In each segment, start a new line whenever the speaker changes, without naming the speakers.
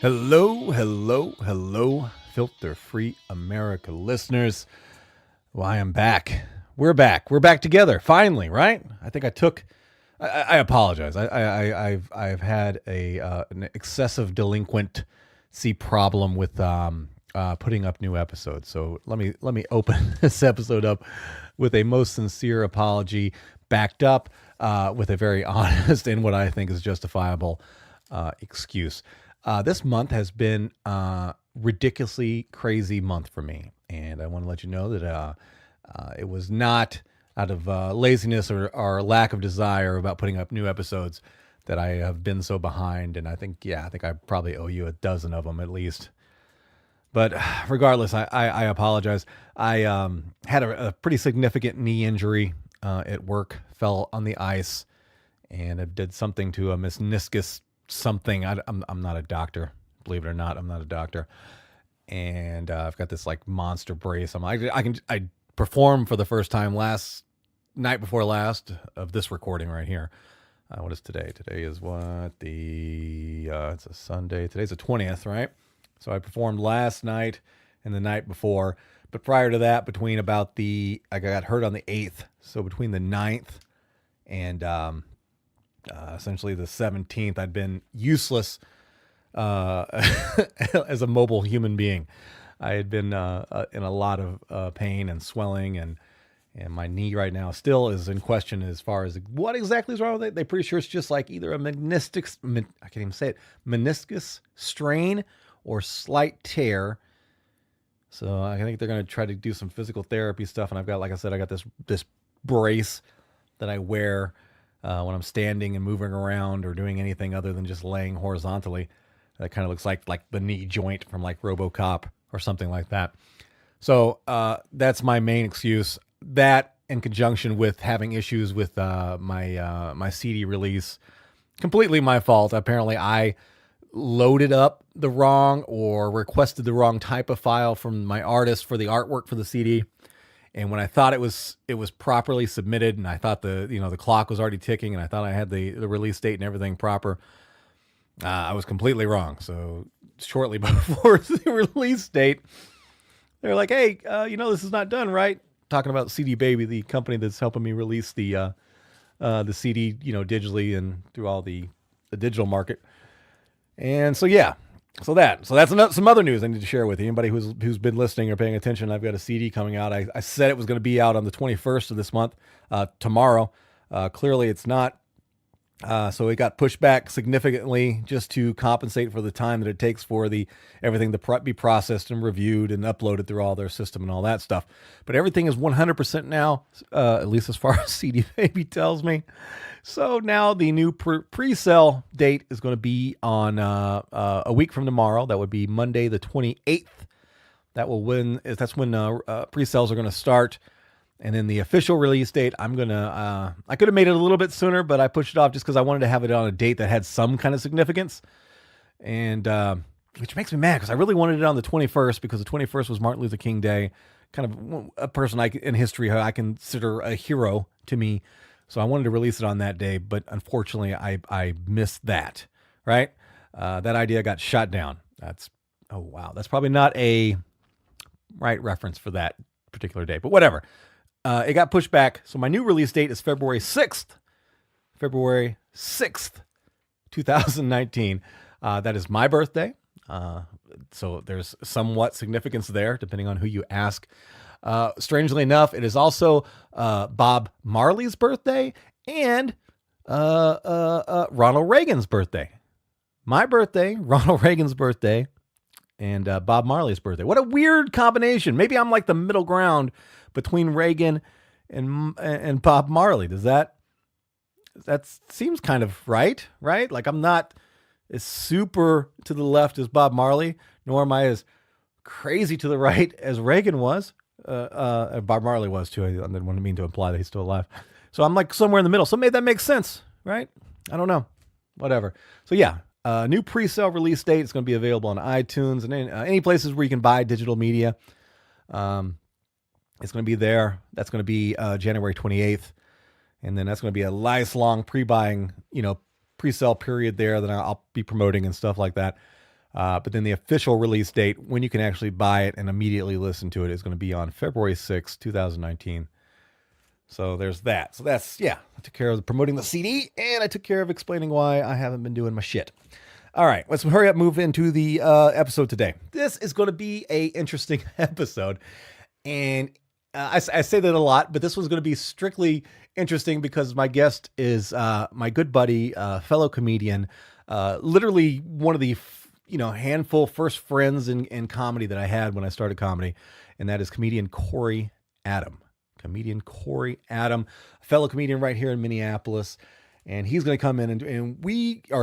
Hello, hello, hello, filter-free America listeners. Well, I am back. We're back. We're back together. Finally, right? I think I took. I apologize. I've had an excessive delinquency problem with putting up new episodes. So let me open this episode up with a most sincere apology, backed up with a very honest and what I think is justifiable excuse. This month has been a ridiculously crazy month for me, and I want to let you know that it was not out of laziness or lack of desire about putting up new episodes that I have been so behind. And I think I probably owe you a dozen of them at least. But regardless, I apologize. I had a pretty significant knee injury at work, fell on the ice, and I did something to a meniscus something. I'm not a doctor, believe it or not. I'm not a doctor, and I've got this like monster brace. I performed for the first time last night before last of this recording right here. What is today? Today is what it's a Sunday. Today's the 20th, right? So I performed last night and the night before, but prior to that, I got hurt on the 8th. So between the 9th and essentially the 17th, I'd been useless as a mobile human being. I had been in a lot of pain and swelling, and my knee right now still is in question as far as what exactly is wrong with it. They're pretty sure it's just like either a I can't even say it, meniscus strain or slight tear. So I think they're going to try to do some physical therapy stuff, and I've got, like I said, I got this brace that I wear when I'm standing and moving around or doing anything other than just laying horizontally. That kind of looks like the knee joint from like RoboCop or something like that. So that's my main excuse. That in conjunction with having issues with my CD release, completely my fault. Apparently I loaded up the wrong or requested the wrong type of file from my artist for the artwork for the CD. And when I thought it was properly submitted, and I thought the clock was already ticking, and I thought I had the release date and everything proper, I was completely wrong. So shortly before the release date, they're like, "Hey, this is not done right." Talking about CD Baby, the company that's helping me release the CD, digitally and through all the digital market. And so that's some other news I need to share with you. Anybody who's been listening or paying attention, I've got a CD coming out. I said it was going to be out on the 21st of this month, tomorrow. Clearly it's not. So it got pushed back significantly just to compensate for the time that it takes for everything to be processed and reviewed and uploaded through all their system and all that stuff. But everything is 100% now, at least as far as CD Baby tells me. So now the new pre-sale date is going to be on a week from tomorrow. That would be Monday the 28th. That's when pre-sales are going to start. And then the official release date, I could have made it a little bit sooner, but I pushed it off just because I wanted to have it on a date that had some kind of significance. And which makes me mad because I really wanted it on the 21st because the 21st was Martin Luther King Day, kind of a person in history I consider a hero to me. So I wanted to release it on that day, but unfortunately I missed that, right? That idea got shot down. That's probably not a right reference for that particular day, but whatever. It got pushed back. So my new release date is February 6th, 2019. That is my birthday. So there's somewhat significance there, depending on who you ask. Strangely enough, it is also Bob Marley's birthday and Ronald Reagan's birthday. My birthday, Ronald Reagan's birthday, and Bob Marley's birthday. What a weird combination. Maybe I'm like the middle ground between Reagan and Bob Marley. That seems kind of right? Like I'm not as super to the left as Bob Marley, nor am I as crazy to the right as Reagan was. Bob Marley was too. I didn't want to mean to imply that he's still alive. So I'm like somewhere in the middle. So maybe that makes sense, right? I don't know. Whatever. So yeah, new pre-sale release date. It's going to be available on iTunes and any places where you can buy digital media. It's going to be there. That's going to be January 28th. And then that's going to be a nice long pre-buying, pre-sale period there that I'll be promoting and stuff like that. But then the official release date, when you can actually buy it and immediately listen to it, is going to be on February 6th, 2019. So there's that. So that's, I took care of promoting the CD, and I took care of explaining why I haven't been doing my shit. All right, let's hurry up, move into the episode today. This is going to be a interesting episode. And I say that a lot, but this one's going to be strictly interesting because my guest is my good buddy, fellow comedian, literally one of the handful first friends in comedy that I had when I started comedy, and that is comedian Corey Adam. Comedian Corey Adam, a fellow comedian right here in Minneapolis, and he's going to come in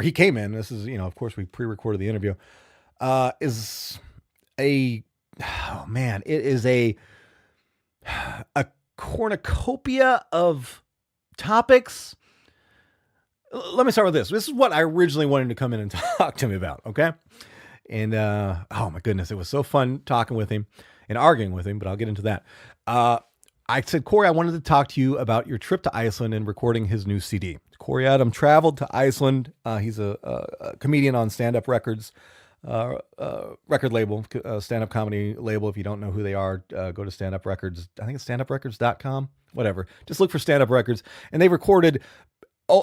he came in. This is, of course, we pre-recorded the interview. It is a cornucopia of topics. Let me start with this. This is what I originally wanted to come in and talk to me about. Okay. And, oh my goodness, it was so fun talking with him and arguing with him, but I'll get into that. I said, Corey, I wanted to talk to you about your trip to Iceland and recording his new CD. Corey Adam traveled to Iceland. He's a comedian on Stand Up Records, record label, stand-up comedy label. If you don't know who they are, go to Stand Up Records. I think it's standuprecords.com, whatever. Just look for Stand Up Records. And they recorded,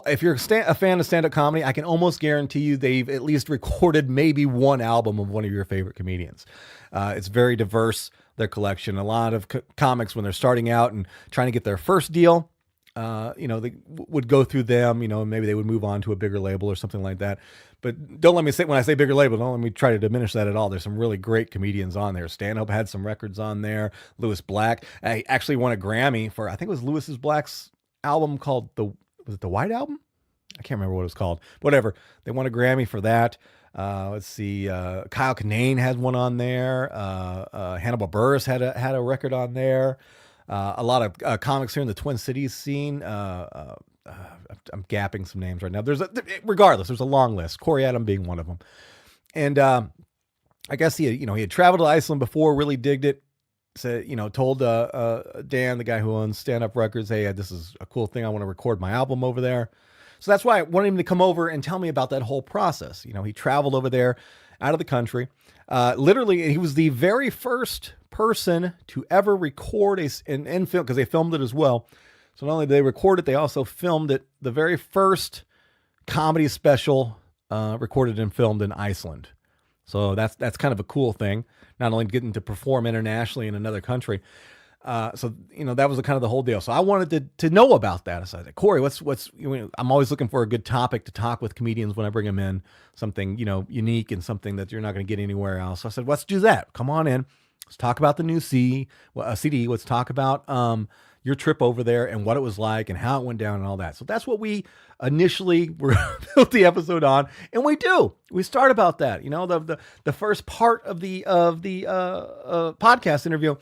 if you're a fan of stand-up comedy, I can almost guarantee you they've at least recorded maybe one album of one of your favorite comedians. It's very diverse, their collection. A lot of comics, when they're starting out and trying to get their first deal, they would go through them, maybe they would move on to a bigger label or something like that. But don't let me say, when I say bigger label, don't let me try to diminish that at all. There's some really great comedians on there. Stanhope had some records on there. Louis Black, I actually won a Grammy for, I think it was Louis Black's album called was it the White Album? I can't remember what it was called. Whatever. They won a Grammy for that. Let's see. Kyle Kinane had one on there. Hannibal Buress had a record on there. A lot of comics here in the Twin Cities scene. I'm gapping some names right now. Regardless, there's a long list. Corey Adam being one of them. And I guess he had traveled to Iceland before, really digged it. Said, told Dan, the guy who owns Stand Up Records, hey, this is a cool thing. I want to record my album over there. So that's why I wanted him to come over and tell me about that whole process. He traveled over there out of the country. Literally, he was the very first person to ever record and film, because they filmed it as well. So not only did they record it, they also filmed it. The very first comedy special recorded and filmed in Iceland. So that's kind of a cool thing. Not only getting to perform internationally in another country. So that was kind of the whole deal. So I wanted to know about that. So I said, Corey, I'm always looking for a good topic to talk with comedians when I bring them in, something, unique and something that you're not going to get anywhere else. So I said, let's do that. Come on in. Let's talk about the new CD. Let's talk about your trip over there and what it was like and how it went down and all that. So that's what we initially were built the episode on, and we do. We start about that. The first part of the podcast interview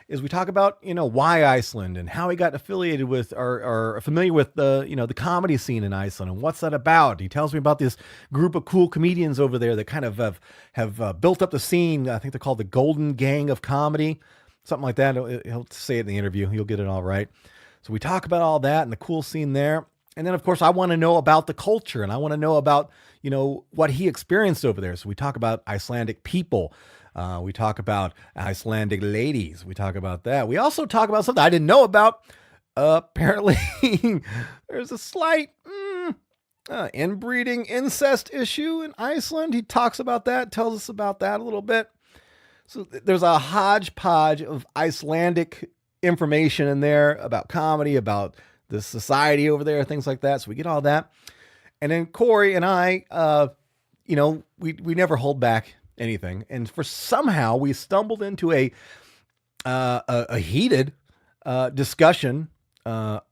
is we talk about why Iceland and how he got affiliated with or familiar with the comedy scene in Iceland and what's that about. He tells me about this group of cool comedians over there that kind of have built up the scene. I think they're called the Golden Gang of Comedy. Something like that. He'll say it in the interview. You'll get it all right. So we talk about all that and the cool scene there. And then, of course, I want to know about the culture, and I want to know about, what he experienced over there. So we talk about Icelandic people. We talk about Icelandic ladies. We talk about that. We also talk about something I didn't know about. Apparently, there's a slight inbreeding incest issue in Iceland. He talks about that, tells us about that a little bit. So there's a hodgepodge of Icelandic information in there about comedy, about the society over there, things like that. So we get all that. And then Corey and I, we never hold back anything. And somehow we stumbled into a heated discussion. It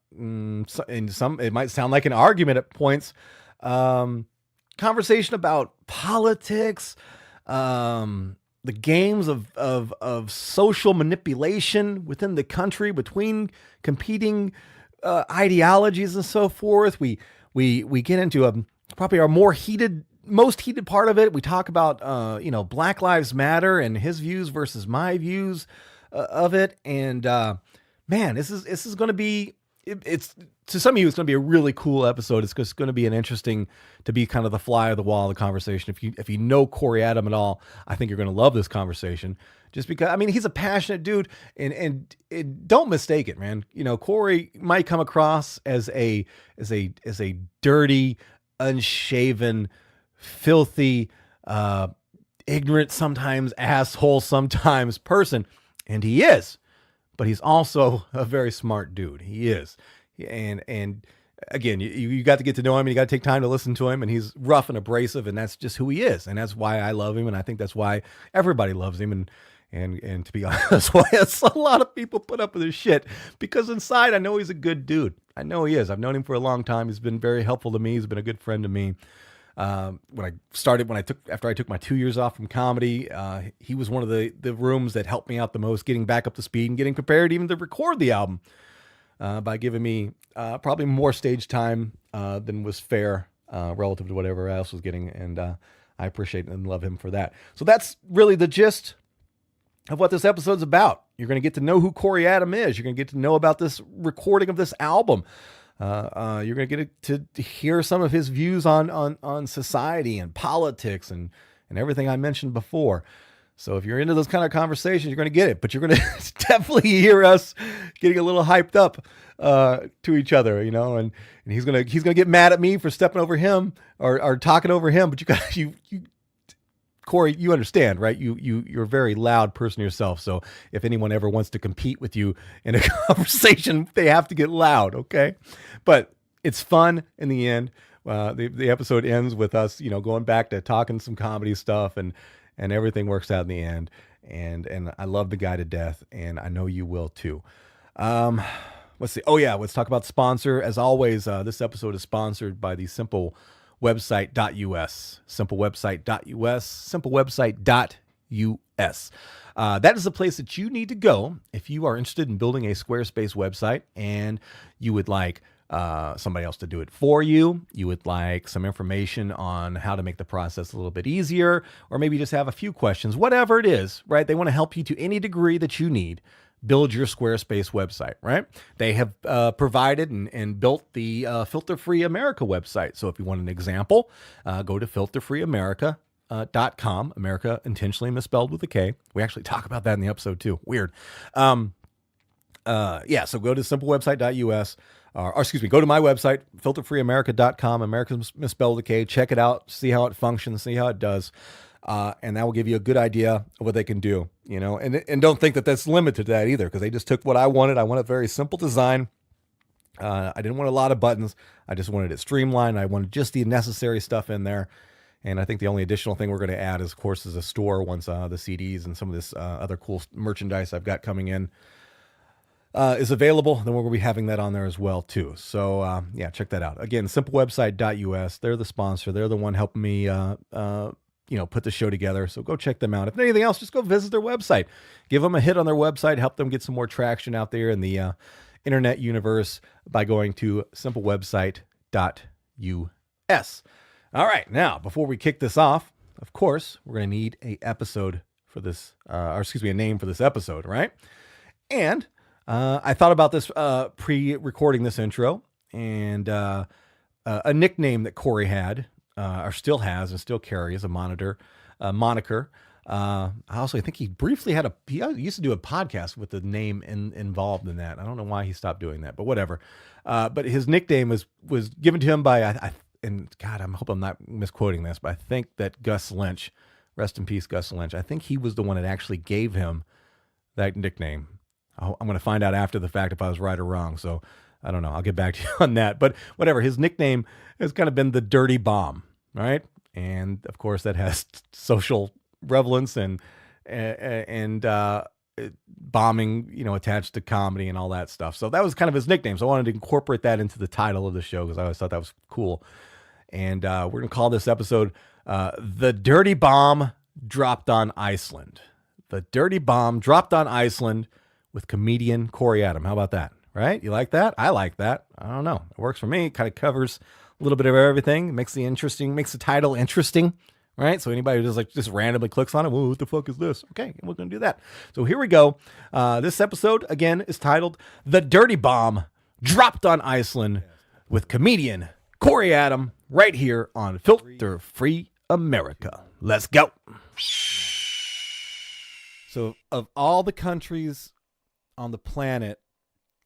might sound like an argument at points. Conversation about politics, the games of social manipulation within the country between competing ideologies and so forth. We get into probably our most heated part of it. We talk about Black Lives Matter and his views versus my views of it. And man, this is going to be it's to some of you, it's going to be a really cool episode. It's just going to be an interesting to be kind of the fly of the wall of the conversation. If you know Corey Adam at all, I think you're going to love this conversation. Just because, I mean, he's a passionate dude, and don't mistake it, man. You know, Corey might come across as a dirty, unshaven, filthy, ignorant sometimes, asshole sometimes person, and he is. But he's also a very smart dude. He is. And again, you got to get to know him, and you got to take time to listen to him, and he's rough and abrasive, and that's just who he is. And that's why I love him, and I think that's why everybody loves him. And to be honest, why a lot of people put up with his shit, because inside I know he's a good dude. I know he is. I've known him for a long time. He's been very helpful to me. He's been a good friend to me. After I took my 2 years off from comedy, he was one of the rooms that helped me out the most, getting back up to speed and getting prepared even to record the album, by giving me probably more stage time than was fair relative to whatever else was getting. And I appreciate and love him for that. So that's really the gist of what this episode's about. You're going to get to know who Corey Adam is. You're going to get to know about this recording of this album. You're going to get to hear some of his views on society and politics and everything I mentioned before. So if you're into those kind of conversations, you're going to get it, but you're going to definitely hear us getting a little hyped up, to each other, you know, and he's going to get mad at me for stepping over him or talking over him. But you Corey, you understand, right? You're a very loud person yourself. So if anyone ever wants to compete with you in a conversation, they have to get loud. Okay. But it's fun in the end. The episode ends with us, you know, going back to talking some comedy stuff, and everything works out in the end. And I love the guy to death, and I know you will too. Let's see. Oh yeah. Let's talk about the sponsor. As always, this episode is sponsored by the simplewebsite.us, simplewebsite.us. That is the place that you need to go if you are interested in building a Squarespace website and you would like somebody else to do it for you. You would like some information on how to make the process a little bit easier, or maybe just have a few questions, whatever it is, right? They want to help you to any degree that you need. Build your Squarespace website, right? They have provided and built the Filter-Free America website. So if you want an example, go to filterfreeamerica.com. America intentionally misspelled with a K. We actually talk about that in the episode too. Weird. So go to simplewebsite.us. Go to my website, filterfreeamerica.com. America's misspelled with a K. Check it out. See how it functions. See how it does. And that will give you a good idea of what they can do, you know, and don't think that that's limited to that either, because they just took what I wanted. I want a very simple design. I didn't want a lot of buttons. I just wanted it streamlined. I wanted just the necessary stuff in there. And I think the only additional thing we're going to add is, of course, is a store once the CDs and some of this other cool merchandise I've got coming in is available. Then we're going to be having that on there as well too. So check that out. Again, simplewebsite.us. They're the sponsor. They're the one helping me put the show together. So go check them out. If anything else, just go visit their website. Give them a hit on their website. Help them get some more traction out there in the internet universe by going to simplewebsite.us. All right. Now, before we kick this off, of course, we're going to need a name for this episode, right? And I thought about this pre-recording this intro, and a nickname that Corey had, or still has and still carries, a moniker. I also think he briefly he used to do a podcast with the name involved in that. I don't know why he stopped doing that, but whatever. But his nickname was given to him by, and God, I hope I'm not misquoting this, but I think that Gus Lynch, rest in peace, Gus Lynch, I think he was the one that actually gave him that nickname. I'm going to find out after the fact if I was right or wrong. So I don't know. I'll get back to you on that. But whatever, his nickname has kind of been the Dirty Bomb, right? And of course, that has social relevance and bombing, attached to comedy and all that stuff. So that was kind of his nickname. So I wanted to incorporate that into the title of the show because I always thought that was cool. And we're going to call this episode The Dirty Bomb Dropped on Iceland. The Dirty Bomb Dropped on Iceland with comedian Corey Adam. How about that? Right? You like that? I like that. I don't know. It works for me. It kind of covers a little bit of everything. It makes the title interesting, right? So anybody who just randomly clicks on it, well, what the fuck is this? Okay, we're going to do that. So here we go. This episode, again, is titled The Dirty Bomb dropped on Iceland with comedian Corey Adam right here on Filter Free America. Let's go. So, of all the countries on the planet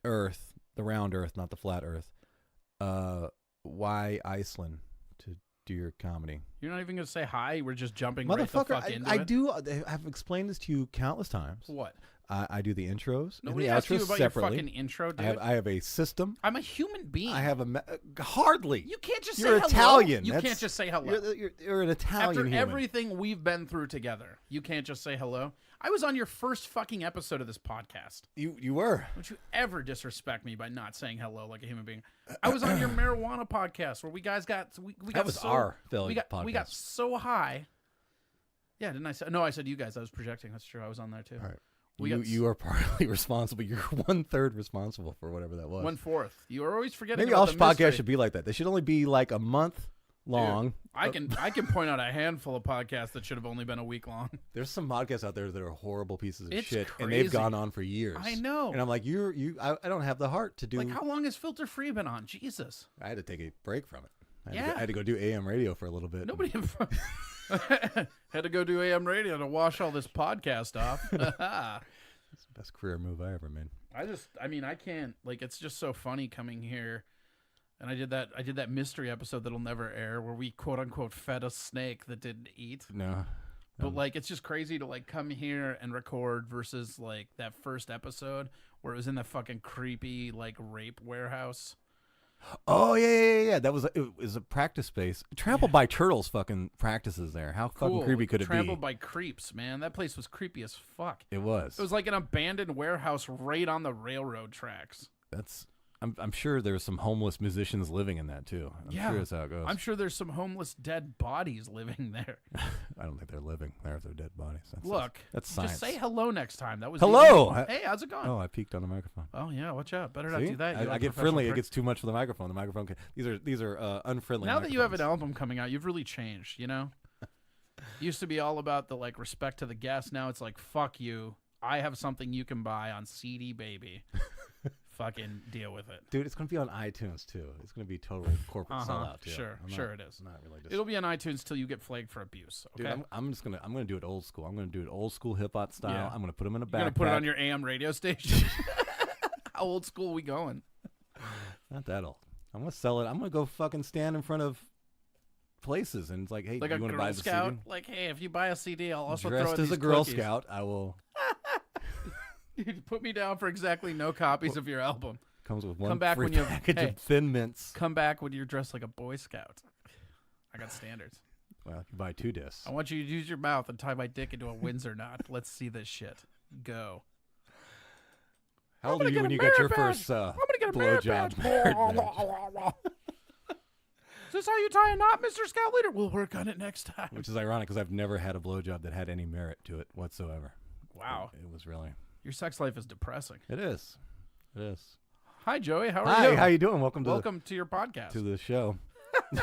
Earth, the round Earth, not the flat Earth, why Iceland to do your comedy?
You're not even going to say hi? We're just jumping right the fuck into it?
I've explained this to you countless times.
What?
I do the intros
Nobody
and the
asked
outros
you about
separately.
your fucking intro, dude.
I have a system.
I'm a human being.
I have hardly.
You can't just
You're
say
Italian.
hello. You can't just say hello.
You're an Italian
After
human.
everything we've been through together, you can't just say hello. I was on your first fucking episode of this podcast.
You were.
Don't you ever disrespect me by not saying hello like a human being. I was on your marijuana podcast where we guys got we got
that was
so,
our failure
podcast. We got so high. Yeah, didn't I say? No, I said you guys. I was projecting. That's true. I was on there too.
All right. You are partly responsible. You're 1/3 responsible for whatever that was.
1/4. You are always forgetting.
Maybe
about
all
the
podcasts
mystery.
should be like that. They should only be like a month long.
Dude, I can point out a handful of podcasts that should have only been a week long.
There's some podcasts out there that are horrible pieces of
It's
shit,
crazy.
and they've gone on for years.
I know.
And I'm like, I don't have the heart to do.
Like, how long has Filter Free been on? Jesus.
I had to take a break from it.
Yeah.
I had to go do AM radio for a little bit.
Nobody had to go do AM radio to wash all this podcast off.
It's the best career move I ever made.
I can't, like, it's just so funny coming here. And I did that mystery episode that'll never air where we quote unquote fed a snake that didn't eat.
No.
But like, it's just crazy to like come here and record versus like that first episode where it was in the fucking creepy like rape warehouse.
Oh yeah. That was it was a practice space. Trampled by Turtles fucking practices there. How fucking creepy could it be?
Trampled by creeps, man. That place was creepy as fuck.
It was.
It was like an abandoned warehouse right on the railroad tracks.
I'm sure there's some homeless musicians living in that too. I'm sure that's how it goes.
I'm sure there's some homeless dead bodies living there.
I don't think they're living there if they're dead bodies. That's
just
science.
say hello next time. That was
hello.
Hey, how's it going?
Oh, I peeked on the microphone.
Oh yeah, watch out. Better not
See?
do that.
I get friendly. It gets too much for the microphone. The microphone. These are unfriendly.
Now that you have an
microphones.
album coming out, you've really changed. You know, used to be all about the like respect to the guest. Now it's like fuck you. I have something you can buy on CD, baby. Fucking deal with it,
dude. It's gonna be on iTunes too. It's gonna be total corporate sellout too.
Sure it is.
Not really.
It'll be on iTunes till you get flagged for abuse. Okay,
dude, I'm gonna do it old school. I'm gonna do it old school hip hop style.
Yeah.
I'm gonna put them in a backpack.
You're gonna put it on your AM radio station. How old school we going?
Not that old. I'm gonna sell it. I'm gonna go fucking stand in front of places and it's like, hey,
like
you
a
want to
Girl
buy the
Scout.
CD?
Like, hey, if you buy a CD, I'll also
Dressed
throw in
as
these
a Girl
cookies.
Scout, I will.
You put me down for exactly no copies of your album.
Comes with one
Come back
free
when you
package
hey,
of Thin Mints.
Come back when you're dressed like a Boy Scout. I got standards.
Well, if you buy 2 discs.
I want you to use your mouth and tie my dick into a Windsor knot. Let's see this shit. Go.
How old are you when you got your first blowjob?
Is this how you tie a knot, Mr. Scout Leader? We'll work on it next time.
Which is ironic because I've never had a blowjob that had any merit to it whatsoever.
Wow.
It was really.
Your sex life is depressing.
It is. It is.
Hi, Joey. How are
Hi,
you?
how you doing? Welcome
to your podcast.
To the show.
The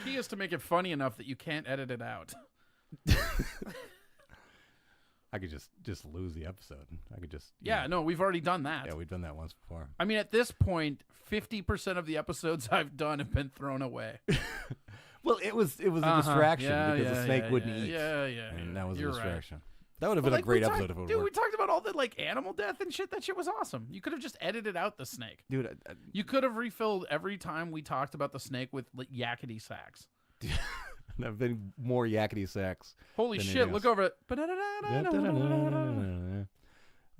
key is to make it funny enough that you can't edit it out.
I could just lose the episode. I could just
no, we've already done that.
Yeah, we've done that once before.
I mean, at this point, 50% of the episodes I've done have been thrown away.
Well, it was a distraction because the snake wouldn't eat.
Yeah.
And that was a distraction.
Right.
That would have been a great episode if it
Dude, we talked about all the like animal death and shit. That shit was awesome. You could have just edited out the snake.
Dude,
you could have refilled every time we talked about the snake with like, yakety sax.
I've been more yakety sax.
Holy shit, look over it.
That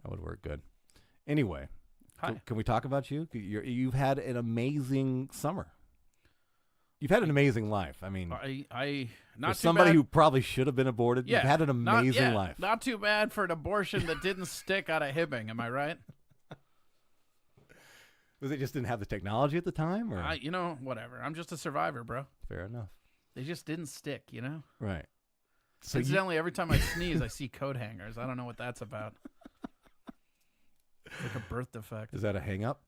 would work good. Anyway, can we talk about you? You've had an amazing summer. You've had an amazing life. I mean,
not
for somebody who probably should have been aborted,
yeah,
you've had an amazing life.
Not too bad for an abortion that didn't stick out of Hibbing. Am I right?
Was it just didn't have the technology at the time, or
whatever. I'm just a survivor, bro.
Fair enough.
They just didn't stick,
Right. So
incidentally, every time I sneeze, I see coat hangers. I don't know what that's about. It's like a birth defect.
Is that a hang up?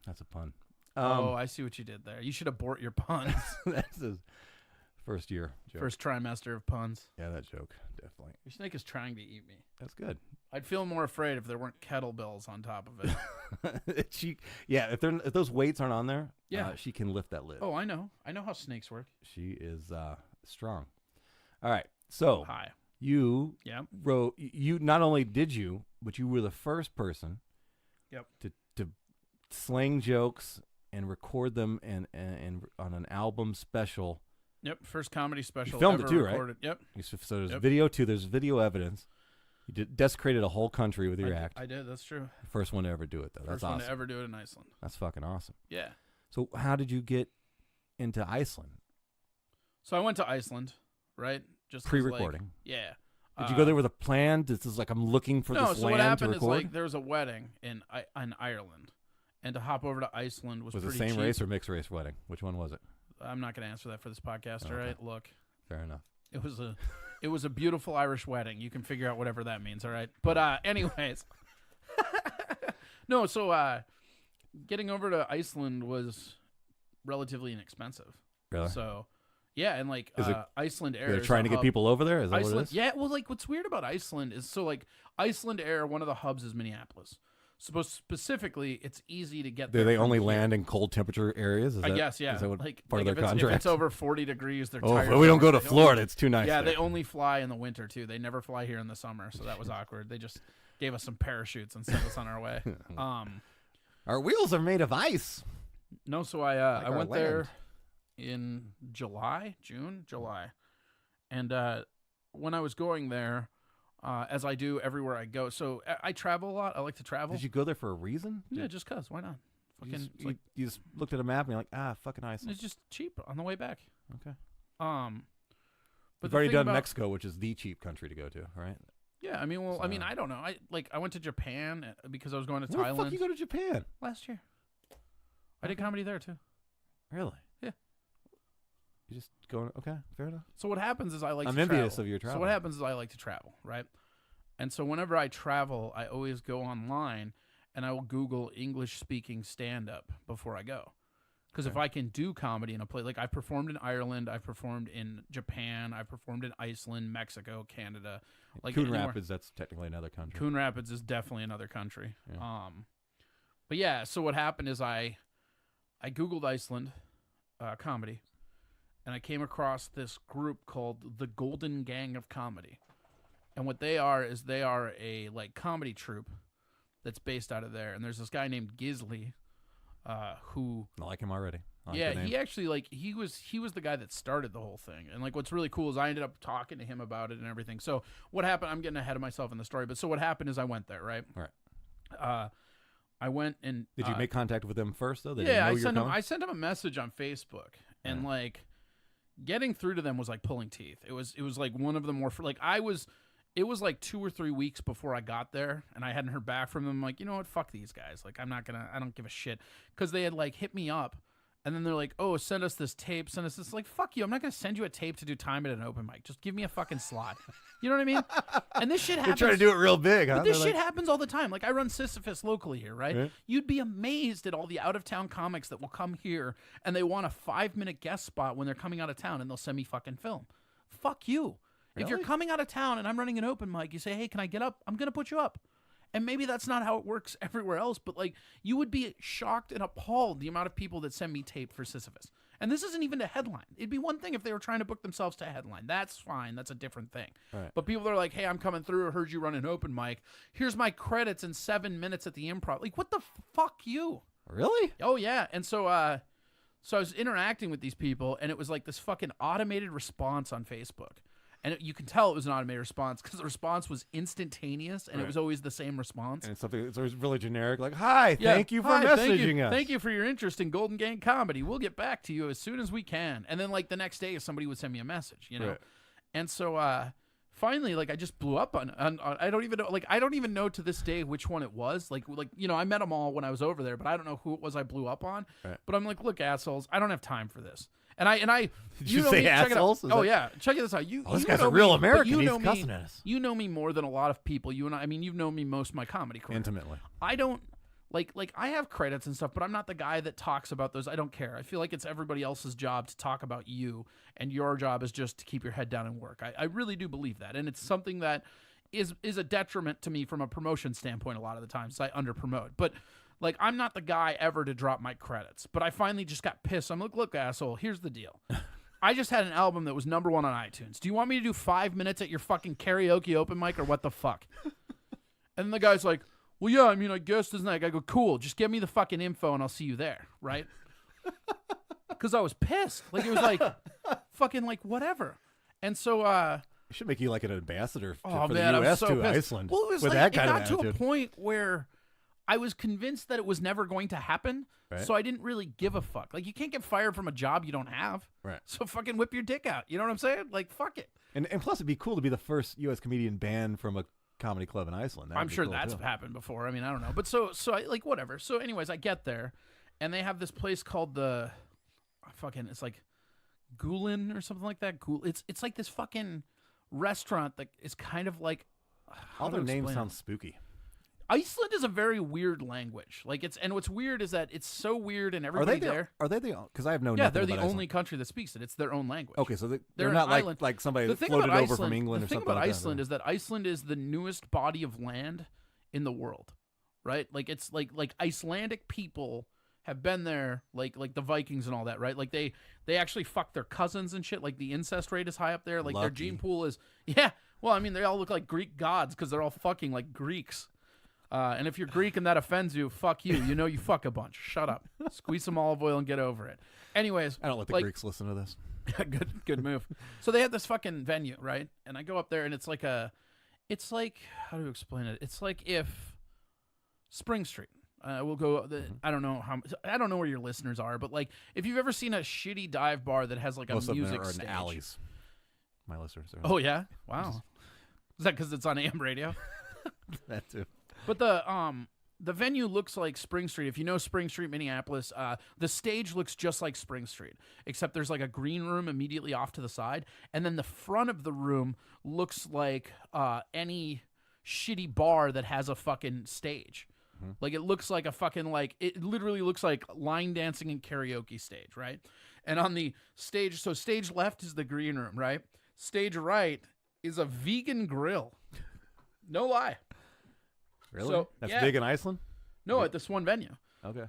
That's a pun.
I see what you did there. You should abort your puns.
That's his first year joke.
First trimester of puns.
Yeah, that joke, definitely.
Your snake is trying to eat me.
That's good.
I'd feel more afraid if there weren't kettlebells on top of it.
If those weights aren't on there,
Yeah.
she can lift that lid.
Oh, I know how snakes work.
She is strong. All right, so
Hi.
you
Yeah.
wrote. You not only did you, but you were the first person.
Yep.
To slang jokes and record them and on an album special.
Yep. First comedy special.
You filmed
ever
it too,
recorded.
right?
Yep.
So there's
Yep.
video too. There's video evidence. You desecrated a whole country with your act.
I did. That's true.
First one to ever do it, though.
First
That's
one
awesome.
to ever do it in Iceland.
That's fucking awesome.
Yeah.
So how did you get into Iceland?
So I went to Iceland, right? Just 'cause,
Pre-recording.
Like, yeah.
Did you go there with a plan? This is like I'm looking for
No,
this
so what
land to
happened is
record.
like there was a wedding in Ireland, and to hop over to Iceland was
Was it
pretty
same
cheap.
race or mixed race wedding? Which one was it?
I'm not going to answer that for this podcast.
Okay.
All right, look,
Fair enough.
it was a beautiful Irish wedding. You can figure out whatever that means. All right, but anyways, no. So getting over to Iceland was relatively inexpensive.
Really?
So. Yeah, and like
Is it-
Iceland Air.
They're
is
trying
a
to get
hub.
people over there. Is that
Iceland,
what it is?
yeah. Well, like what's weird about Iceland is so like Iceland Air, one of the hubs is Minneapolis. Specifically, it's easy to get
Do
there.
they
from
only
here.
land in cold temperature areas?
I guess, yeah.
Is that what
like
part of their
if it's,
contract?
If it's over 40 degrees, they're
Oh,
tired.
but we don't go to
They
Florida. It's too nice.
Yeah,
there.
they only fly in the winter too. They never fly here in the summer, so that was awkward. They just gave us some parachutes and sent us on our way.
Our wheels are made of ice.
No, so I
our
went
land.
there in July, and when I was going there, as I do everywhere I go, so I travel a lot. I like to travel.
Did you go there for a reason?
Yeah, just cause. Why not?
You
Fucking,
just,
it's like,
you just looked at a map and you're like, fucking Iceland.
it's just cheap on the way back.
Okay.
But
You've
the
already
thing
done
about-
Mexico, which is the cheap country to go to, right?
Yeah, I mean, well, I mean,
So-
I don't know. I went to Japan because I was going to
Where the fuck
Thailand
you go to Japan?
last year. I did comedy there too.
Really?
Yeah.
You just going? Okay, fair enough.
So what happens is I like.
I'm
to
envious
travel.
of your
So
travel.
what happens is I like to travel, right? And so whenever I travel, I always go online and I will Google English-speaking stand-up before I go. Because if
Okay.
I can do comedy in a place like I've performed in Ireland, I've performed in Japan, I've performed in Iceland, Mexico, Canada, like
Coon
anywhere.
Rapids, that's technically another country.
Coon Rapids is definitely another country.
Yeah.
But yeah, so what happened is I Googled Iceland comedy, and I came across this group called the Golden Gang of Comedy. And what they are is they are a like comedy troupe that's based out of there. And there's this guy named Gisley, who
I like him already. I like
yeah,
the name.
he actually like he was the guy that started the whole thing. And like what's really cool is I ended up talking to him about it and everything. So what happened? I'm getting ahead of myself in the story, but so what happened is I went there, right?
Right.
I went and
Did you make contact with them first though? They
yeah,
didn't know
I sent him a message on Facebook, and
Yeah.
like getting through to them was like pulling teeth. It was like one of the more like it was like 2 or 3 weeks before I got there, and I hadn't heard back from them. I'm like, you know what, fuck these guys. Like I don't give a shit, because they had like hit me up, and then they're like, oh, send us this tape, send us this. Like fuck you, I'm not gonna send you a tape to do time at an open mic. Just give me a fucking slot. You know what I mean? And this shit
They're
happens.
trying to do it real big, huh?
But this
They're
shit
like,
happens all the time. Like I run Sisyphus locally here, right?
Yeah.
You'd be amazed at all the out-of-town comics that will come here and they want a 5-minute guest spot when they're coming out of town, and they'll send me fucking film. Fuck you. If you're
Really?
coming out of town and I'm running an open mic, you say, hey, can I get up? I'm gonna put you up. And maybe that's not how it works everywhere else, but like you would be shocked and appalled the amount of people that send me tape for Sisyphus. And this isn't even a headline. It'd be one thing if they were trying to book themselves to a headline. That's fine. That's a different thing.
Right.
But people are like, hey, I'm coming through. I heard you run an open mic. Here's my credits in 7 minutes at the Improv. Like, what the fuck you?
Really?
Oh, yeah. And so I was interacting with these people, and it was like this fucking automated response on Facebook. And you can tell it was an automated response because the response was instantaneous, and it
Right.
was always the same response.
And it's something it's always really generic, like, "Hi,
Yeah.
thank you for
Hi,
messaging us."
Thank you for your interest in Golden Gang Comedy. We'll get back to you as soon as we can. And then like the next day, somebody would send me a message, you know.
Right.
And so finally, like I just blew up on I don't even know, like I don't even know to this day which one it was. Like you know, I met them all when I was over there, but I don't know who it was I blew up on.
Right.
But I'm like, look, assholes, I don't have time for this. And I
Did you
know
say
me, check it out.
assholes? Is
Oh
that-
yeah, check this out. You,
Oh, this
you
guy's
know
a real
me, but
American.
You
He's
know
cussing
me,
at us.
You know me more than a lot of people. You and I mean, you've known me most of my comedy career.
Intimately.
I don't like I have credits and stuff, but I'm not the guy that talks about those. I don't care. I feel like it's everybody else's job to talk about you, and your job is just to keep your head down and work. I really do believe that, and it's something that is a detriment to me from a promotion standpoint a lot of the times. I under promote. But like I'm not the guy ever to drop my credits. But I finally just got pissed. I'm like, look, asshole, here's the deal. I just had an album that was #1 on iTunes. Do you want me to do 5 minutes at your fucking karaoke open mic or what the fuck? And the guy's like, well, yeah, I mean, I guess there's not. I go, cool, just give me the fucking info and I'll see you there, right? Because I was pissed. Like, it was like, fucking, like, whatever. And so,
It should make you like an ambassador for
man,
the
I'm
U.S.
so
to
pissed.
Iceland.
Well, it was
with
like,
that kind
it
of
got to a
attitude.
point where I was convinced that it was never going to happen.
Right.
So I didn't really give a fuck. Like, you can't get fired from a job you don't have.
Right.
So fucking whip your dick out. You know what I'm saying? Like, fuck it.
And plus, it'd be cool to be the first U.S. comedian banned from a comedy club in Iceland.
I'm sure that's happened before. I mean, I don't know. But so I, like, whatever. So anyways, I get there, and they have this place called the it's like Gulen or something like that. It's like this fucking restaurant that is kind of like,
All their names sound spooky.
Iceland is a very weird language. Like and what's weird is that it's so weird and everybody there.
Are they the? Because I have no.
Yeah,
nothing
they're
about
the
Iceland.
only country that speaks it. It's their own language.
Okay, so they're
They're
not
an
like
island.
like somebody
The
that
thing
floated
about
over
Iceland,
from England
the
or
thing
something
about
like
Iceland
that.
is that Iceland is the newest body of land in the world, right? Like it's like Icelandic people have been there, like the Vikings and all that, right? Like they actually fuck their cousins and shit. Like the incest rate is high up there. Like their
Lucky.
gene pool is Well, I mean they all look like Greek gods because they're all fucking like Greeks. And if you're Greek and that offends you, fuck you. You know you fuck a bunch. Shut up. Squeeze some olive oil and get over it. Anyways,
I don't let the Greeks listen to this.
good move. So they had this fucking venue, right? And I go up there and it's like how do you explain it? It's like if Spring Street. We'll go. I don't know where your listeners are, but like if you've ever seen a shitty dive bar that has like
Most
a
of them
music
are
stage.
in alleys. My listeners are.
Oh yeah, wow. Is that because it's on AM radio?
That too.
But the venue looks like Spring Street. If you know Spring Street, Minneapolis, the stage looks just like Spring Street, except there's like a green room immediately off to the side, and then the front of the room looks like any shitty bar that has a fucking stage. Mm-hmm. Like it looks like a fucking it literally looks like line dancing and karaoke stage, right? And on the stage, so stage left is the green room, right? Stage right is a vegan grill. No lie.
Really?
So,
That's
yeah.
big in Iceland?
No, at this one venue.
Okay.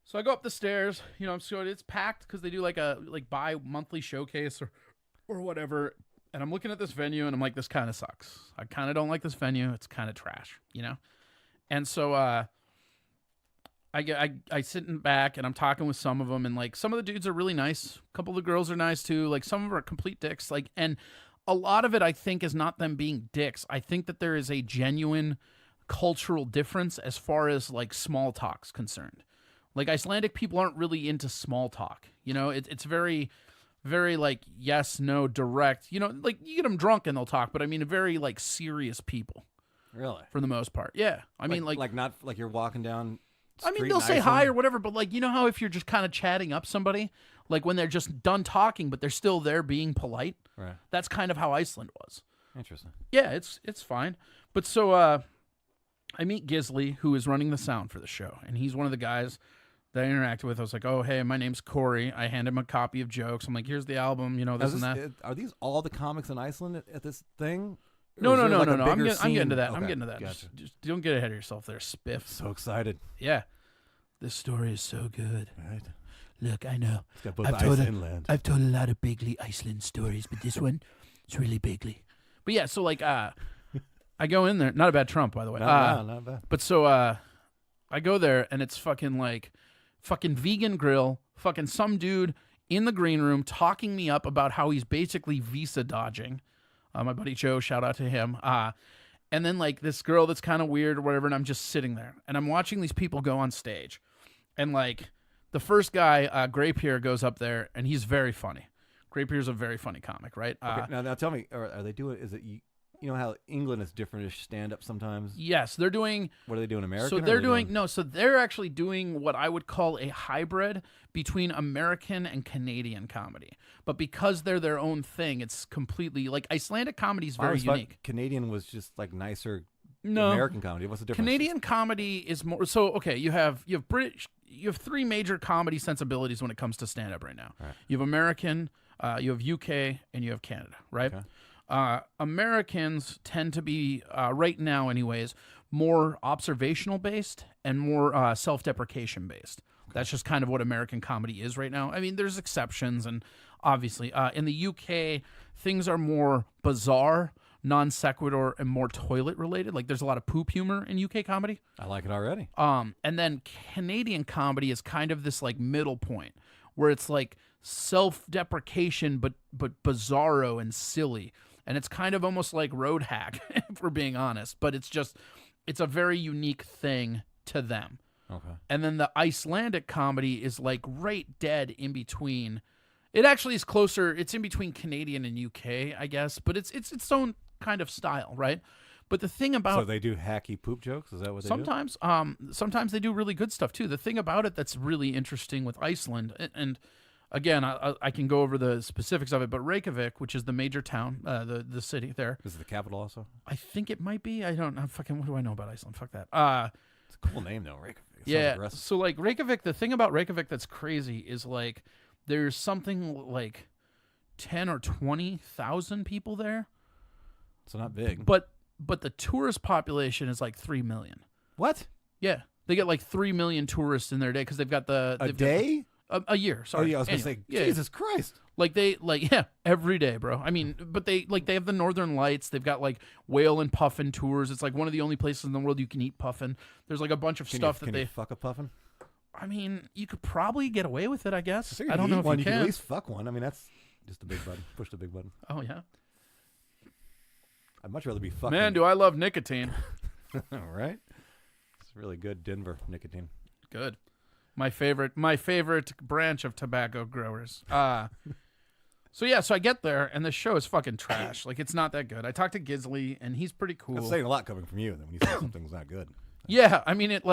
So I go up the stairs, so it's packed because they do like a bi-monthly showcase or whatever. And I'm looking at this venue and I'm like, this kind of sucks. I kind of don't like this venue. It's kind of trash, And so I sit in back and I'm talking with some of them, and like some of the dudes are really nice. A couple of the girls are nice too. Like some of them are complete dicks. Like, and a lot of it I think is not them being dicks. I think that there is a genuine cultural difference as far as like small talk's concerned. Like Icelandic people aren't really into small talk. It's very, very like yes, no, direct. Like you get them drunk and they'll talk, but I mean very like serious people.
Really?
For the most part, yeah. I mean like
not like you're walking down.
I mean they'll say hi or whatever, but like how if you're just kind of chatting up somebody, like when they're just done talking, but they're still there being polite.
Right.
That's kind of how Iceland was.
Interesting.
Yeah, it's fine. But so I meet Gisley, who is running the sound for the show, and he's one of the guys that I interacted with. I was like, oh, hey, my name's Corey. I hand him a copy of jokes. I'm like, here's the album, this and that.
Are these all the comics in Iceland at this thing?
No.
I'm
getting to that.
Okay,
I'm getting to that.
Gotcha.
Just don't get ahead of yourself there, spiff.
So excited.
Yeah. This story is so good.
Right.
Look, I know.
It's got both ice and land.
I've told a lot of bigly Iceland stories, but this one, it's really bigly. But yeah, so like, I go in there. Not a bad Trump, by the way.
No, not bad.
But so I go there, and it's fucking vegan grill, fucking some dude in the green room talking me up about how he's basically visa dodging. My buddy Joe, shout out to him. And then like this girl that's kind of weird or whatever, and I'm just sitting there, and I'm watching these people go on stage. And like the first guy, Gray Pierre, goes up there, and he's very funny. Gray Pierre's a very funny comic, right?
Okay, now tell me, are they doing? Is it you know how England is different-ish stand-up sometimes?
Yes, they're doing.
What are they doing? American?
So they're doing no. So they're actually doing what I would call a hybrid between American and Canadian comedy. But because they're their own thing, it's completely like Icelandic comedy is very unique.
Canadian was just like nicer.
No,
American comedy. What's the difference?
Canadian comedy is more. So okay, you have British. You have three major comedy sensibilities when it comes to stand-up right now.
Right.
You have American, you have UK, and you have Canada. Right.
Okay.
Americans tend to be, right now anyways, more observational based and more self-deprecation based. That's just kind of what American comedy is right now. I mean, there's exceptions, and obviously in the UK, things are more bizarre, non sequitur, and more toilet related. Like there's a lot of poop humor in UK comedy.
I like it already.
And then Canadian comedy is kind of this like middle point where it's like self-deprecation but bizarro and silly. And it's kind of almost like road hack, if we're being honest. But it's a very unique thing to them.
Okay.
And then the Icelandic comedy is like right dead in between. It actually is closer. It's in between Canadian and UK, I guess. But it's its own kind of style, right? But the thing about
so they do hacky poop jokes. Is that what they
sometimes, sometimes they do really good stuff too. The thing about it that's really interesting with Iceland, and again, I can go over the specifics of it, but Reykjavik, which is the major town, the city there,
is it the capital also?
I think it might be. I don't know. Fucking, what do I know about Iceland? Fuck that.
It's a cool name though, Reykjavik.
Yeah. So like Reykjavik, the thing about Reykjavik that's crazy is like there's something like 10 or 20,000 people there.
It's not big.
But the tourist population is like 3 million.
What?
Yeah. They get like 3 million tourists in their day because they've got
a day?
A year, sorry.
Oh yeah, I was gonna say, Jesus Christ.
Like every day, bro. I mean, but they have the Northern Lights. They've got like whale and puffin tours. It's like one of the only places in the world you can eat puffin. There's like a bunch of stuff
can you fuck a puffin?
I mean, you could probably get away with it, I guess.
So
I don't know if
one,
you can.
At least fuck one. I mean, that's just a big button. Push the big button.
Oh yeah.
I'd much rather be fucking.
Man, do I love nicotine.
Right? It's really good Denver nicotine.
Good. My favorite branch of tobacco growers. So I get there and the show is fucking trash. Like it's not that good. I talked to Gisley and he's pretty cool.
That's saying a lot coming from you then when you say something's not good.
Yeah, I mean it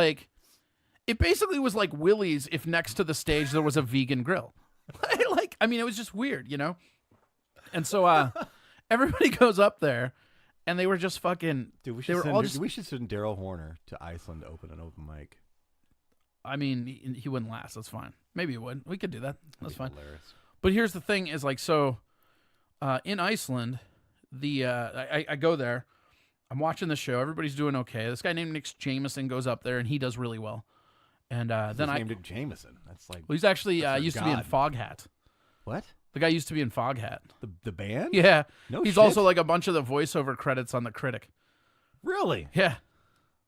basically was like Willie's if next to the stage there was a vegan grill. It was just weird, you know? And so everybody goes up there and they were just fucking
Dude, we should send Daryl Horner to Iceland to open an open mic.
I mean, he wouldn't last. That's fine. Maybe he would. We could do that. That's fine.
Hilarious.
But here's the thing: is like so. In Iceland, I go there. I'm watching the show. Everybody's doing okay. This guy named Nick Jameson goes up there and he does really well. And then
named it Jameson. That's like.
Well, he's actually used to be in Foghat.
What?
The guy used to be in Foghat.
The band?
Yeah.
No.
He's
shit?
also like a bunch of the voiceover credits on The Critic.
Really?
Yeah.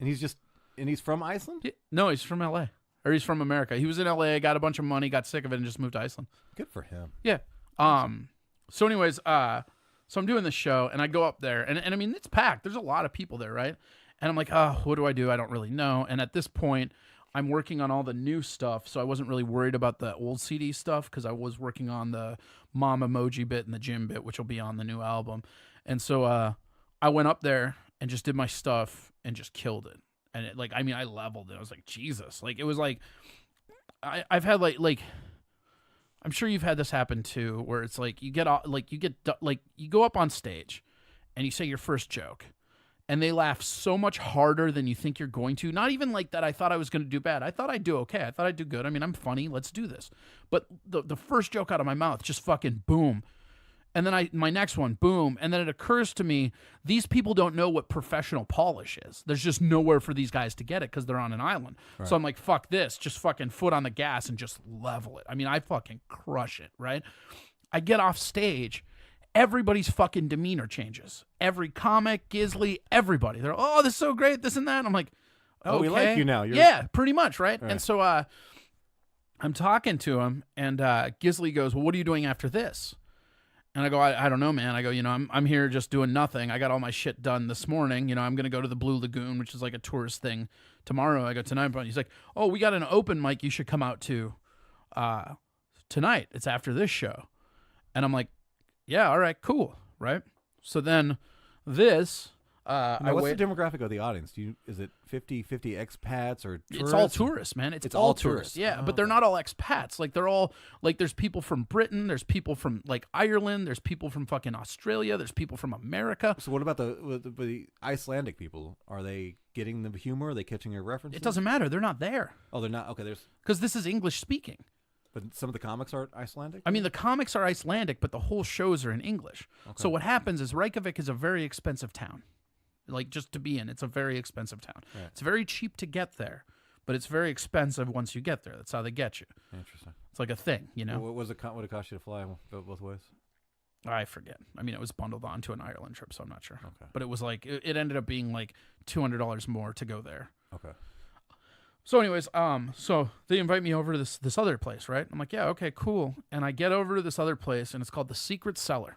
And he's from Iceland?
No, he's from L.A. Or he's from America. He was in L.A., got a bunch of money, got sick of it, and just moved to Iceland.
Good for him.
Yeah. So anyways, so I'm doing the show, and I go up there, and I mean, it's packed. There's a lot of people there, right? And I'm like, oh, what do? I don't really know. And at this point, I'm working on all the new stuff, so I wasn't really worried about the old CD stuff because I was working on the mom emoji bit and the gym bit, which will be on the new album. And so I went up there and just did my stuff and just killed it. And I leveled it. I was like, Jesus. Like, it was like, I've had like, I'm sure you've had this happen too, where it's like, you go up on stage and you say your first joke and they laugh so much harder than you think you're going to. Not even like that I thought I was going to do bad. I thought I'd do okay. I thought I'd do good. I mean, I'm funny. Let's do this. But the first joke out of my mouth, just fucking boom. And then my next one, boom. And then it occurs to me, these people don't know what professional polish is. There's just nowhere for these guys to get it because they're on an island. Right. So I'm like, fuck this. Just fucking foot on the gas and just level it. I mean, I fucking crush it, right? I get off stage. Everybody's fucking demeanor changes. Every comic, Gisley, everybody. They're, oh, this is so great, this and that. I'm like, okay.
Oh, we like you now.
Yeah, pretty much, right? And so I'm talking to him, and Gisley goes, well, what are you doing after this? And I go, I don't know, man. I go, I'm here just doing nothing. I got all my shit done this morning. I'm going to go to the Blue Lagoon, which is like a tourist thing tomorrow. I go tonight. But he's like, oh, we got an open mic you should come out to tonight. It's after this show. And I'm like, yeah, all right, cool, right? So then this...
what's the demographic of the audience? Is it 50 expats or tourists?
It's all tourists, man. It's all tourists. Yeah, but they're not all expats. Like, they're all, like, there's people from Britain, there's people from, like, Ireland, there's people from fucking Australia, there's people from America.
So what about the Icelandic people? Are they getting the humor? Are they catching your references?
It doesn't matter. They're not there.
Oh, they're not? Okay,
because this is English speaking.
But some of the comics are Icelandic?
I mean, the comics are Icelandic, but the whole shows are in English.
Okay.
So what happens is Reykjavik is a very expensive town. Like, just to be in, it's a very expensive town.
Right.
It's very cheap to get there, but it's very expensive once you get there. That's how they get you.
Interesting.
It's like a thing, you know?
What was it? What it cost you to fly both ways?
I forget. I mean, it was bundled onto an Ireland trip, so I'm not sure.
Okay.
But it was like, it ended up being like $200 more to go there.
Okay.
So anyways, so they invite me over to this other place, right? I'm like, yeah, okay, cool. And I get over to this other place, and it's called the Secret Cellar.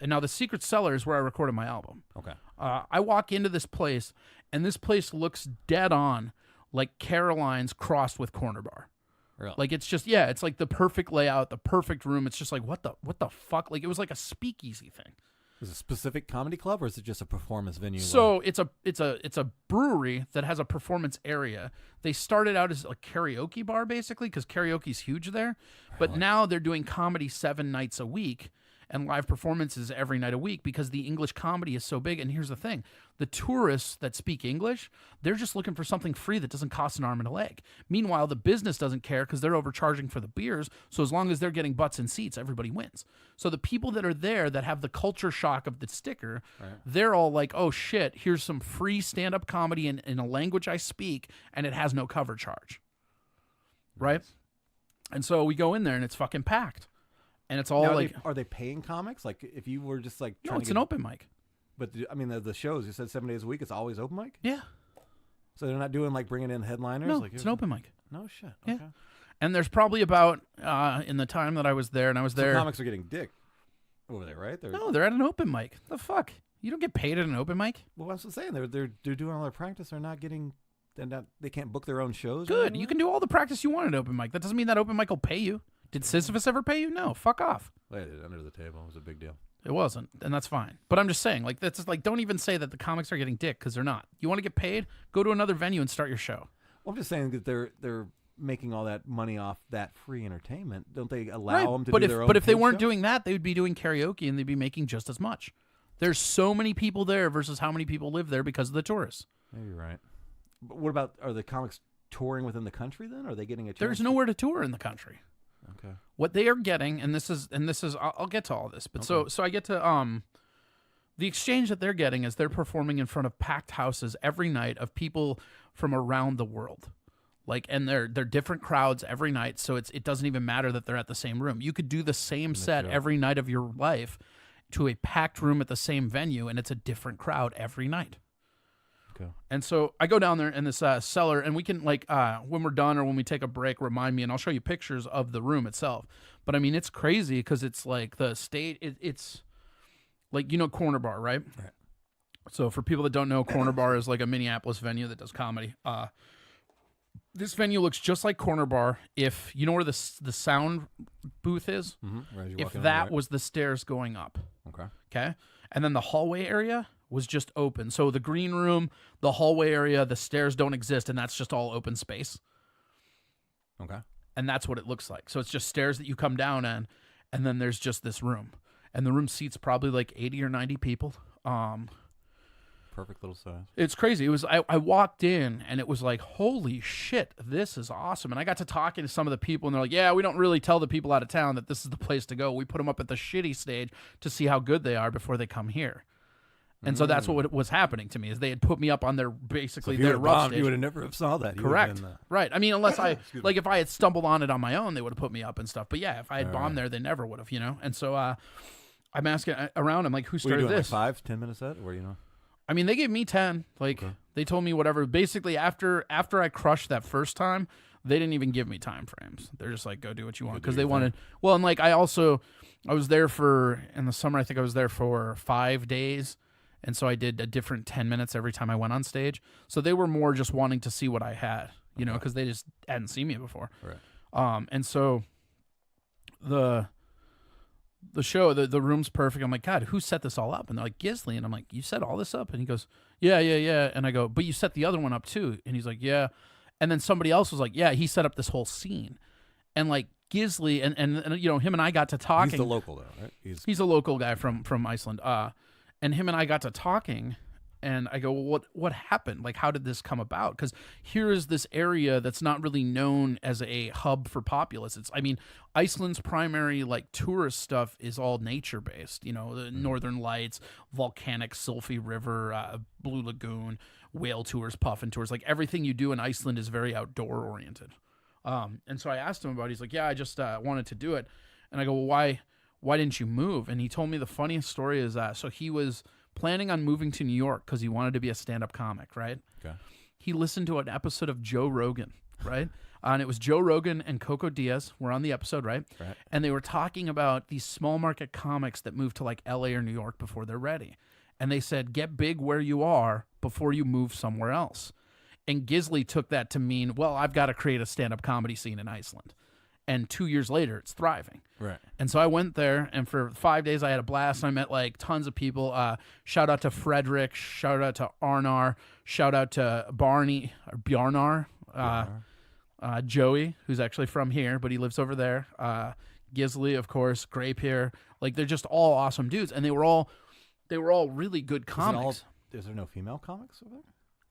And now the Secret Cellar is where I recorded my album.
Okay.
I walk into this place, and this place looks dead on like Caroline's crossed with Corner Bar.
Really?
Like, it's just, yeah, it's like the perfect layout, the perfect room. It's just like, what the fuck? Like, it was like a speakeasy thing.
Is it a specific comedy club, or is it just a performance venue?
So it's a brewery that has a performance area. They started out as a karaoke bar, basically, because karaoke's huge there. But now they're doing comedy 7 nights a week and live performances every night a week because the English comedy is so big. And here's the thing. The tourists that speak English, they're just looking for something free that doesn't cost an arm and a leg. Meanwhile, the business doesn't care because they're overcharging for the beers. So as long as they're getting butts and seats, everybody wins. So the people that are there that have the culture shock of the sticker, they're all like, oh shit, here's some free stand-up comedy in a language I speak, and it has no cover charge. Right? And so we go in there and it's fucking packed. And it's all
now,
like...
are they paying comics? Like, if you were just like...
No, it's an open mic.
But, I mean, the shows, you said 7 days a week, it's always open mic?
Yeah.
So they're not doing, like, bringing in headliners?
No,
like,
it's an open mic.
No shit.
Yeah.
Okay.
And there's probably about, in the time that I was there, and I was
So
there...
comics are getting dick over there, right?
No, they're at an open mic. The fuck? You don't get paid at an open mic?
Well, that's what I'm saying. They're doing all their practice. They're not getting... They can't book their own shows? or
Good.
anything?
You can do all the practice you want at open mic. That doesn't mean that open mic will pay you. Did Sisyphus ever pay you? No. Fuck off.
Wait, under the table. It was a big deal.
It wasn't, and that's fine. But I'm just saying, like, that's just, like, don't even say that the comics are getting dick, because they're not. You want to get paid? Go to another venue and start your show.
Well, I'm just saying that they're making all that money off that free entertainment. Don't they allow them to do their own?
But if they
paid
weren't
show?
doing that, they would be doing karaoke, and they'd be making just as much. There's so many people there versus how many people live there because of the tourists.
Maybe you're right. But what about, are the comics touring within the country then? Are they getting a chance?
There's nowhere to tour in the country.
Okay.
What they are getting, and this is I'll get to all this, but so I get to the exchange that they're getting is they're performing in front of packed houses every night of people from around the world. Like, and they're different crowds every night, so it doesn't even matter that they're at the same room. You could do the same set every night of your life to a packed room at the same venue, and it's a different crowd every night.
Okay.
And so I go down there in this cellar, and we can, like, when we're done or when we take a break, remind me, and I'll show you pictures of the room itself. But, I mean, it's crazy because it's, like, the state, it's, like, you know Corner Bar, right?
Right.
So for people that don't know, Corner Bar is, like, a Minneapolis venue that does comedy. This venue looks just like Corner Bar if, you know where the sound booth is?
Mm-hmm. Right,
If that was the stairs going up. Okay? And then the hallway area was just open. So the green room, the hallway area, the stairs don't exist, and that's just all open space.
Okay.
And that's what it looks like. So it's just stairs that you come down in, and then there's just this room. And the room seats probably like 80 or 90 people.
Perfect little size.
It's crazy. It was I walked in, and it was like, holy shit, this is awesome. And I got to talking to some of the people, and they're like, yeah, we don't really tell the people out of town that this is the place to go. We put them up at the shitty stage to see how good they are before they come here. And so that's what was happening to me, is they had put me up on their basically their rough stage.
You would have never have saw that.
Correct. Right. I mean, unless I like if I had stumbled on it on my own, they would have put me up and stuff. But yeah, if I had bombed there, they never would have, you know. And so I'm asking around. I'm like, who started
doing,
this?
Like 5-10 minutes set, or you know?
I mean, they gave me 10. Like they told me whatever. Basically, after I crushed that first time, they didn't even give me time frames. They're just like, go do what you want, because they wanted. Well, and like I was there for in the summer. I think I was there for 5 days. And so I did a different 10 minutes every time I went on stage. So they were more just wanting to see what I had, you know, because they just hadn't seen me before.
Right.
And so the show, the room's perfect. I'm like, God, who set this all up? And they're like, Gisley. And I'm like, you set all this up? And he goes, yeah. And I go, but you set the other one up too. And he's like, yeah. And then somebody else was like, yeah, he set up this whole scene. And like Gisley and you know, him and I got to talking.
He's the local though, right?
He's a local guy from Iceland. And him and I got to talking, And I go, well, what happened? Like, how did this come about? Because here is this area that's not really known as a hub for populace. I mean, Iceland's primary like tourist stuff is all nature based. You know, the Northern Lights, volcanic Sylphy River, Blue Lagoon, whale tours, puffin tours. Like everything you do in Iceland is very outdoor oriented. And so I asked him about it. He's like, yeah, I just wanted to do it. And I go, well, why didn't you move? And he told me the funniest story is so he was planning on moving to New York because he wanted to be a stand-up comic, right?
Okay.
He listened to an episode of Joe Rogan, right? And it was Joe Rogan and Coco Diaz were on the episode, right?
Right.
And they were talking about these small market comics that move to like LA or New York before they're ready. And they said, get big where you are before you move somewhere else. And Gisley took that to mean, well, I've got to create a stand-up comedy scene in Iceland. And 2 years later, it's thriving.
Right.
And so I went there, and for 5 days, I had a blast. I met like tons of people. Shout out to Frederick. Shout out to Arnar. Shout out to Bjarnar. Joey, who's actually from here, but he lives over there. Gisley, of course. Grape here. Like they're just all awesome dudes, and they were all really good comics.
Is there no female comics over there?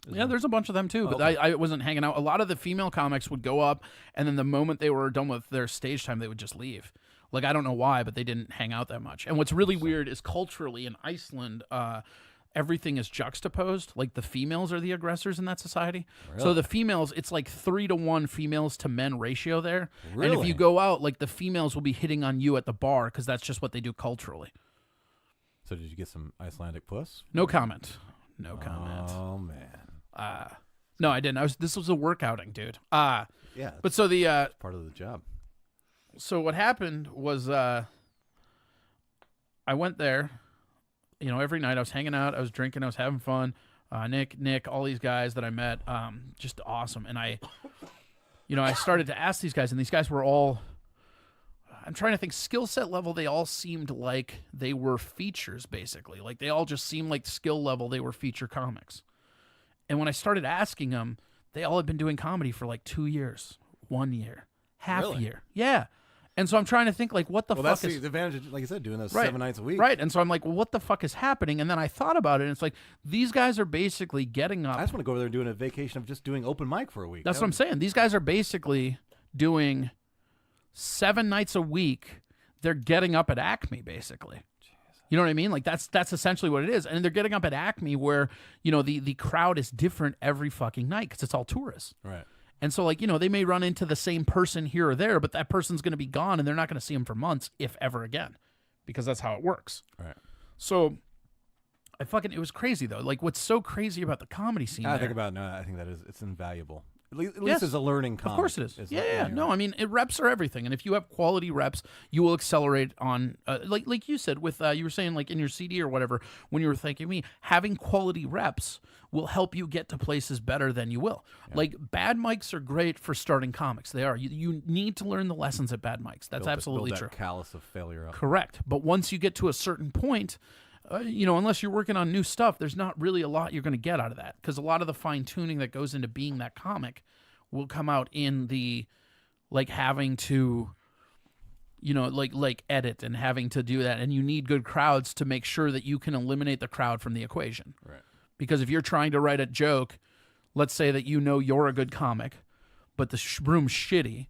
Yeah, there's a bunch of them too, but I wasn't hanging out. A lot of the female comics would go up, and then the moment they were done with their stage time, they would just leave. Like, I don't know why, but they didn't hang out that much. And what's really weird is culturally in Iceland, everything is juxtaposed. Like, the females are the aggressors in that society.
Really?
So the females, it's like 3-to-1 females to men ratio there.
Really?
And if you go out, like, the females will be hitting on you at the bar because that's just what they do culturally.
So did you get some Icelandic puss?
No comment. No comment.
Oh, man.
No, I didn't. This was a work outing, dude.
Yeah.
But so the
It's part of the job.
So what happened was I went there, you know, every night I was hanging out, I was drinking, I was having fun. Nick, all these guys that I met, just awesome. And I started to ask these guys, and these guys were all, I'm trying to think, skill set level, they all seemed like they were features, basically. Like they all just seemed like skill level, they were feature comics. And when I started asking them, they all had been doing comedy for like 2 years, 1 year, half year. Yeah. And so I'm trying to think, like, what the fuck
that's
is...
the advantage, like you said, doing those
Right.
7 nights a week.
Right. And so I'm like, well, what the fuck is happening? And then I thought about it, and it's like, these guys are basically getting up.
I just want to go over there and doing a vacation of just doing open mic for a week.
That's what I'm saying. These guys are basically doing 7 nights a week. They're getting up at Acme, basically. You know what I mean? Like that's essentially what it is. And they're getting up at Acme where, you know, the crowd is different every fucking night because it's all tourists.
Right.
And so, like, you know, they may run into the same person here or there, but that person's going to be gone and they're not going to see him for months, if ever again, because that's how it works.
Right.
So it was crazy though. Like, what's so crazy about the comedy scene?
I think that it's invaluable. At least as a learning comic.
Of course it is. Yeah. No, I mean, reps are everything. And if you have quality reps, you will accelerate on, like you said, with, you were saying, like, in your CD or whatever, when you were thanking me, having quality reps will help you get to places better than you will. Yeah. Like, bad mics are great for starting comics. They are. You need to learn the lessons at bad mics. That's absolutely
build
true.
That callus of failure up.
Correct. But once you get to a certain point, you know, unless you're working on new stuff, there's not really a lot you're going to get out of that, because a lot of the fine tuning that goes into being that comic will come out in the, like, having to, you know, like edit and having to do that. And you need good crowds to make sure that you can eliminate the crowd from the equation.
Right.
Because if you're trying to write a joke, let's say that you know you're a good comic, but the room's shitty,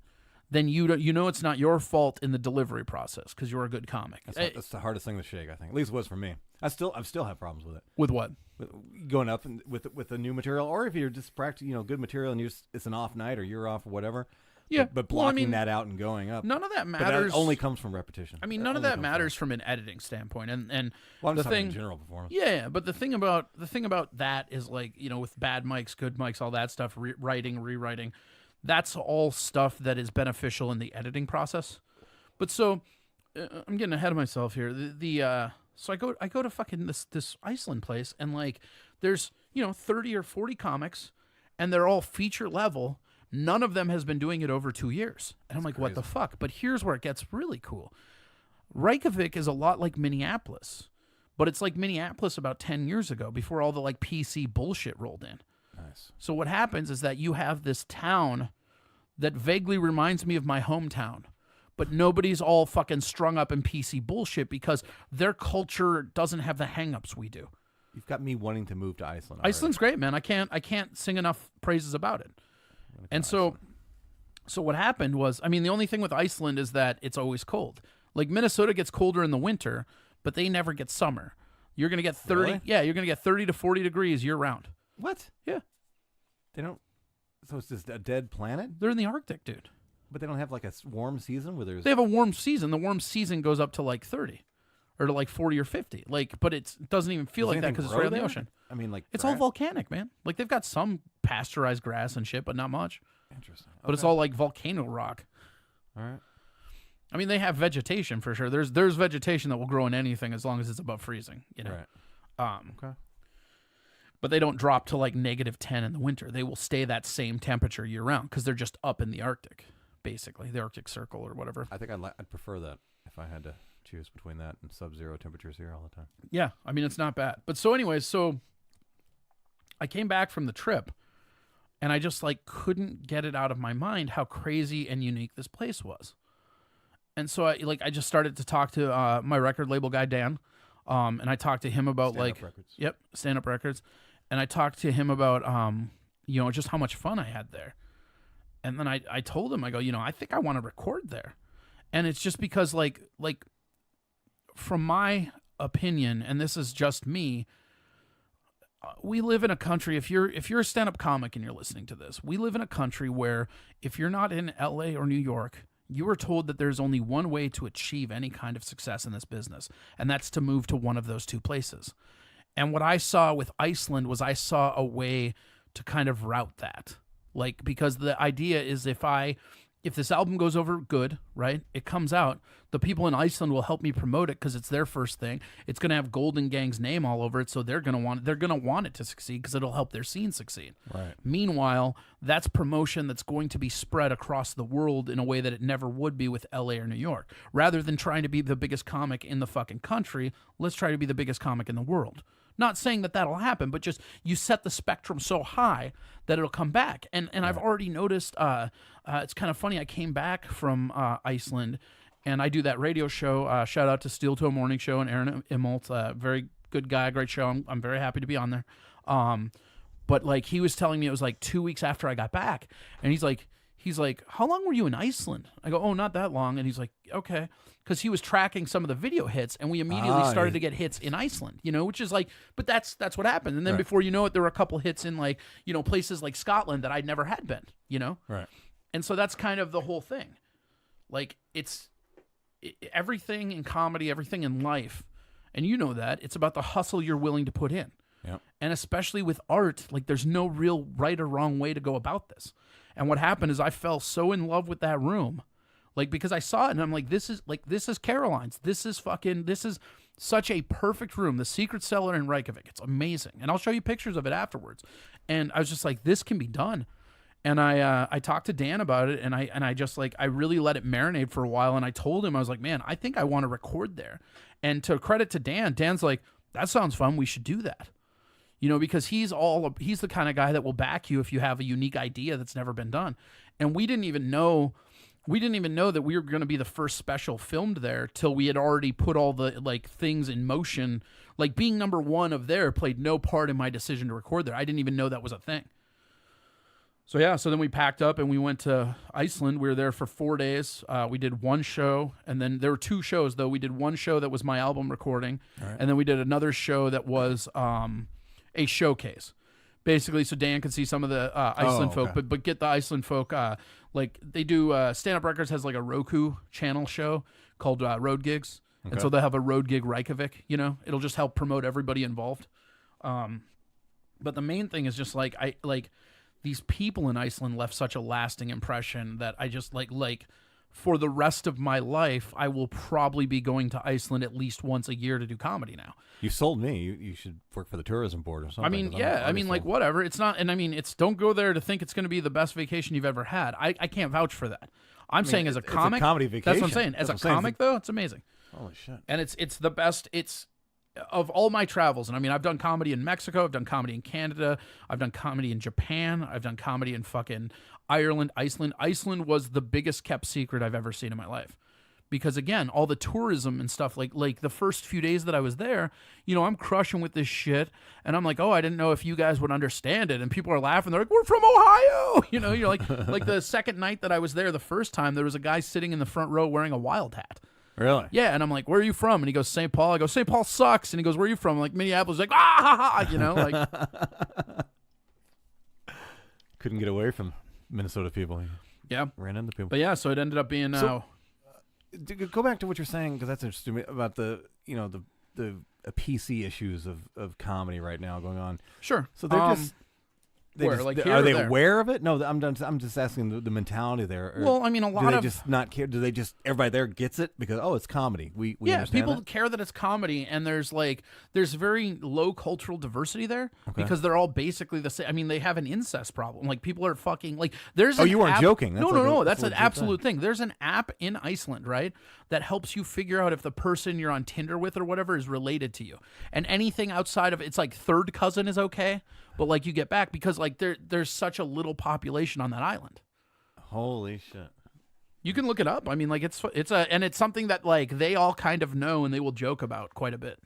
then you know it's not your fault in the delivery process because you're a good comic.
That's the hardest thing to shake, I think. At least it was for me. I still have problems with it.
With what?
With going up and with the new material, or if you're just practicing, you know, good material and it's an off night or you're off or whatever.
Yeah,
but blocking that out and going up.
None of that matters.
But that only comes from repetition.
I mean, none of that matters from an editing standpoint. And
well, I'm
the
just
thing,
talking general performance.
Yeah, but the thing about that is, like, you know, with bad mics, good mics, all that stuff, writing, rewriting, that's all stuff that is beneficial in the editing process. But so I'm getting ahead of myself here. So I go to fucking this Iceland place, and, like, there's, you know, 30 or 40 comics, and they're all feature level. None of them has been doing it over 2 years. And I'm like, what the fuck? But here's where it gets really cool. Reykjavik is a lot like Minneapolis, but it's like Minneapolis about 10 years ago, before all the, like, PC bullshit rolled in.
Nice.
So what happens is that you have this town that vaguely reminds me of my hometown, but nobody's all fucking strung up in PC bullshit because their culture doesn't have the hangups we do.
You've got me wanting to move to Iceland.
Iceland's great, man. I can't sing enough praises about it. And so what happened was, I mean, the only thing with Iceland is that it's always cold. Like Minnesota gets colder in the winter, but they never get summer. You're going to get 30.
Really?
Yeah, you're going to get 30 to 40 degrees year round.
What?
Yeah.
They don't. So it's just a dead planet?
They're in the Arctic, dude.
But they don't have like a warm season where there's.
They have a warm season. The warm season goes up to like 30 or to like 40 or 50. Like, but it doesn't even feel like that because it's right on the ocean.
I mean, like.
It's all volcanic, man. Like they've got some pasteurized grass and shit, but not much.
Interesting.
But it's all like volcano rock.
All right.
I mean, they have vegetation for sure. There's vegetation that will grow in anything as long as it's above freezing, you know.
Right. Okay.
But they don't drop to like -10 in the winter. They will stay that same temperature year round because they're just up in the Arctic, basically, the Arctic Circle or whatever.
I think I'd prefer that if I had to choose between that and sub-zero temperatures here all the time.
Yeah, I mean, it's not bad. But so anyways, so I came back from the trip and I just like couldn't get it out of my mind how crazy and unique this place was. And so I just started to talk to my record label guy, Dan. And I talked to him about
Stand-up records.
Yep, Stand Up Records. And I talked to him about, just how much fun I had there. And then I told him, I go, I think I want to record there. And it's just because like from my opinion, and this is just me, we live in a country, if you're a stand-up comic and you're listening to this, we live in a country where if you're not in LA or New York, you are told that there's only one way to achieve any kind of success in this business, and that's to move to one of those two places. And what I saw with Iceland was I saw a way to kind of route that. Like, because the idea is if this album goes over good, right, it comes out, the people in Iceland will help me promote it because it's their first thing. It's going to have Golden Gang's name all over it, so they're going to want it to succeed because it'll help their scene succeed.
Right.
Meanwhile, that's promotion that's going to be spread across the world in a way that it never would be with LA or New York. Rather than trying to be the biggest comic in the fucking country, let's try to be the biggest comic in the world. Not saying that that'll happen, but just you set the spectrum so high that it'll come back. And I've already noticed, it's kind of funny, I came back from Iceland, and I do that radio show. Shout out to Steel Toe Morning Show and Aaron Immelt, very good guy, great show. I'm very happy to be on there. But like he was telling me it was like 2 weeks after I got back, and he's like, how long were you in Iceland? I go, oh, not that long. And he's like, okay. Because he was tracking some of the video hits, and we immediately started to get hits in Iceland, which is like, but that's what happened. And then before you know it, there were a couple hits in like, places like Scotland that I'd never had been,
Right.
And so that's kind of the whole thing. Like everything in comedy, everything in life, and that, it's about the hustle you're willing to put in.
Yep.
And especially with art, like there's no real right or wrong way to go about this. And what happened is I fell so in love with that room, like because I saw it and I'm like, this is Caroline's. This is such a perfect room. The Secret Cellar in Reykjavik. It's amazing. And I'll show you pictures of it afterwards. And I was just like, this can be done. And I talked to Dan about it, and I just like, I really let it marinate for a while. And I told him, I was like, man, I think I want to record there. And to credit to Dan, Dan's like, that sounds fun. We should do that. Because he's the kind of guy that will back you if you have a unique idea that's never been done. And we didn't even know that we were going to be the first special filmed there till we had already put all the like things in motion. Like being number one of there played no part in my decision to record there. I didn't even know that was a thing. So yeah, so then we packed up and we went to Iceland. We were there for 4 days. We did one show, and then there were two shows though. We did one show that was my album recording, and then we did another show that was a showcase, basically, so Dan could see some of the Iceland folk, but get the Iceland folk. Like they do, Stand Up Records has like a Roku channel show called Road Gigs, and so they'll have a Road Gig Reykjavik. It'll just help promote everybody involved. But the main thing is just like these people in Iceland left such a lasting impression that I just like for the rest of my life, I will probably be going to Iceland at least once a year to do comedy now.
You sold me. You should work for the tourism board or something.
I mean, yeah. I mean, like, whatever. It's not, and I mean, don't go there to think it's going to be the best vacation you've ever had. I can't vouch for that. I'm saying as a comic.
It's a comedy vacation.
That's what I'm saying. As a comic, though, it's amazing.
Holy shit.
And it's the best. It's of all my travels. And I mean, I've done comedy in Mexico. I've done comedy in Canada. I've done comedy in Japan. I've done comedy in fucking Ireland, Iceland. Iceland was the biggest kept secret I've ever seen in my life because again, all the tourism and stuff, like the first few days that I was there, I'm crushing with this shit, and I'm like, oh, I didn't know if you guys would understand it, and people are laughing. They're like, we're from Ohio, you're like the second night that I was there, the first time, there was a guy sitting in the front row wearing a wild hat.
Really?
Yeah, and I'm like, where are you from? And he goes, St. Paul. I go, St. Paul sucks. And he goes, where are you from? I'm like, Minneapolis. He's like, ah, ha, ha,
Couldn't get away from Minnesota people.
Yeah.
Ran into people.
But yeah, so it ended up being
go back to what you're saying, because that's interesting to me about the PC issues of comedy right now going on.
Sure.
So they're just.
Where, like here
are
or
they
there?
aware of it? No, I'm just asking the mentality there.
Well, I mean, a lot
do
of
they just not care? Do they just everybody there gets it because it's comedy? We
yeah,
understand
people
that?
care that it's comedy, and there's very low cultural diversity there
Okay.
because they're all basically the same. I mean, they have an incest problem. Like people are fucking like there's.
Oh,
an
you weren't
app-
joking. That's
No,
like
no,
a
that's an
legit
absolute thing. There's an app in Iceland, right, that helps you figure out if the person you're on Tinder with or whatever is related to you, and anything outside of it's like third cousin is okay, but like you get back because like there's such a little population on that island.
Holy shit.
You can look it up. I mean, like it's something that like they all kind of know and they will joke about quite a bit.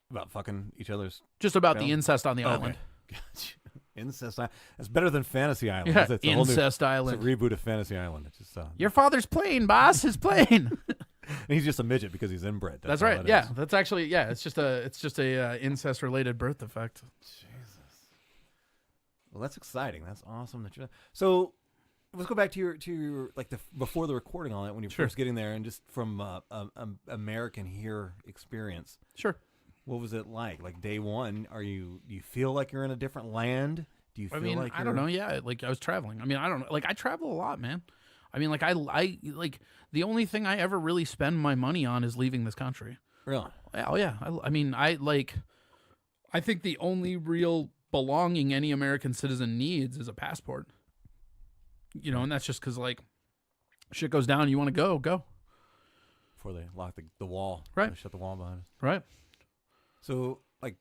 About fucking each other's.
Just about
Well,
the incest on the island.
Gotcha. Incest Island. That's better than Fantasy Island.
Yeah,
It's a whole new-
Incest Island.
It's a reboot of Fantasy Island. It's just
Your father's plane, boss. His plane.
and he's just a midget because he's inbred.
That's
all
right.
it
Yeah,
is.
that's actually it's just a incest related birth defect.
Jesus. Well, that's exciting. That's awesome. So let's go back to your like before the recording on it when you
Sure.
first getting there, and just from American here experience.
Sure.
What was it like? Like day one, do you feel like you're in a different land? Do you feel
I mean,
like
I don't know. Yeah, like I was traveling. I mean, I don't know. Like I travel a lot, man. I mean, like I like the only thing I ever really spend my money on is leaving this country.
Really?
Oh yeah. I mean, I think the only real belonging any American citizen needs is a passport. And that's just because like shit goes down, you want to go.
Before they lock the wall,
Right.
Shut the wall behind us.
Right.
So like,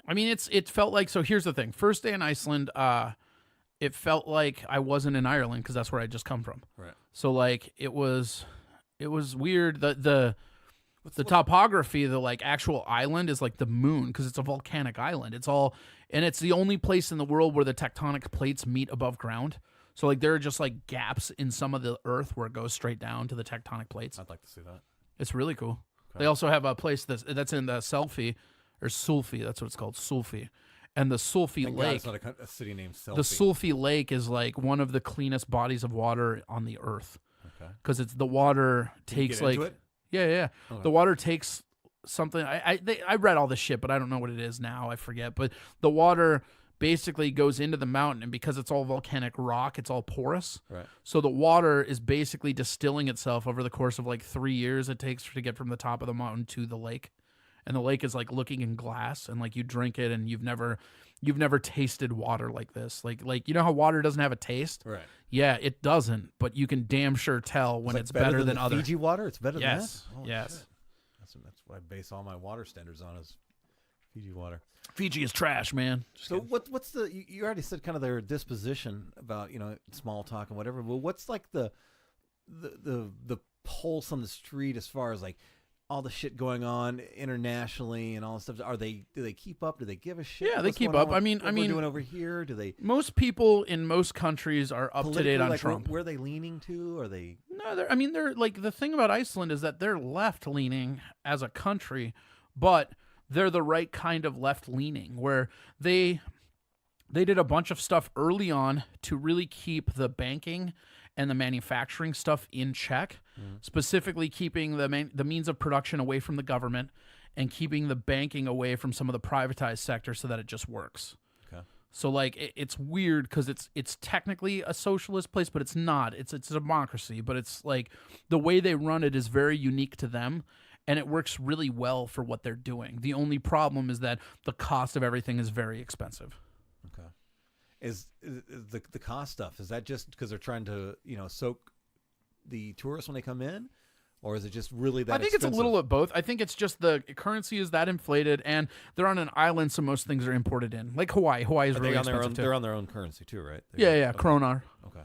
I mean, it felt like, so here's the thing. First day in Iceland, it felt like I wasn't in Ireland because that's where I just come from.
right?
So like it was weird. The topography, the like actual island is like the moon because it's a volcanic island. And it's the only place in the world where the tectonic plates meet above ground. So like there are just like gaps in some of the earth where it goes straight down to the tectonic plates.
I'd like to see that.
It's really cool.
Okay.
They also have a place that's in the Sulfi, or Sulfi, that's what it's called, Sulfi. And the Sulfi
Thank God
Lake,
it's not a city named Selfie.
the Sulfi Lake is like one of the cleanest bodies of water on the earth.
Okay.
Because it's the water
Can you
takes
get into
like
it?
yeah.
Okay.
The water takes something. I read all this shit, but I don't know what it is now. I forget. But the water basically goes into the mountain, and because it's all volcanic rock, it's all porous.
Right.
So the water is basically distilling itself over the course of like 3 years it takes to get from the top of the mountain to the lake. And the lake is like looking in glass, and like you drink it, and you've never tasted water like this. Like you know how water doesn't have a taste?
Right.
Yeah, it doesn't, but you can damn sure tell when
like
it's better than
the
other.
Fiji water. It's better
Yes,
than that. Holy
yes.
shit. That's what I base all my water standards on is Fiji water.
Fiji is trash, man. Just
So
kidding.
what's the you already said kind of their disposition about small talk and whatever. Well, what's like the pulse on the street as far as like all the shit going on internationally and all this stuff? Do they keep up? Do they give a shit?
Yeah, they
What's
keep
going
up.
on
I mean-
with what
I
we're
mean-
doing over here. Do they
Most people in most countries are up to date
politically,
on
like,
Trump.
Where are they leaning to? Are they?
No, they're like, the thing about Iceland is that they're left leaning as a country, but they're the right kind of left leaning where they did a bunch of stuff early on to really keep the banking and the manufacturing stuff in check, specifically keeping the means of production away from the government and keeping the banking away from some of the privatized sector so that it just works.
Okay.
So like it's weird because it's technically a socialist place, but it's not. It's a democracy, but it's like the way they run it is very unique to them, and it works really well for what they're doing. The only problem is that the cost of everything is very expensive.
Okay. Is the cost stuff? Is that just because they're trying to soak the tourists when they come in, or is it just really that?
I think it's a little of both. I think it's just the currency is that inflated, and they're on an island, so most things are imported in. Like Hawaii. Hawaii is
Are
really
they on their
expensive
own?
too.
They're on their own currency too, right?
Yeah,
Okay.
kronar.
Okay.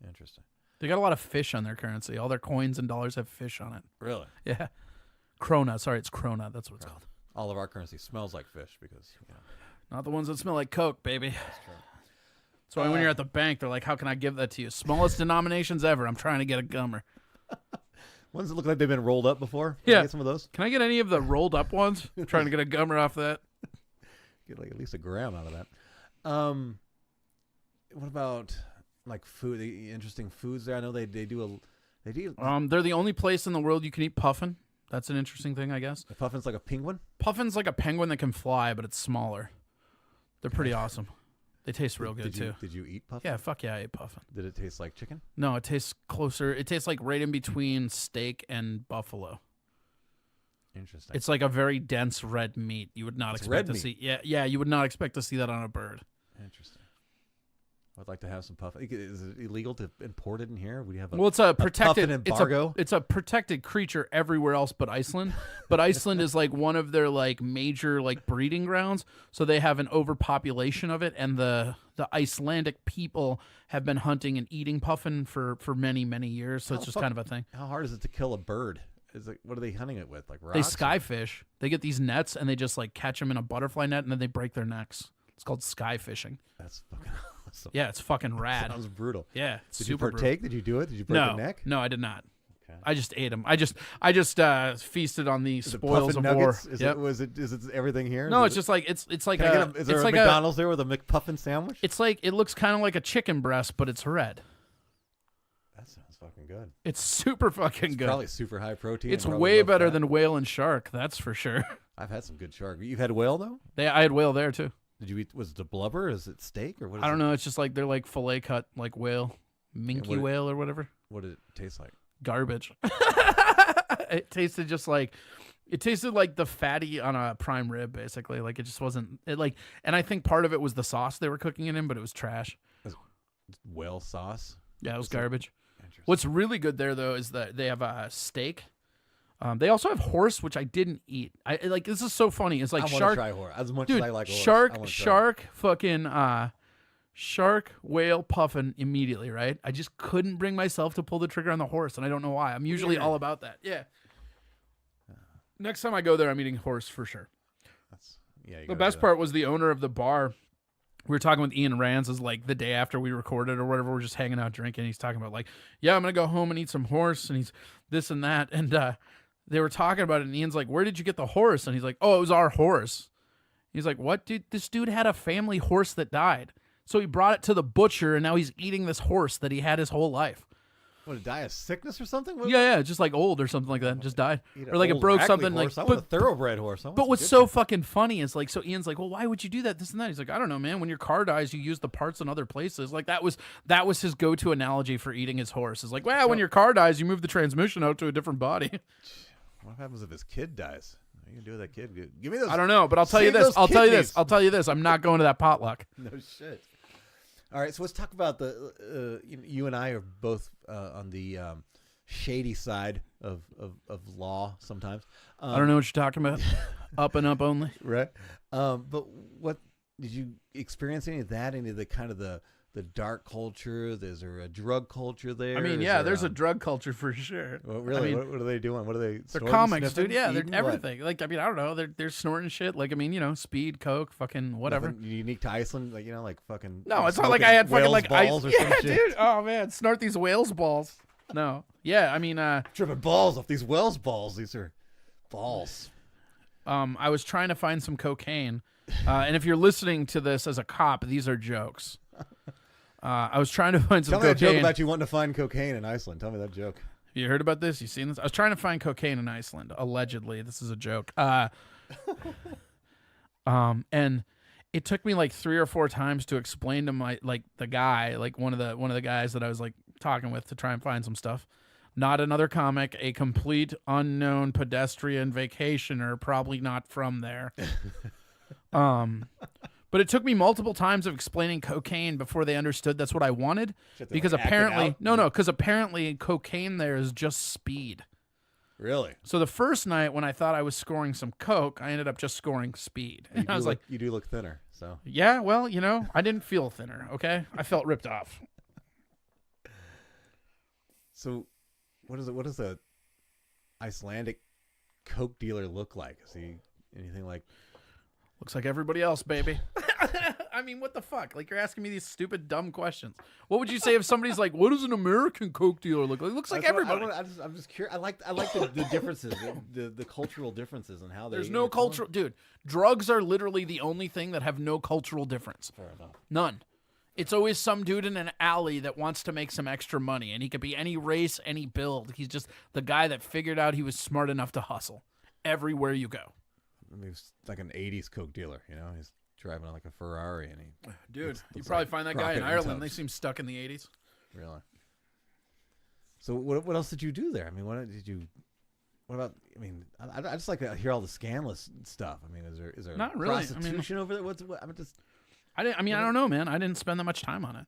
Interesting.
They got a lot of fish on their currency. All their coins and dollars have fish on it.
Really?
Yeah. Krona. Sorry, it's krona. That's what it's called.
All of our currency smells like fish because, you know.
Not the ones that smell like Coke, baby.
That's true.
So when you're at the bank, they're like, how can I give that to you? Smallest denominations ever. I'm trying to get a gummer.
Ones that look like they've been rolled up before?
Yeah.
Can I get some of those?
Can I get any of the rolled up ones? I'm trying to get a gummer off that.
Get like at least a gram out of that. What about like food? Interesting foods there. I know they do.
They're the only place in the world you can eat puffin. That's an interesting thing, I guess.
The puffin's like a penguin?
Puffin's like a penguin that can fly, but it's smaller. They're pretty awesome. They taste real good, too.
Did you eat puffin?
Yeah, fuck yeah, I ate puffin.
Did it taste like chicken?
No, it tastes closer. It tastes like right in between steak and buffalo.
Interesting.
It's like a very dense red meat. You would not expect to see. Yeah, you would not expect to see that on a bird.
Interesting. I'd like to have some puffin. Is it illegal to import it in here? Would you have
Well, it's a protected
puffin embargo?
It's a protected creature everywhere else but Iceland. But Iceland is like one of their like major like breeding grounds, so they have an overpopulation of it, and the Icelandic people have been hunting and eating puffin for many years. So it's just kind of a thing.
How hard is it to kill a bird? What are they hunting it with? Like rocks?
They skyfish. They get these nets and they just like catch them in a butterfly net and then they break their necks. It's called sky fishing.
That's fucking awesome.
Yeah, it's fucking rad.
Sounds brutal.
Yeah, it's
Did
super
you partake? Did you do it? Did you break the neck?
No, I did not.
Okay.
I just ate them. I just feasted on the spoils of
nuggets?
war.
Is it everything here?
No, it's just like it's like
is there
it's
a
like
McDonald's there with a McPuffin sandwich?
It's like it looks kind of like a chicken breast, but it's red.
That sounds fucking good.
It's super fucking good.
Probably super high protein.
It's way better than whale and shark. That's for sure.
I've had some good shark. You've had whale though?
I had whale there too.
Did you eat? Was it the blubber? Is it steak or what?
I don't know. It's just like they're like fillet cut, like whale, minky whale or whatever.
What did it taste like?
Garbage. It tasted like the fatty on a prime rib, basically. Like it just wasn't. And I think part of it was the sauce they were cooking it in, but it was trash.
Whale sauce.
Yeah, it was garbage. What's really good there though is that they have a steak. They also have horse, which I didn't eat. I like this is so funny. It's like
I
shark.
Try horse as much
Dude,
as I like horse.
Shark, whale, puffin immediately, right? I just couldn't bring myself to pull the trigger on the horse, and I don't know why. I'm usually all about that. Yeah. Next time I go there, I'm eating horse for sure. The best part was the owner of the bar. We were talking with Ian Rands is like the day after we recorded or whatever. We're just hanging out drinking. He's talking about like, yeah, I'm going to go home and eat some horse. And he's this and that. And they were talking about it. And Ian's like, where did you get the horse? And he's like, oh, it was our horse. He's like, what? Dude, this dude had a family horse that died. So he brought it to the butcher and now he's eating this horse that he had his whole life.
What, did it die of sickness or something?
Yeah, just like old or something like that. Just died. Or like it broke something.
Horse.
Like,
I want a thoroughbred horse.
But what's so fucking funny is like, so Ian's like, well, why would you do that? This and that. He's like, I don't know, man. When your car dies, you use the parts in other places. Like that was his go-to analogy for eating his horse. Is like, well, when your car dies, you move the transmission out to a different body.
What happens if his kid dies? What are you gonna do with that kid? Give me those.
I don't know, but I'll tell you this. I'll tell you this. I'm not going to that potluck.
No shit. All right, so let's talk about the. You and I are both on the shady side of law sometimes.
I don't know what you're talking about. Up and up only.
Right. But what did you experience any of that? Any of the kind of the dark culture? Is there a drug culture there?
I mean, yeah, there's a drug culture for sure.
Well, really?
I mean,
what are they doing? What are they?
They're comics, dude. Yeah, they're everything. Like, I mean, I don't know. They're snorting shit. Like, I mean, you know, speed, coke, fucking whatever.
Nothing unique to Iceland, like like fucking.
No, it's not like I had fucking like
balls or some shit.
Dude. Oh man, snort these whales balls. No. Yeah, I mean,
tripping balls off these whales balls. These are balls.
I was trying to find some cocaine, and if you're listening to this as a cop, these are jokes. I was trying to find some cocaine.
Tell me a joke about you wanting to find cocaine in Iceland. Tell me that joke.
You heard about this? You seen this? I was trying to find cocaine in Iceland. Allegedly, this is a joke. And it took me like 3 or 4 times to explain to the guy, like one of the guys that I was like talking with to try and find some stuff. Not another comic, a complete unknown pedestrian vacationer, probably not from there. But it took me multiple times of explaining cocaine before they understood that's what I wanted. Because apparently cocaine there is just speed.
Really?
So the first night when I thought I was scoring some coke, I ended up just scoring speed. And I was like,
you do look thinner. So
yeah, well, you know, I didn't feel thinner. Okay, I felt ripped off.
So, what does a Icelandic coke dealer look like? Is he anything like?
Looks like everybody else, baby. I mean, what the fuck? Like, you're asking me these stupid, dumb questions. What would you say if somebody's like, "What does an American coke dealer look like?" It looks like everybody.
I'm just curious. I like the differences, the cultural differences, and how
There's no cultural, dude. Drugs are literally the only thing that have no cultural difference.
Fair enough.
None. It's always some dude in an alley that wants to make some extra money, and he could be any race, any build. He's just the guy that figured out he was smart enough to hustle everywhere you go.
I mean, he's like an '80s coke dealer. You know, he's driving like a Ferrari, and he.
Dude, you probably find that guy in Ireland. They seem stuck in the '80s.
Really. So what else did you do there? I mean, what did you? What about? I mean, I just like to hear all the scandalous stuff. I mean, is there
not really
prostitution over there? I'm just.
I don't know, man. I didn't spend that much time on it.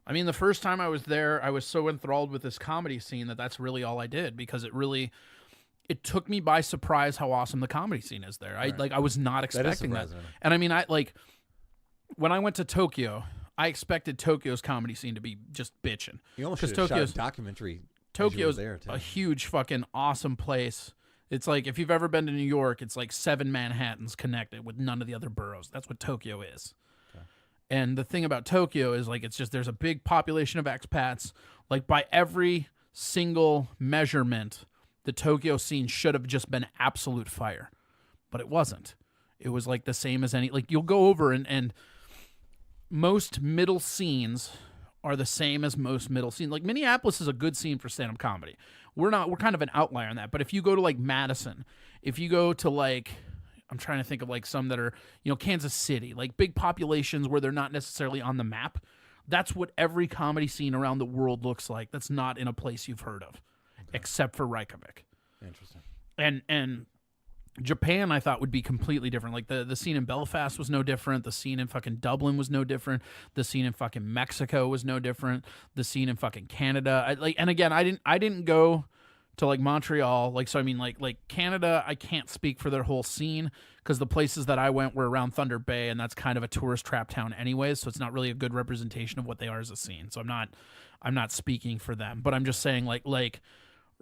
I mean, the first time I was there, I was so enthralled with this comedy scene that's really all I did, because it took me by surprise how awesome the comedy scene is there. I was not expecting that. And I mean, when I went to Tokyo, I expected Tokyo's comedy scene to be just bitching.
You almost should have shot a documentary.
Tokyo's a huge fucking awesome place. It's like, if you've ever been to New York, it's like 7 Manhattans connected with none of the other boroughs. That's what Tokyo is. And the thing about Tokyo is, like, it's just, there's a big population of expats. Like, by every single measurement, the Tokyo scene should have just been absolute fire. But it wasn't. It was like the same as any, like, you'll go over and most middle scenes are the same as most middle scenes. Like, Minneapolis is a good scene for stand-up comedy. We're kind of an outlier on that. But if you go to, like, Madison, if you go to, like, I'm trying to think of like some that are, Kansas City, like big populations where they're not necessarily on the map. That's what every comedy scene around the world looks like. That's not in a place you've heard of, except for Reykjavik.
Interesting.
And Japan, I thought, would be completely different. Like the scene in Belfast was no different. The scene in fucking Dublin was no different. The scene in fucking Mexico was no different. The scene in fucking Canada. And again, I didn't go to like Montreal, so I mean, like Canada, I can't speak for their whole scene, because the places that I went were around Thunder Bay, and that's kind of a tourist trap town anyways, so it's not really a good representation of what they are as a scene. So I'm not speaking for them, but I'm just saying like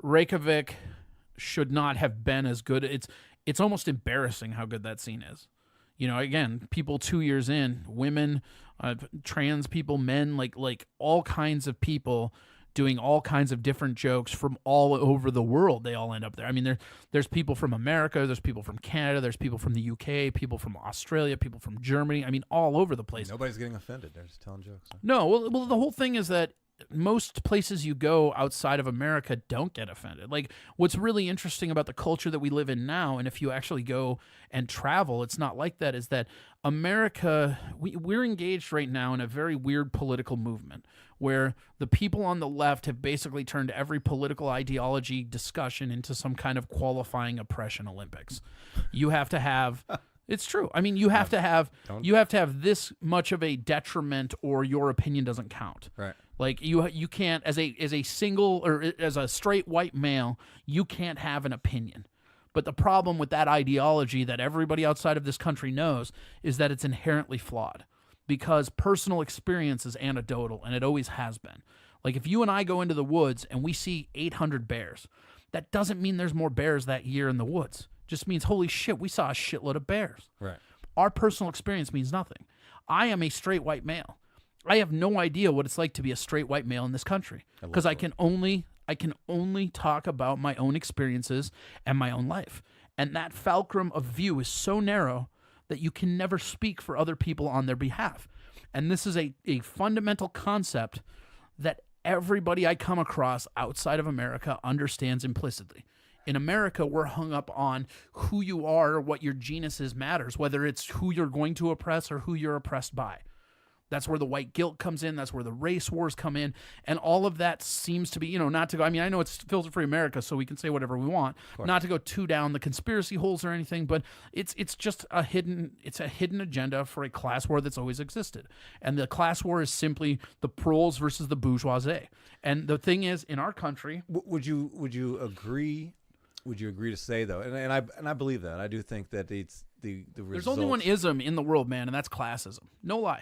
Reykjavik should not have been as good. It's almost embarrassing how good that scene is. Again, people 2 years in, women, trans people, men, like all kinds of people doing all kinds of different jokes from all over the world. They all end up there. I mean, there's people from America, there's people from Canada, there's people from the UK, people from Australia, people from Germany. I mean, all over the place.
Nobody's getting offended. They're just telling jokes. Huh?
No, well, the whole thing is that most places you go outside of America don't get offended. Like, what's really interesting about the culture that we live in now, and if you actually go and travel, it's not like that, is that America, we're engaged right now in a very weird political movement where the people on the left have basically turned every political ideology discussion into some kind of qualifying oppression Olympics. You have to have... It's true. I mean, you have to have this much of a detriment, or your opinion doesn't count.
Right.
Like you can't, as a single or as a straight white male, you can't have an opinion. But the problem with that ideology that everybody outside of this country knows is that it's inherently flawed, because personal experience is anecdotal, and it always has been. Like, if you and I go into the woods and we see 800 bears, that doesn't mean there's more bears that year in the woods. Just means, holy shit, we saw a shitload of bears. Right. Our personal experience means nothing. I am a straight white male. I have no idea what it's like to be a straight white male in this country, because I can only talk about my own experiences and my own life. And that fulcrum of view is so narrow that you can never speak for other people on their behalf. And this is a fundamental concept that everybody I come across outside of America understands implicitly. In America, we're hung up on who you are or what your genus is matters, whether it's who you're going to oppress or who you're oppressed by. That's where the white guilt comes in. That's where the race wars come in. And all of that seems to be, not to go, I mean, I know it's filter-free America, so we can say whatever we want, not to go too down the conspiracy holes or anything, but it's just a hidden agenda for a class war that's always existed. And the class war is simply the proles versus the bourgeoisie. And the thing is, in our country...
Would you agree... Would you agree to say, though, and I believe that. I do think that it's the results...
There's only one ism in the world, man, and that's classism. No lie.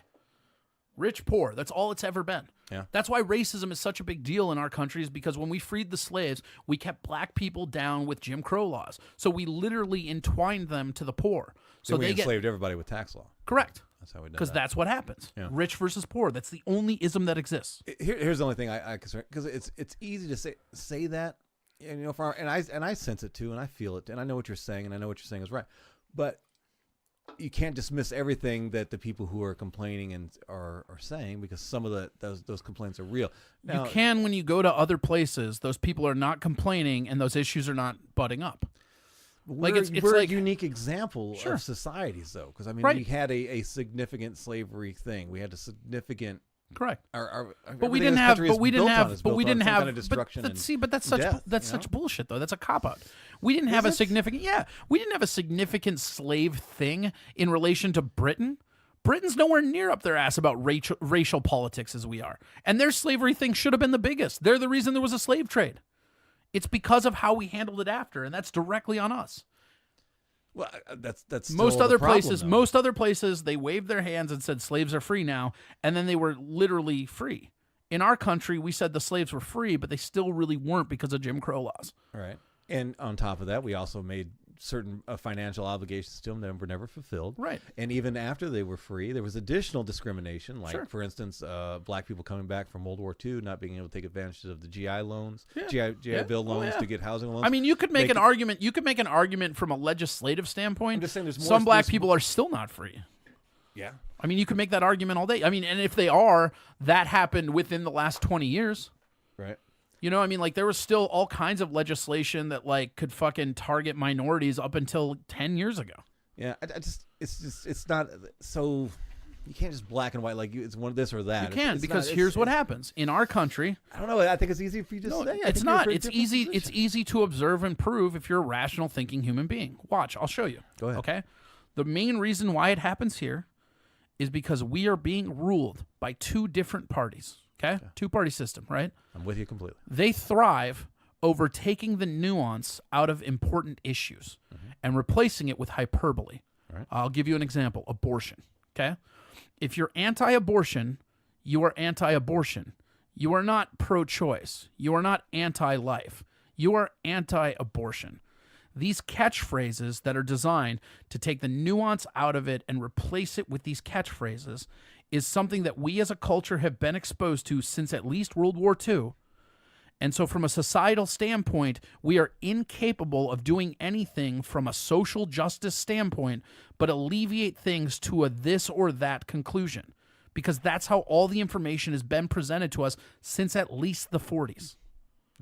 Rich, poor. That's all it's ever been.
Yeah.
That's why racism is such a big deal in our country, is because when we freed the slaves, we kept black people down with Jim Crow laws. So we literally entwined them to the poor. So
we
they get
enslaved everybody with tax law.
correct.
That's how we did
Because
that.
that's what happens.
Yeah.
Rich versus poor. That's the only ism that exists.
Here's the only thing I concern, because it's easy to say that, and you know, and I sense it too, and I feel it, and I know what you're saying, and I know what you're saying is right, but you can't dismiss everything that the people who are complaining and are saying, because some of those complaints are real. Now,
You can when you go to other places. Those people are not complaining, and those issues are not butting up. Like it's
we're
like
a unique example
Sure.
of societies, though, because I mean,
Right.
we had a significant slavery thing. We had a significant.
correct.
But we didn't have. But we didn't have.
Kind of
destruction.
But that's such
death,
that's
you know?
such bullshit though. That's a cop out. We didn't have a significant we didn't have a significant slave thing in relation to Britain. Britain's nowhere near up their ass about racial politics as we are, and their slavery thing should have been the biggest. They're the reason there was a slave trade. It's because of how we handled it after, and that's directly on us.
Well, that's still
Most
the
other
problem,
places,
though.
most other places, they waved their hands and said slaves are free now, and then they were literally free. In our country, we said the slaves were free, but they still really weren't because of Jim Crow laws.
Right. And on top of that, we also made certain financial obligations to them that were never fulfilled.
Right.
And even after they were free, there was additional discrimination, like,
Sure.
for instance, black people coming back from World War II, not being able to take advantage of the GI loans,
Yeah.
GI Bill
Oh,
loans
yeah.
to get housing loans.
I mean, you could make an argument. You could make an argument from a legislative standpoint.
I'm just saying there's more-
Some black
there's-
people are still not free.
yeah.
I mean, you could make that argument all day. I mean, and if they are, that happened within the last 20 years.
Right.
You know, I mean, like there was still all kinds of legislation that like could fucking target minorities up until 10 years ago.
Yeah. It's not so. You can't just black and white like it's one of this or that.
You can,
It's
because
not-
here's what happens in our country.
I don't know. I think it's easy for you to say. I
It's
think you're
not.
for a
It's
different
easy. It's
position.
easy to observe and prove if you're a rational thinking human being. Watch, I'll show you.
Go ahead.
Okay. The main reason why it happens here is because we are being ruled by two different parties. Okay, two-party system, right?
I'm with you completely.
They thrive over taking the nuance out of important issues and replacing it with hyperbole.
Right.
I'll give you an example: abortion. Okay, if you're anti-abortion, you are anti-abortion. You are not pro-choice. You are not anti-life. You are anti-abortion. These catchphrases that are designed to take the nuance out of it and replace it with these catchphrases is something that we as a culture have been exposed to since at least World War II. And so from a societal standpoint, we are incapable of doing anything from a social justice standpoint but alleviate things to a this or that conclusion, because that's how all the information has been presented to us since at least the 40s.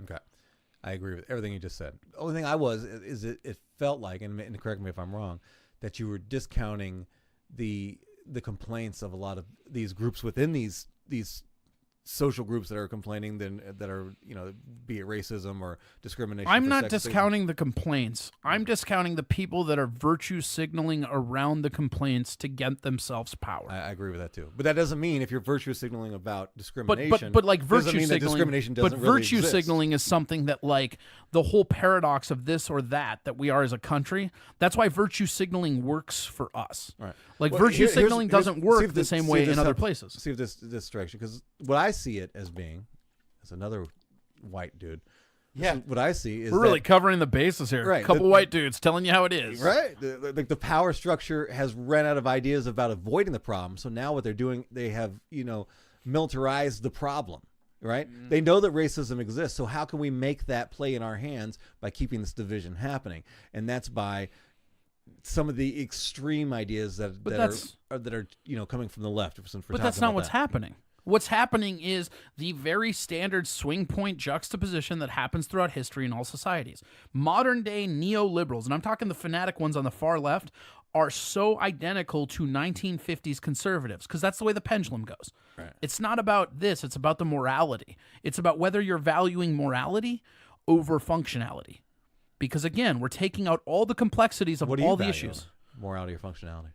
Okay. I agree with everything you just said. The only thing is it felt like, and correct me if I'm wrong, that you were discounting the complaints of a lot of these groups within these social groups that are complaining, that are, you know, be it racism or discrimination.
I'm
for
not
sex,
discounting the complaints. I'm discounting the people that are virtue signaling around the complaints to get themselves power.
I agree with that too, but that doesn't mean if you're virtue signaling about
But
discrimination,
but like
doesn't
virtue
mean that
signaling,
discrimination
but
doesn't really
virtue
exist.
signaling is something that like the whole paradox of this or that we are as a country. That's why virtue signaling works for us.
Right.
Like
Well,
virtue signaling doesn't
see
work
if
the same way in other places.
See if this direction, because what I see it as being, as another white dude. Yeah. What I see is
We're really covering the bases here.
Right,
A couple white dudes telling you how it is.
right. The power structure has run out of ideas about avoiding the problem. So now what they're doing, they have, you know, militarized the problem. Right. They know that racism exists. So how can we make that play in our hands by keeping this division happening? And that's by some of the extreme ideas that are you know, coming from the left.
But that's not what's happening. What's happening is the very standard swing point juxtaposition that happens throughout history in all societies. Modern day neoliberals, and I'm talking the fanatic ones on the far left, are so identical to 1950s conservatives, because that's the way the pendulum goes.
Right.
It's not about this, it's about the morality. It's about whether you're valuing morality over functionality. Because again, we're taking out all the complexities of all the issues.
Morality or functionality?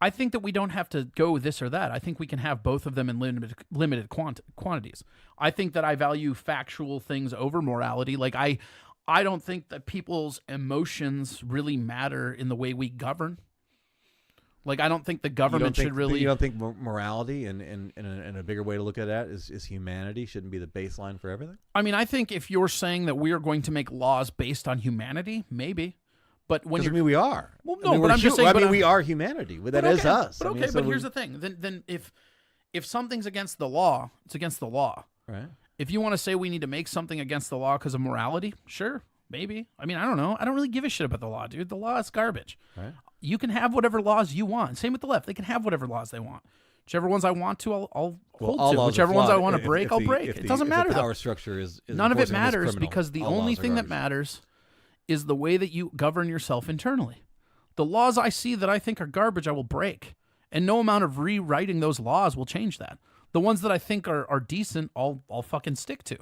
I think that we don't have to go this or that. I think we can have both of them in limited quantities. I think that I value factual things over morality. Like I don't think that people's emotions really matter in the way we govern. Like, I don't think the government should really.
You don't think morality and a bigger way to look at that is humanity shouldn't be the baseline for everything?
I mean, I think if you're saying that we are going to make laws based on humanity, maybe. But when you
we are.
Well, no, but I'm just saying.
We are humanity. That is us.
But but here's the thing. Then if something's against the law, it's against the law.
Right.
If you want to say we need to make something against the law because of morality, sure, maybe. I mean, I don't know. I don't really give a shit about the law, dude. The law is garbage.
Right.
You can have whatever laws you want. Same with the left. They can have whatever laws they want. Whichever ones I want to, I'll hold to. Whichever ones I want to break, I'll break. It doesn't matter.
The power structure is
none of it matters because the only thing that matters is the way that you govern yourself internally. The laws I see that I think are garbage, I will break. And no amount of rewriting those laws will change that. The ones that I think are decent, I'll fucking stick to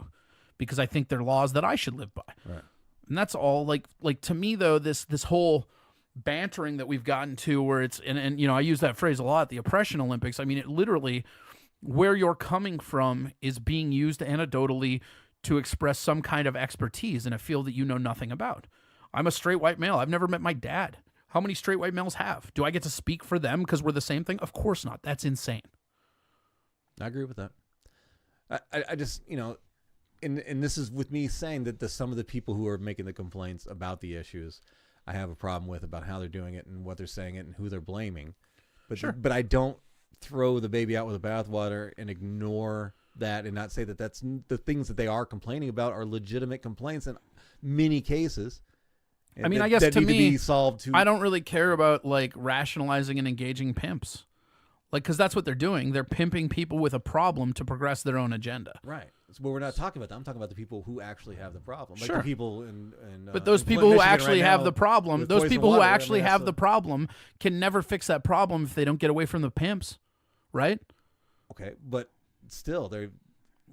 because I think they're laws that I should live by.
Right.
And that's all. Like to me, though, this whole bantering that we've gotten to where it's, and you know, I use that phrase a lot, the oppression Olympics. I mean, it literally, where you're coming from is being used anecdotally to express some kind of expertise in a field that you know nothing about. I'm a straight white male. I've never met my dad. How many straight white males have? Do I get to speak for them because we're the same thing? Of course not. That's insane.
I agree with that. I just, you know, and this is with me saying that some of the people who are making the complaints about the issues, I have a problem with about how they're doing it and what they're saying it and who they're blaming. But
sure.
But I don't throw the baby out with the bathwater and ignore that and not say that that's the things that they are complaining about are legitimate complaints in many cases.
I mean, I guess to me,
be solved
I don't really care about like rationalizing and engaging pimps. Like, because that's what they're doing. They're pimping people with a problem to progress their own agenda.
Right. But we're not talking about that. I'm talking about the people who actually have the problem. Like
sure.
the people in
but those people who actually have the problem, those people who actually have
the
the problem can never fix that problem if they don't get away from the pimps. Right?
Okay. But still, they're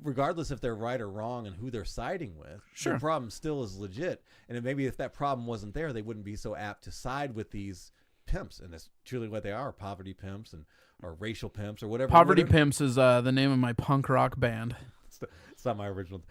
regardless if they're right or wrong and who they're siding with,
sure.
the problem still is legit. And maybe if that problem wasn't there, they wouldn't be so apt to side with these pimps. And that's truly what they are, poverty pimps or racial pimps or whatever.
Poverty Pimps is the name of my punk rock band.
It's not my original.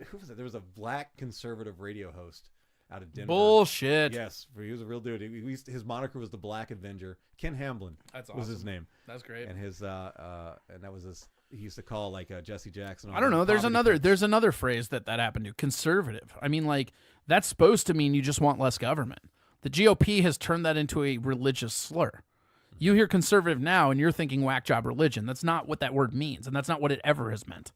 Who was it? There was a black conservative radio host out of Denver.
Bullshit.
Yes, he was a real dude. His moniker was the Black Avenger. Ken Hamblin was his name.
That's great.
And his and that was his. He used to call like Jesse Jackson.
I don't know. There's another phrase that happened to. Conservative. I mean, like, that's supposed to mean you just want less government. The GOP has turned that into a religious slur. You hear conservative now and you're thinking whack job religion. That's not what that word means, and that's not what it ever has meant,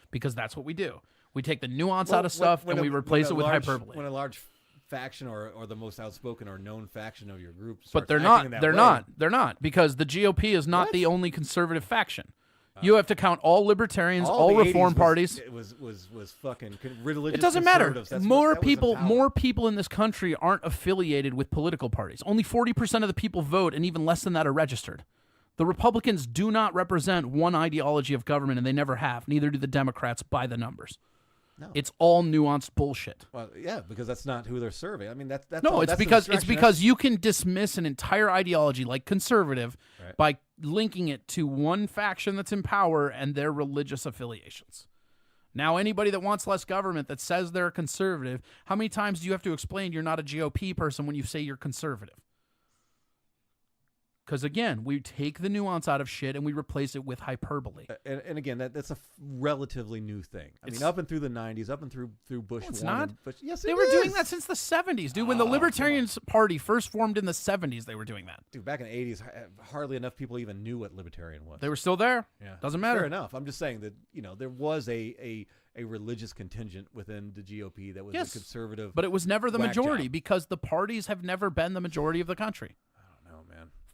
because that's what we do. We take the nuance out of stuff and we replace it with hyperbole.
When a large faction or the most outspoken or known faction of your group starts
but they're
acting
not.
in that
They're
way,
not, because the GOP is not the only conservative faction. You have to count all libertarians, all reform parties.
It was fucking religious.
It doesn't matter. More
people
people in this country aren't affiliated with political parties. Only 40% of the people vote, and even less than that are registered. The Republicans do not represent one ideology of government, and they never have. Neither do the Democrats by the numbers.
No.
It's all nuanced bullshit.
Well, yeah, because that's not who they're serving. I mean, that's
no.
all,
It's because you can dismiss an entire ideology like conservative by linking it to one faction that's in power and their religious affiliations. Now, anybody that wants less government that says they're conservative, how many times do you have to explain you're not a GOP person when you say you're conservative? Because, again, we take the nuance out of shit and we replace it with hyperbole.
And again, that's a relatively new thing. I mean, up and through the 90s, up and through Bush.
No, it's
one
not.
Bush, yes,
they were doing that since the 70s, dude. When the Libertarian Party first formed in the 70s, they were doing that.
Dude, back in the 80s, hardly enough people even knew what Libertarian was.
They were still there.
Yeah.
Doesn't matter.
Fair enough. I'm just saying that, there was a religious contingent within the GOP that was a conservative.
But it was never the majority
job.
Because the parties have never been the majority of the country.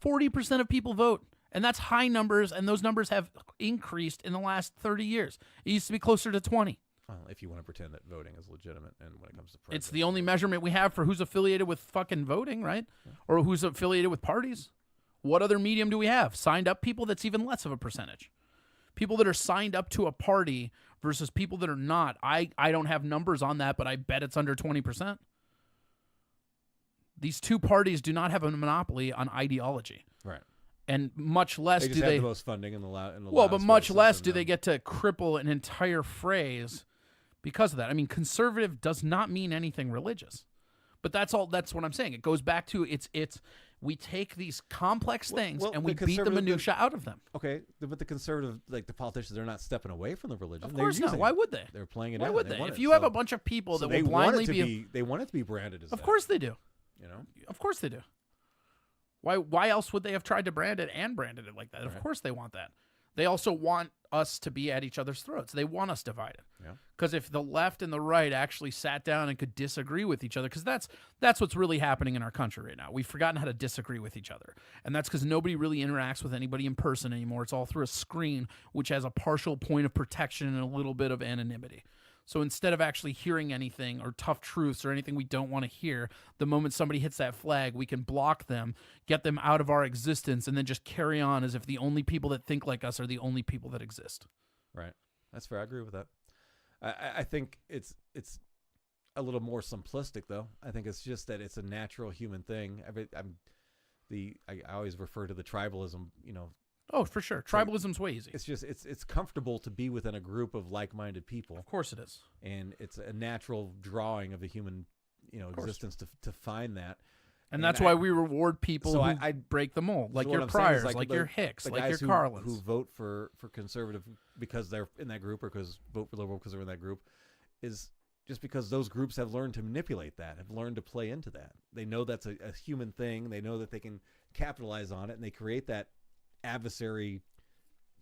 40% of people vote, and that's high numbers, and those numbers have increased in the last 30 years. It used to be closer to 20.
Well, if you want to pretend that voting is legitimate, and when it comes to president,
it's the only measurement we have for who's affiliated with fucking voting, right? Yeah. Or who's affiliated with parties. What other medium do we have? Signed up people, that's even less of a percentage. People that are signed up to a party versus people that are not. I don't have numbers on that, but I bet it's under 20%. These two parties do not have a monopoly on ideology,
right?
And much less
do they have the most funding in the
well, but much less do they get to cripple an entire phrase because of that. I mean, conservative does not mean anything religious, but that's all. That's what I'm saying. It goes back to it's We take these complex things
well,
and we
the
beat the
conservative-
minutia out of them.
Okay, but the conservative, like the politicians, they're not stepping away from the religion.
Of course not. Why would they?
They're playing it
Why
in.
would they?
want
If
it.
you have a bunch of people that
they
will
want
blindly
it to
be,
they want it to be branded as
of
that,
course they do.
you know.
Of course they do. Why else would they have tried to brand it and branded it like that? Of
Right.
course they want that. They also want us to be at each other's throats. They want us divided.
Yeah.
Because if the left and the right actually sat down and could disagree with each other, because that's what's really happening in our country right now. We've forgotten how to disagree with each other. And that's because nobody really interacts with anybody in person anymore. It's all through a screen, which has a partial point of protection and a little bit of anonymity. So instead of actually hearing anything or tough truths or anything we don't want to hear, the moment somebody hits that flag, we can block them, get them out of our existence, and then just carry on as if the only people that think like us are the only people that exist.
Right. That's fair. I agree with that. I think it's a little more simplistic, though. I think it's just that it's a natural human thing. I always refer to the tribalism, you know.
Oh, for sure. Tribalism's way easy.
It's just it's comfortable to be within a group of like-minded people.
Of course it is.
And it's a natural drawing of the human, you know, existence to find that.
And that's why we reward people
so
who
I
break the mold, like
what
your
I'm saying is,
Pryors, like your Hicks,
the
like your
guys
Carlins.
who vote for conservative because they're in that group, or because vote for liberal because they're in that group, is just because those groups have learned to manipulate that, have learned to play into that. They know that's a human thing. They know that they can capitalize on it, and they create that adversary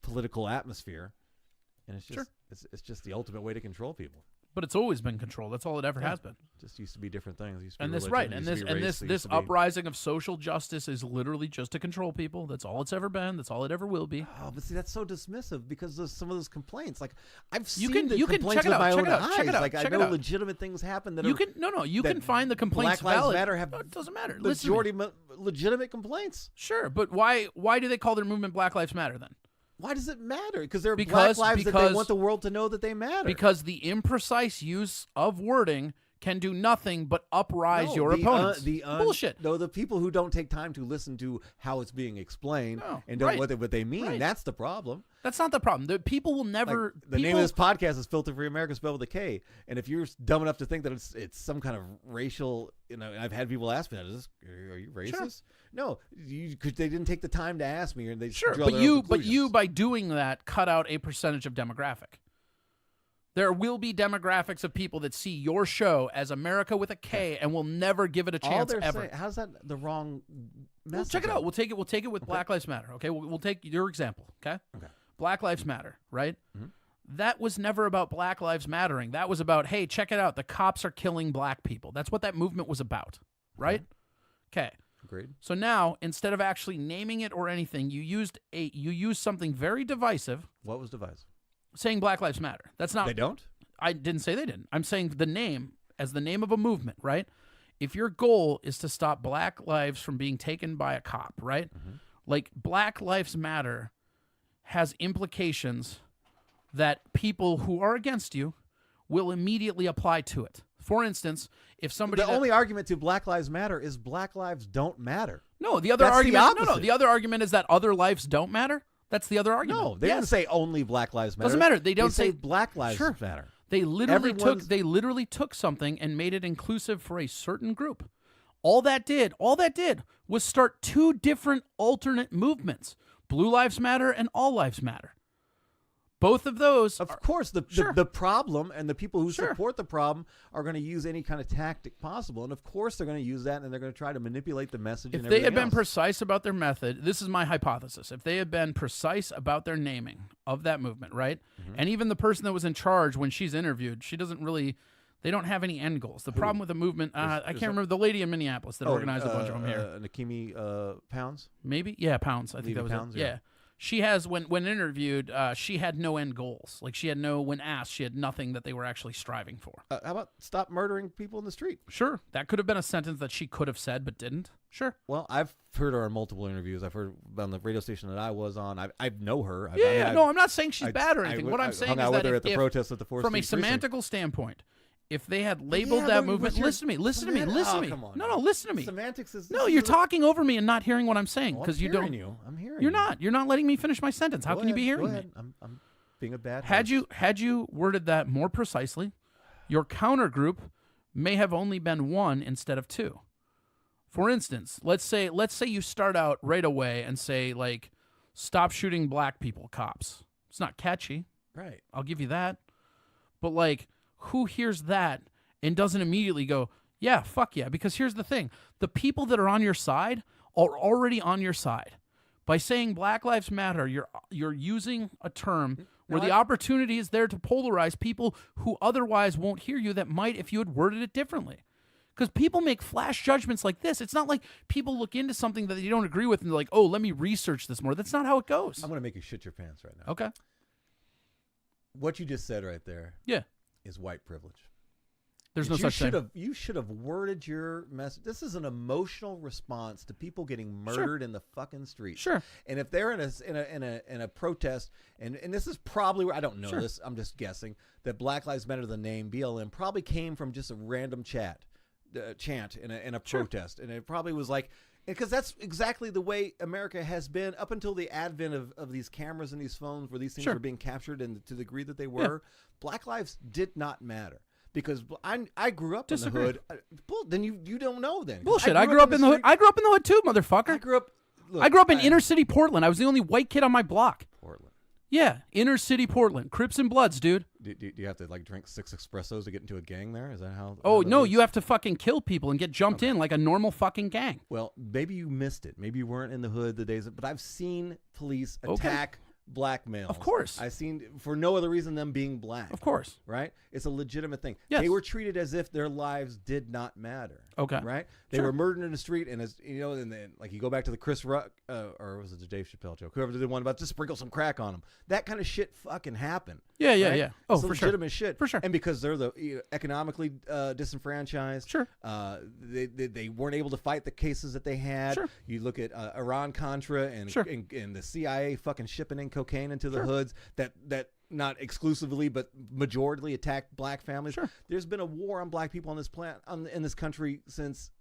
political atmosphere. And it's just it's just the ultimate way to control people.
But it's always been control. That's all it ever has been.
Just used to be different things. It used to be
And this
religion,
right,
it
and
used to
this
be
and
race,
this
it
this
used to be-
uprising of social justice is literally just to control people. That's all it's ever been. That's all it ever will be.
Oh, but see, that's so dismissive because of some of those complaints. Like I've
You
seen
can-
the
you can
complaints
check it
with
out,
my
check
own
it out,
eyes.
check it out,
Like I
check it
know
out.
legitimate things happen that
You
are
can you can
that
find the complaints
Black Lives
valid.
Matter have
No, it doesn't matter. Listen to me.
majority legitimate complaints.
Sure, but why do they call their movement Black Lives Matter then?
Why does it matter? Because they're
Because-
black lives that they
because-
want the world to know that they matter.
Because the imprecise use of wording can do nothing but uprise
No,
your opponents. Bullshit.
No, the people who don't take time to listen to how it's being explained
No,
and don't
right.
what they mean,
Right.
that's the problem.
That's not the problem. The people will never.
Like, the name
people-
of this podcast is Filter Free America, spelled with a K. And if you're dumb enough to think that it's some kind of racial, you know, and I've had people ask me that, are you racist? No, because they didn't take the time to ask me, and they
Sure,
draw
but
their own
you
conclusions.
by doing that cut out a percentage of demographic. There will be demographics of people that see your show as America with a K and will never give it a
All
chance
they're
ever.
saying, how's that the wrong
Well,
message?
check it out. We'll take it with Black Lives Matter. Okay, we'll take your example. Okay, Black Lives Matter, right? That was never about Black Lives Mattering. That was about, hey, check it out. The cops are killing black people. That's what that movement was about, right? Okay.
Agreed.
So now, instead of actually naming it or anything, you used something very divisive,
What was divisive?
saying Black Lives Matter. That's not.
They don't?
I didn't say they didn't. I'm saying the name as the name of a movement, right? If your goal is to stop black lives from being taken by a cop, right? Like Black Lives Matter has implications that people who are against you will immediately apply to it. For instance, if somebody
The only argument to Black Lives Matter is Black lives don't matter.
No, the other
That's the
argument
opposite.
the other argument is that other lives don't matter. That's the other argument.
No, they
Yes.
didn't say only Black Lives Matter.
Doesn't matter. They don't
say
say-
Black Lives
Sure.
Matter.
They literally
Everyone's-
took something and made it inclusive for a certain group. All that did was start two different alternate movements: Blue Lives Matter and All Lives Matter. Both of those
Of
are,
course, the problem and the people who
Sure.
support the problem are going to use any kind of tactic possible, and of course they're going to use that, and they're going to try to manipulate the message.
if
and
they had
everything
been
else.
precise about their method, this is my hypothesis. If they had been precise about their naming of that movement, right? And even the person that was in charge when she's interviewed, she doesn't really. They don't have any end goals. The problem with the movement, I can't remember the lady in Minneapolis that organized a bunch of them here.
Nakimi Pounds.
Maybe, yeah, Pounds. I think
Levy
that was
Pounds,
it.
yeah.
Yeah. She has when interviewed, she had no end goals. Like she had when asked, she had nothing that they were actually striving for.
How about stop murdering people in the street?
Sure, that could have been a sentence that she could have said but didn't. Sure.
Well, I've heard her on multiple interviews. I've heard on the radio station that I was on. I know her.
Yeah, no, I'm not saying she's bad or anything. What I'm saying
hung
is
out with
that
her at the
if,
protest at the 4th
from a
Street Precinct.
semantical standpoint, if they had labeled
Yeah,
that
but
movement,
you're-
listen to me, listen to me, listen to me.
come on.
No, listen to me.
Semantics is
No, you're talking over me and not hearing what I'm saying because you don't.
I'm hearing
You're not. You're not letting me finish my sentence. How
Go
can you be
ahead,
hearing
go
me?
ahead. I'm being a bad.
Had
host.
you worded that more precisely, your counter group may have only been one instead of two. For instance, let's say you start out right away and say like, stop shooting black people, cops. It's not catchy.
Right.
I'll give you that. But like, who hears that and doesn't immediately go, yeah, fuck yeah? Because here's the thing. The people that are on your side are already on your side. By saying Black Lives Matter, you're using a term where the opportunity is there to polarize people who otherwise won't hear you that might if you had worded it differently. Because people make flash judgments like this. It's not like people look into something that you don't agree with and they're like, oh, let me research this more. That's not how it goes.
I'm going to make you shit your pants right now.
Okay.
What you just said right there is white privilege.
There's no such thing.
You should have worded your message. This is an emotional response to people getting murdered in the fucking streets.
Sure.
And if they're in a protest, and this is probably where I don't know this, I'm just guessing that Black Lives Matter, the name BLM, probably came from just a random chant in a protest, and it probably was like. Because that's exactly the way America has been up until the advent of these cameras and these phones where these things were being captured, and to the degree that they were, Black lives did not matter. Because I grew up in the hood. Then you don't know then.
Bullshit. I grew up in the hood. I grew up in the hood too, motherfucker. I grew up in inner city Portland. I was the only white kid on my block.
Portland.
Yeah, inner city Portland. Crips and Bloods, dude.
Do you have to like drink 6 espressos to get into a gang there? Is that how?
Oh, no, you have to fucking kill people and get jumped in like a normal fucking gang.
Well, maybe you missed it. Maybe you weren't in the hood the days, but I've seen police attack black males.
Of course.
I've seen, for no other reason than being black.
Of course.
Right? It's a legitimate thing.
Yes.
They were treated as if their lives did not matter.
Okay.
Right? They were murdered in the street, and as you know, and then like you go back to the Chris Rock, or was it the Dave Chappelle joke? Whoever did one about just sprinkle some crack on them. That kind of shit fucking happened.
Yeah. Oh,
it's
for
legitimate shit.
For sure.
And because they're the economically disenfranchised,
Sure.
They weren't able to fight the cases that they had.
Sure.
You look at Iran-Contra and the CIA fucking shipping in cocaine into the hoods that not exclusively but majority attacked black families.
Sure.
There's been a war on black people on this in this country since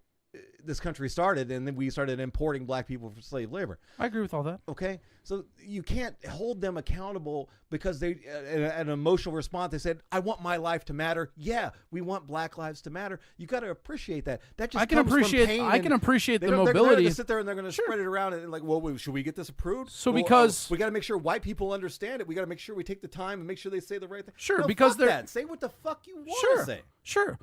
this country started, and then we started importing black people for slave labor.
I agree with all that.
Okay, so you can't hold them accountable because they, an emotional response, they said, "I want my life to matter." Yeah, we want Black lives to matter. You got to appreciate that. That just
I can appreciate the mobility.
They're going to sit there and they're going to spread it around and like, well, should we get this approved?
So because
we got to make sure white people understand it. We got to make sure we take the time and make sure they say the right thing.
Sure,
no,
because
they're say what the fuck you want to say.
Sure.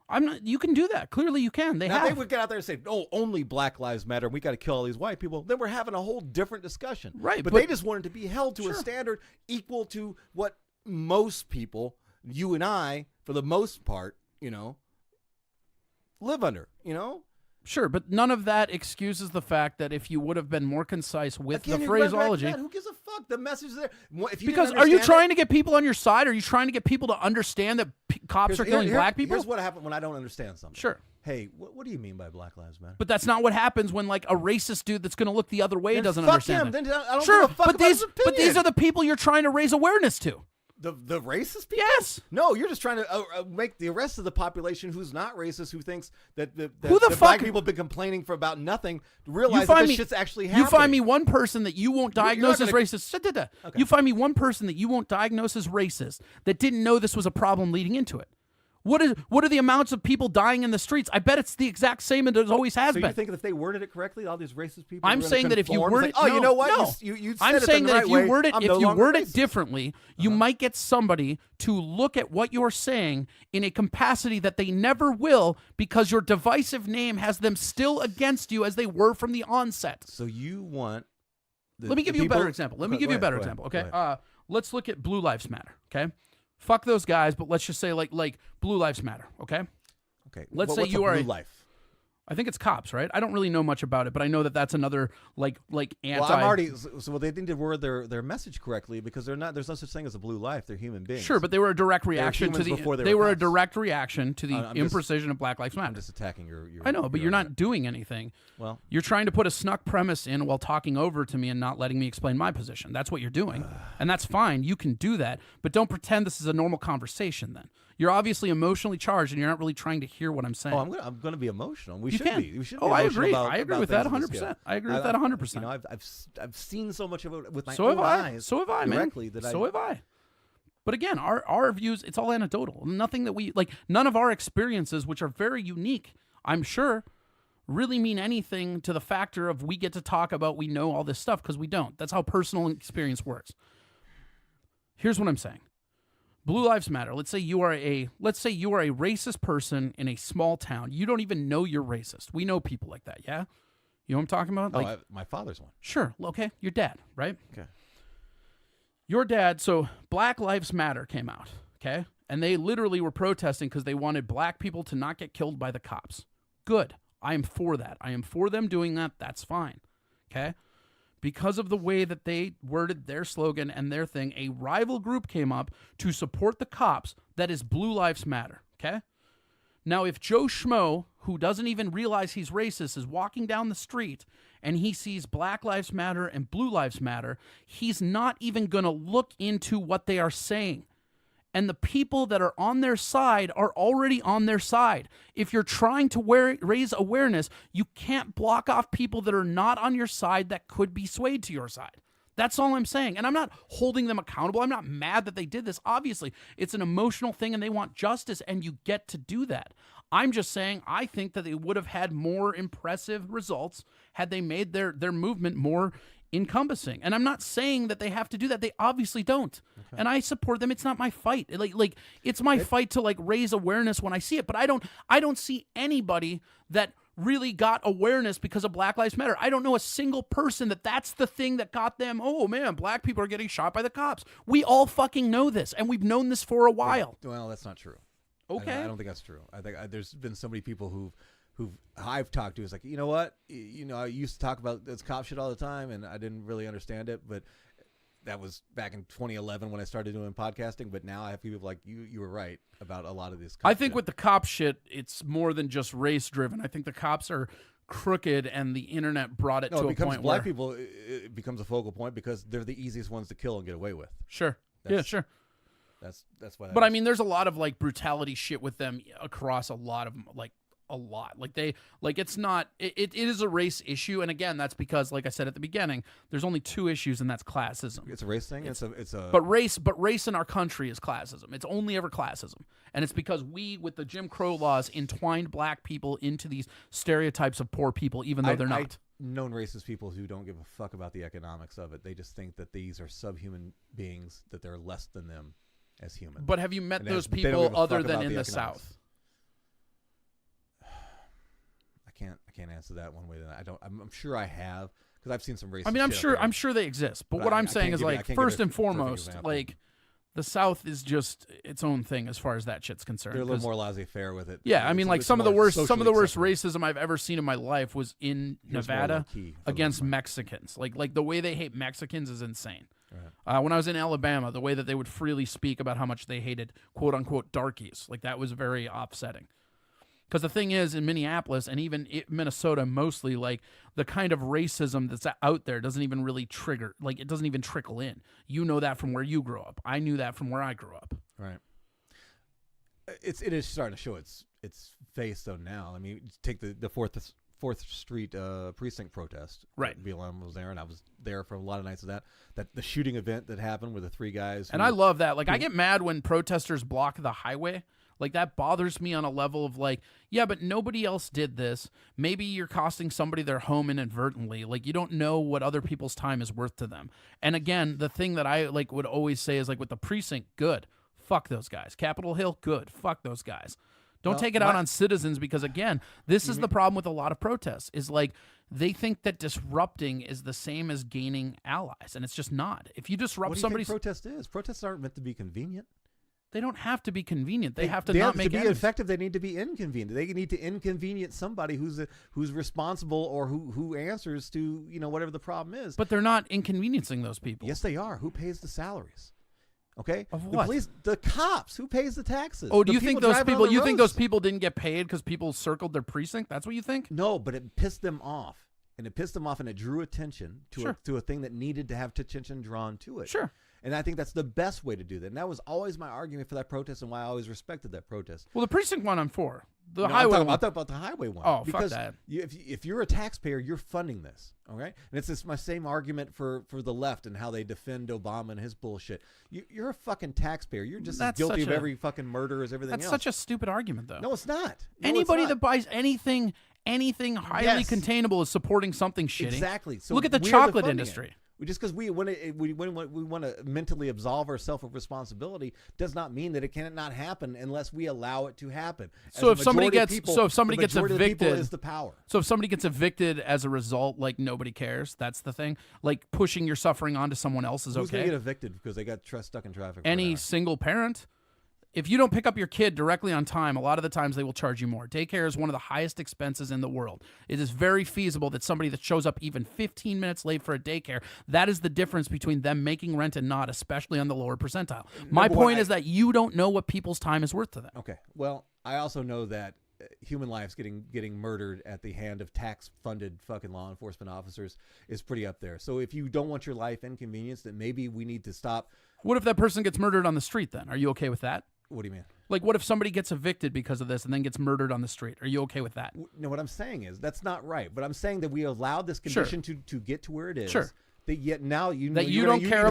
I'm not. You can do that. Clearly, you can. They
would get out there and say, "Oh, only Black lives matter. We got to kill all these white people." Then we're having a whole different discussion,
right?
But they just wanted to be held to a standard equal to what most people, you and I, for the most part, live under.
Sure, but none of that excuses the fact that if you would have been more concise with the phraseology,
who gives a fuck? The message is there.
Because are you trying to get people on your side? Or are you trying to get people to understand that cops are killing black people?
Here's what happens when I don't understand something.
Sure.
Hey, what do you mean by Black Lives Matter?
But that's not what happens when like a racist dude that's going to look the other way doesn't
fuck
understand
him.
it.
Then I don't
sure,
give a fuck
but
about his opinion.
But these are the people you're trying to raise awareness to.
The racist people?
Yes.
No, you're just trying to make the rest of the population who's not racist, who thinks that
fuck
black people have been complaining for about nothing, realize that this shit's actually happening.
You find me one person that you won't diagnose as racist. Okay. You find me one person that you won't diagnose as racist that didn't know this was a problem leading into it. What are the amounts of people dying in the streets? I bet it's the exact same as it always has been.
So you think that if they worded it correctly, all these racist people?
I'm saying that if you word it,
you know what?
No.
You said
I'm saying that if you word it
racist.
differently, you might get somebody to look at what you're saying in a capacity that they never will, because your divisive name has them still against you as they were from the onset.
So you want?
Let me give you a better example. Okay, let's look at Blue Lives Matter. Okay. Fuck those guys, but let's just say like Blue Lives Matter, okay?
Okay.
Let's say you are
blue life.
I think it's cops, right? I don't really know much about it, but I know that that's another like anti.
Well, I'm already they didn't word their message correctly, because they're not. There's no such thing as a blue life. They're human beings.
Sure, but they were a direct reaction to the. They were a direct reaction to the imprecision of Black Lives Matter.
I'm just attacking your
I know, but you're not doing anything.
Well,
you're trying to put a snuck premise in while talking over to me and not letting me explain my position. That's what you're doing, and that's fine. You can do that, but don't pretend this is a normal conversation. Then you're obviously emotionally charged, and you're not really trying to hear what I'm saying.
Oh, I'm going to be emotional. We should be. We should
be.
I
agree.
I
agree with that 100%. I agree with that 100%.
You know, I've seen so much of it with my
own
eyes.
So have I,
directly,
man. So have I. But again, our views, it's all anecdotal. Nothing that we like. None of our experiences, which are very unique, I'm sure, really mean anything to the factor of we get to talk about we know all this stuff, because we don't. That's how personal experience works. Here's what I'm saying. Blue Lives Matter. Let's say you are a racist person in a small town. You don't even know you're racist. We know people like that, yeah? You know what I'm talking about? Like,
my father's one.
Sure. Okay. Your dad, right?
Okay.
Your dad. So Black Lives Matter came out, okay? And they literally were protesting because they wanted black people to not get killed by the cops. Good. I am for that. I am for them doing that. That's fine. Okay? Because of the way that they worded their slogan and their thing, a rival group came up to support the cops that is Blue Lives Matter. Okay? Now, if Joe Schmo, who doesn't even realize he's racist, is walking down the street and he sees Black Lives Matter and Blue Lives Matter, he's not even going to look into what they are saying. And the people that are on their side are already on their side. If you're trying to raise awareness, you can't block off people that are not on your side that could be swayed to your side. That's all I'm saying. And I'm not holding them accountable. I'm not mad that they did this. Obviously, it's an emotional thing and they want justice, and you get to do that. I'm just saying I think that they would have had more impressive results had they made their movement more encompassing. And I'm not saying that they have to do that. They obviously don't. Okay. And I support them. It's not my fight. Like it's my fight to like raise awareness when I see it. But I don't see anybody that really got awareness because of Black Lives Matter. I don't know a single person that's the thing that got them, oh man, black people are getting shot by the cops. We all fucking know this, and we've known this for a while.
Well, that's not true.
Okay.
I don't think that's true. I think there's been so many people who I've talked to is like, you know what? I used to talk about this cop shit all the time, and I didn't really understand it, but that was back in 2011 when I started doing podcasting. But now I have people like, you were right about a lot of this.
I think with the cop shit, it's more than just race driven. I think the cops are crooked, and the internet brought it to a point
black
where
people, it becomes a focal point because they're the easiest ones to kill and get away with.
Sure. Sure.
That's why.
But I mean, there's a lot of like brutality shit with them across a lot of like. A lot. It's not, it is a race issue. And again, that's because, like I said at the beginning, there's only two issues, and that's classism.
It's a race thing.
But race in our country is classism. It's only ever classism. And it's because we, with the Jim Crow laws, entwined black people into these stereotypes of poor people, even though they're not. I've
known racist people who don't give a fuck about the economics of it. They just think that these are subhuman beings, that they're less than them as humans.
But have you met those people other than in the South?
I can't answer that one way. I'm sure I have, because I've seen some racist.
I mean, I'm sure they exist. But what I'm saying is, like, first and foremost, like, the South is just its own thing as far as that shit's concerned.
They're a little more laissez-faire with it.
Yeah, I mean, like some of the worst racism I've ever seen in my life was in Nevada against Mexicans. Like the way they hate Mexicans is insane. Right. When I was in Alabama, the way that they would freely speak about how much they hated quote unquote darkies, like that was very offsetting. Because the thing is, in Minneapolis and even Minnesota, mostly, like, the kind of racism that's out there doesn't even really trigger, like, it doesn't even trickle in. You know that from where you grew up. I knew that from where I grew up.
Right. It is starting to show its face, though, now. I mean, take the Fourth Street precinct protest.
Right.
BLM was there, and I was there for a lot of nights of that the shooting event that happened with the three guys.
And I love that. Like, I get mad when protesters block the highway. Like, that bothers me on a level of, like, yeah, but nobody else did this. Maybe you're costing somebody their home inadvertently. Like, you don't know what other people's time is worth to them. And again, the thing that I, like, would always say is, like, with the precinct, good. Fuck those guys. Capitol Hill, good. Fuck those guys. Don't take it out on citizens, because, again, this is the problem with a lot of protests, is, like, they think that disrupting is the same as gaining allies, and it's just not. If you disrupt somebody's...
What do you think protest is? Protests aren't meant to be convenient.
They don't have to be convenient. They have to not make enemies.
To be effective, they need to be inconvenient. They need to inconvenience somebody who's responsible or who answers to whatever the problem is.
But they're not inconveniencing those people.
Yes, they are. Who pays the salaries? Okay,
of what?
The police, the cops. Who pays the taxes?
Oh, do you think those people? You think those people didn't get paid because people circled their precinct? That's what you think?
No, but it pissed them off, and it drew attention to a thing that needed to have attention drawn to it.
Sure.
And I think that's the best way to do that. And that was always my argument for that protest, and why I always respected that protest.
Well, the precinct one I'm for. The highway one.
I'm talking about the highway one.
Oh, because fuck that.
If you're a taxpayer, you're funding this. Okay? And it's my same argument for the left and how they defend Obama and his bullshit. You're a fucking taxpayer. You're just as guilty of every fucking murder as everything else.
That's such a stupid argument, though.
No, it's not.
Anybody that buys anything anything highly
Yes.
containable is supporting something shitty.
Exactly. So
Look at the
we're
chocolate
funding
industry.
it. Just because we want to mentally absolve ourselves of responsibility does not mean that it cannot happen unless we allow it to happen.
So
As
if
a
somebody
majority of
gets
people,
so if somebody
the
gets
majority of the people
evicted
is the power.
So if somebody gets evicted as a result, like nobody cares. That's the thing. Like pushing your suffering onto someone else is
Who's
okay.
gonna get evicted because they got stuck in traffic? for an
Any
hour?
single parent, if you don't pick up your kid directly on time, a lot of the times they will charge you more. Daycare is one of the highest expenses in the world. It is very feasible that somebody that shows up even 15 minutes late for a daycare, that is the difference between them making rent and not, especially on the lower percentile. My
Number one,
point is that you don't know what people's time is worth to them.
Okay. Well, I also know that human lives getting murdered at the hand of tax-funded fucking law enforcement officers is pretty up there. So if you don't want your life inconvenienced, then maybe we need to stop.
What if that person gets murdered on the street then? Are you okay with that?
What do you mean?
Like, what if somebody gets evicted because of this and then gets murdered on the street? Are you okay with that?
No, what I'm saying is that's not right. But I'm saying that we allowed this condition to get to where it is.
Sure.
That yet now you
don't care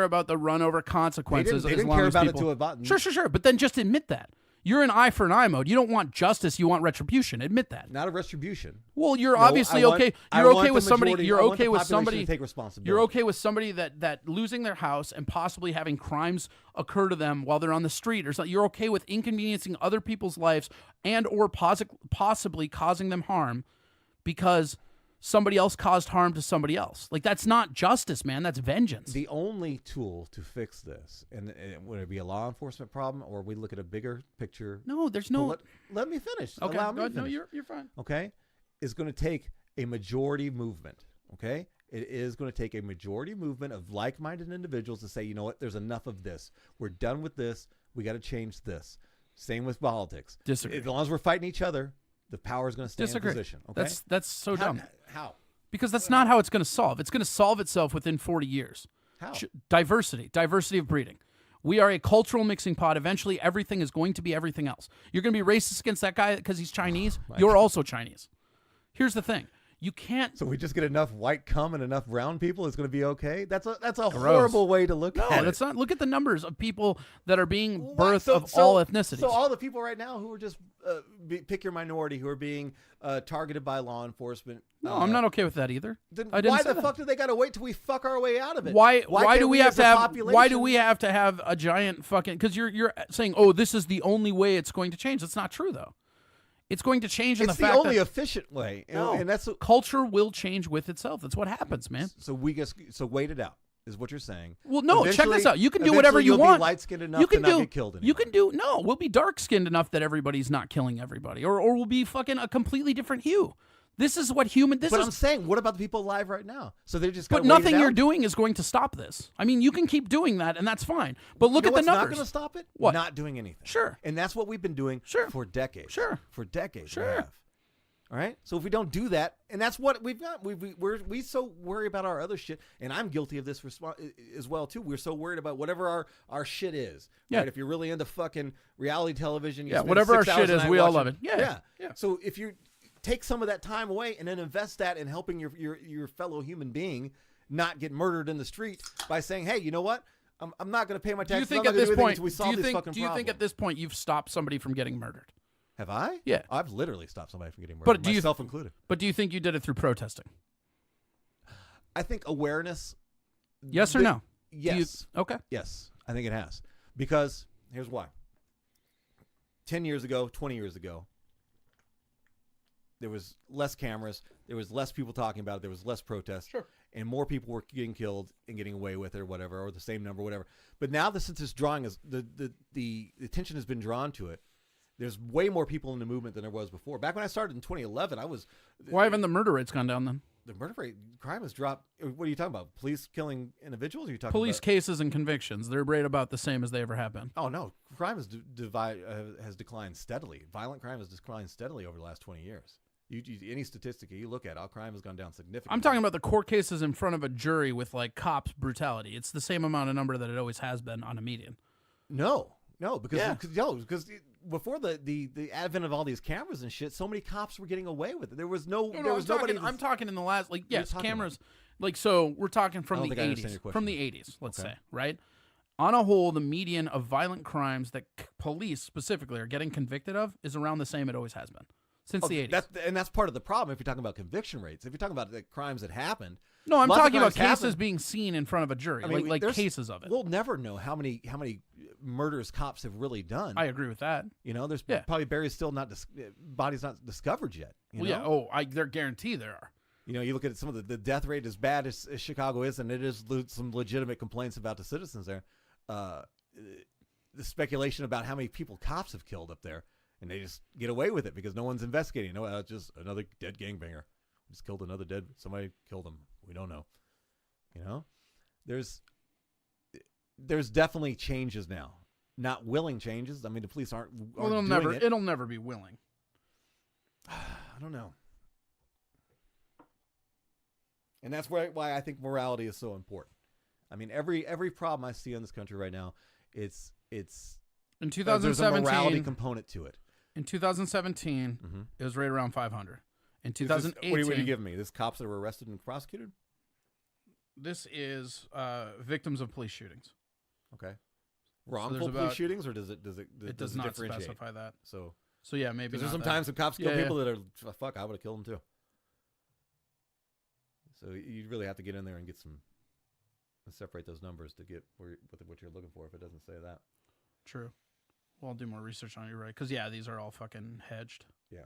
about the run over consequences.
They
as
didn't
long
care
as
about
people,
it to a button.
Sure. But then just admit that. You're in eye for an eye mode. You don't want justice. You want retribution. Admit that.
Not a retribution.
Well, you're
No,
obviously
I want-
okay.
I
You're
want
okay
the
with somebody.
majority-
You're
I want
okay
the
with
population
somebody.
to take responsibility.
You're okay with somebody that losing their house and possibly having crimes occur to them while they're on the street or something. You're okay with inconveniencing other people's lives and or possibly causing them harm because somebody else caused harm to somebody else. Like, that's not justice, man. That's vengeance.
The only tool to fix this, and would it be a law enforcement problem, or we look at a bigger picture?
No, there's no.
Let me finish.
Okay,
Allow me
go
to
ahead. No,
finish.
you're fine.
Okay, is going to take a majority movement. Okay, it is going to take a majority movement of like-minded individuals to say, you know what, there's enough of this. We're done with this. We got to change this. Same with politics.
Disagree.
As long as we're fighting each other, the power is going to stay
Disagree.
in position. Okay,
That's so dumb.
How?
Because that's not how it's going to solve. It's going to solve itself within 40 years.
How?
Diversity of breeding. We are a cultural mixing pot. Eventually, everything is going to be everything else. You're going to be racist against that guy because he's Chinese. You're also Chinese. Here's the thing. You can't.
So we just get enough white cum and enough brown people, it's going to be okay. That's a horrible way to look at it.
No, that's not. Look at the numbers of people that are being birthed of all ethnicities.
So all the people right now who are just pick your minority who are being targeted by law enforcement.
No, I'm not okay with that either.
Then
I didn't
why
say
the
that.
fuck do they got to wait till we fuck our way out of it?
Why
can't
do we have
as
to
a
have
population-
why do we have to have a giant fucking because you're saying, oh, this is the only way it's going to change. That's not true though. It's going to change in
It's
the
the
fact
only
that
efficient way,
no,
and that's
culture will change with itself. That's what happens, man.
so wait it out is what you're saying.
Well, no, check this
Eventually-
out. You can do whatever you
eventually
want.
You'll be light-skinned enough
You can
to not
do.
get killed anymore.
You can do. No, we'll be dark-skinned enough that everybody's not killing everybody, or we'll be fucking a completely different hue. This is what human. This
But
is.
I'm saying, what about the people alive right now? So they just.
But
gotta wait it
nothing you're
out?
doing is going to stop this. I mean, you can keep doing that, and that's fine. But look
You know
at the
what's not
numbers.
going to stop it?
What?
Not doing anything.
Sure.
And that's what we've been doing
Sure.
for decades.
Sure.
For decades.
Sure.
We have. All right. So if we don't do that, and that's what we've got, we so worry about our other shit, and I'm guilty of this as well too. We're so worried about whatever our shit is.
Yeah.
Right? If you're really into fucking reality television, you
Yeah,
spend
whatever our
6
shit
hours a
is,
night
we all
watching-
love it. Yeah.
So if you take some of that time away and then invest that in helping your fellow human being not get murdered in the street by saying, hey, you know what? I'm not going to pay my
Do you
taxes.
think
I'm
at
not gonna
this
do anything
point?
until we solve this fucking
Do you think
problem.
at this point you've stopped somebody from getting murdered?
Have I?
Yeah.
I've literally stopped somebody from getting murdered,
But do you-
myself included.
But do you think you did it through protesting?
I think awareness.
Yes or no?
Yes.
Okay.
Yes, I think it has. Because here's why. 10 years ago, 20 years ago, there was less cameras, there was less people talking about it, there was less protests,
Sure.
and more people were getting killed and getting away with it or whatever, or the same number, whatever. But now since this drawing is the attention has been drawn to it, there's way more people in the movement than there was before. Back when I started in 2011,
Why haven't the murder rates gone down then?
the murder rate, crime has dropped. What are you talking about? Police killing individuals? Or are you talking
Police
about?
cases and convictions, they're right about the same as they ever have been.
Oh no, crime has declined steadily. Violent crime has declined steadily over the last 20 years. Any statistic you look at, all crime has gone down significantly.
I'm talking about the court cases in front of a jury with like cops brutality. It's the same amount of number that it always has been on a median.
No, because
Yeah.
because before the advent of all these cameras and shit, so many cops were getting away with it. There was nobody.
I'm talking in the last
are you
yes,
talking
cameras. Like so, we're talking
I
from
don't
the
think I understand
80s.
your question.
From the 80s, let's
Okay.
say, right? On a whole, the median of violent crimes that police specifically are getting convicted of is around the same it always has been. since the 80s.
That's part of the problem if you're talking about conviction rates. If you're talking about the crimes that happened.
No, I'm
lots of
talking about
crimes
cases
happen.
being seen in front of a jury,
I mean,
like cases of it.
We'll never know how many murders cops have really done.
I agree with that.
You know, there's probably bodies not discovered yet. You know?
They're guaranteed there are.
You know, you look at some of the death rate as bad as Chicago is, and it is some legitimate complaints about the citizens there. The speculation about how many people cops have killed up there, and they just get away with it because no one's investigating. No, it's just another dead gangbanger. Just killed another somebody killed him. We don't know. You know, there's definitely changes now. Not willing changes. I mean, the police aren't doing it.
It'll never be willing.
I don't know. And that's why I think morality is so important. I mean, every problem I see in this country right now, it's
in 2017
there's a morality component to it.
In 2017, it was right around 500. In 2018,
what are you giving me? This cops that were arrested and prosecuted?
This is victims of police shootings.
Okay. Wrongful police shootings, or does it
does not
differentiate?
specify that.
So
yeah, maybe
there's
not
sometimes some cops kill people that are fuck. I would have killed them too. So you really have to get in there and get and separate those numbers to get what you're looking for. If it doesn't say that,
true. Well, I'll do more research on it, right? Because these are all fucking hedged.
Yeah.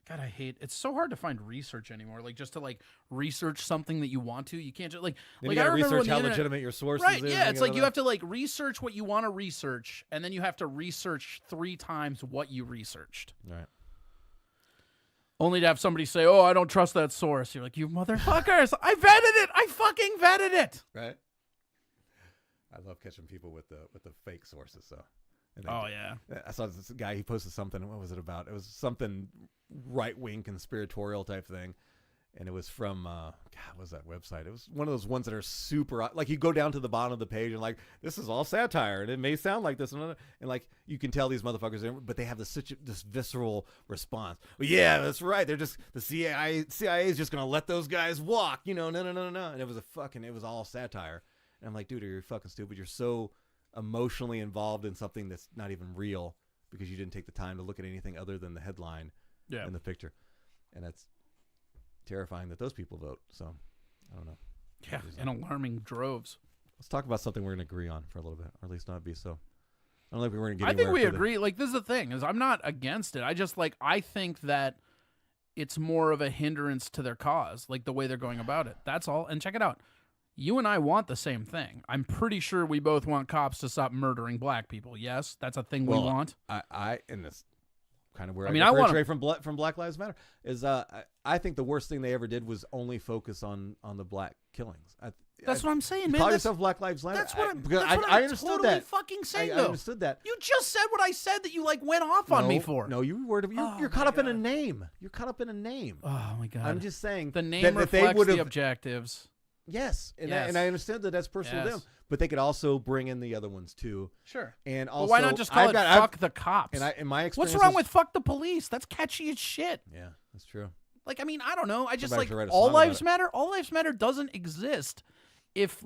God, I hate. It's so hard to find research anymore. Like just to research something that you want to, you can't just
you got to research how legitimate your source is.
Right? Yeah, it's like you have to research what you want to research, and then you have to research 3 times what you researched.
Right.
Only to have somebody say, "Oh, I don't trust that source." You're like, "You motherfuckers! I vetted it. I fucking vetted it."
Right. I love catching people with the fake sources. So.
Yeah.
I saw this guy. He posted something. What was it about? It was something right-wing conspiratorial type thing, and it was from what was that website? It was one of those ones that are super you go down to the bottom of the page and this is all satire, and it may sound like this and you can tell these motherfuckers, but they have this visceral response. Well, yeah, that's right. They're just the CIA is just gonna let those guys walk. You know, no, and it was all satire. And I'm like, dude, you're fucking stupid. You're so emotionally involved in something that's not even real because you didn't take the time to look at anything other than the headline and the picture. And that's terrifying that those people vote. So I don't know.
Yeah, in alarming droves.
Let's talk about something we're going to agree on for a little bit, or at least not be so. I don't think we're going to get
I think we agree. This is the thing, is I'm not against it. I just I think that it's more of a hindrance to their cause, the way they're going about it. That's all. And check it out. You and I want the same thing. I'm pretty sure we both want cops to stop murdering black people. Yes, that's a thing we want.
I in this kind of where I differentiate from Black Lives Matter is I think the worst thing they ever did was only focus on the black killings.
That's what I'm saying, man.
Call yourself Black Lives Matter.
That's what
I understood
totally
that.
Fucking saying.
I understood that.
You just said what I said that you went off on me for.
No, you're caught up in a name. You're caught up in a name.
Oh my God.
I'm just saying
the name reflects the objectives.
Yes, and I understand that that's personal to them, but they could also bring in the other ones too.
Sure.
And also,
why not just call it "fuck the cops"?
And in my experience,
what's wrong with "fuck the police"? That's catchy as shit.
Yeah, that's true.
I mean, I don't know. I just
Somebody
all lives matter. All lives matter doesn't exist if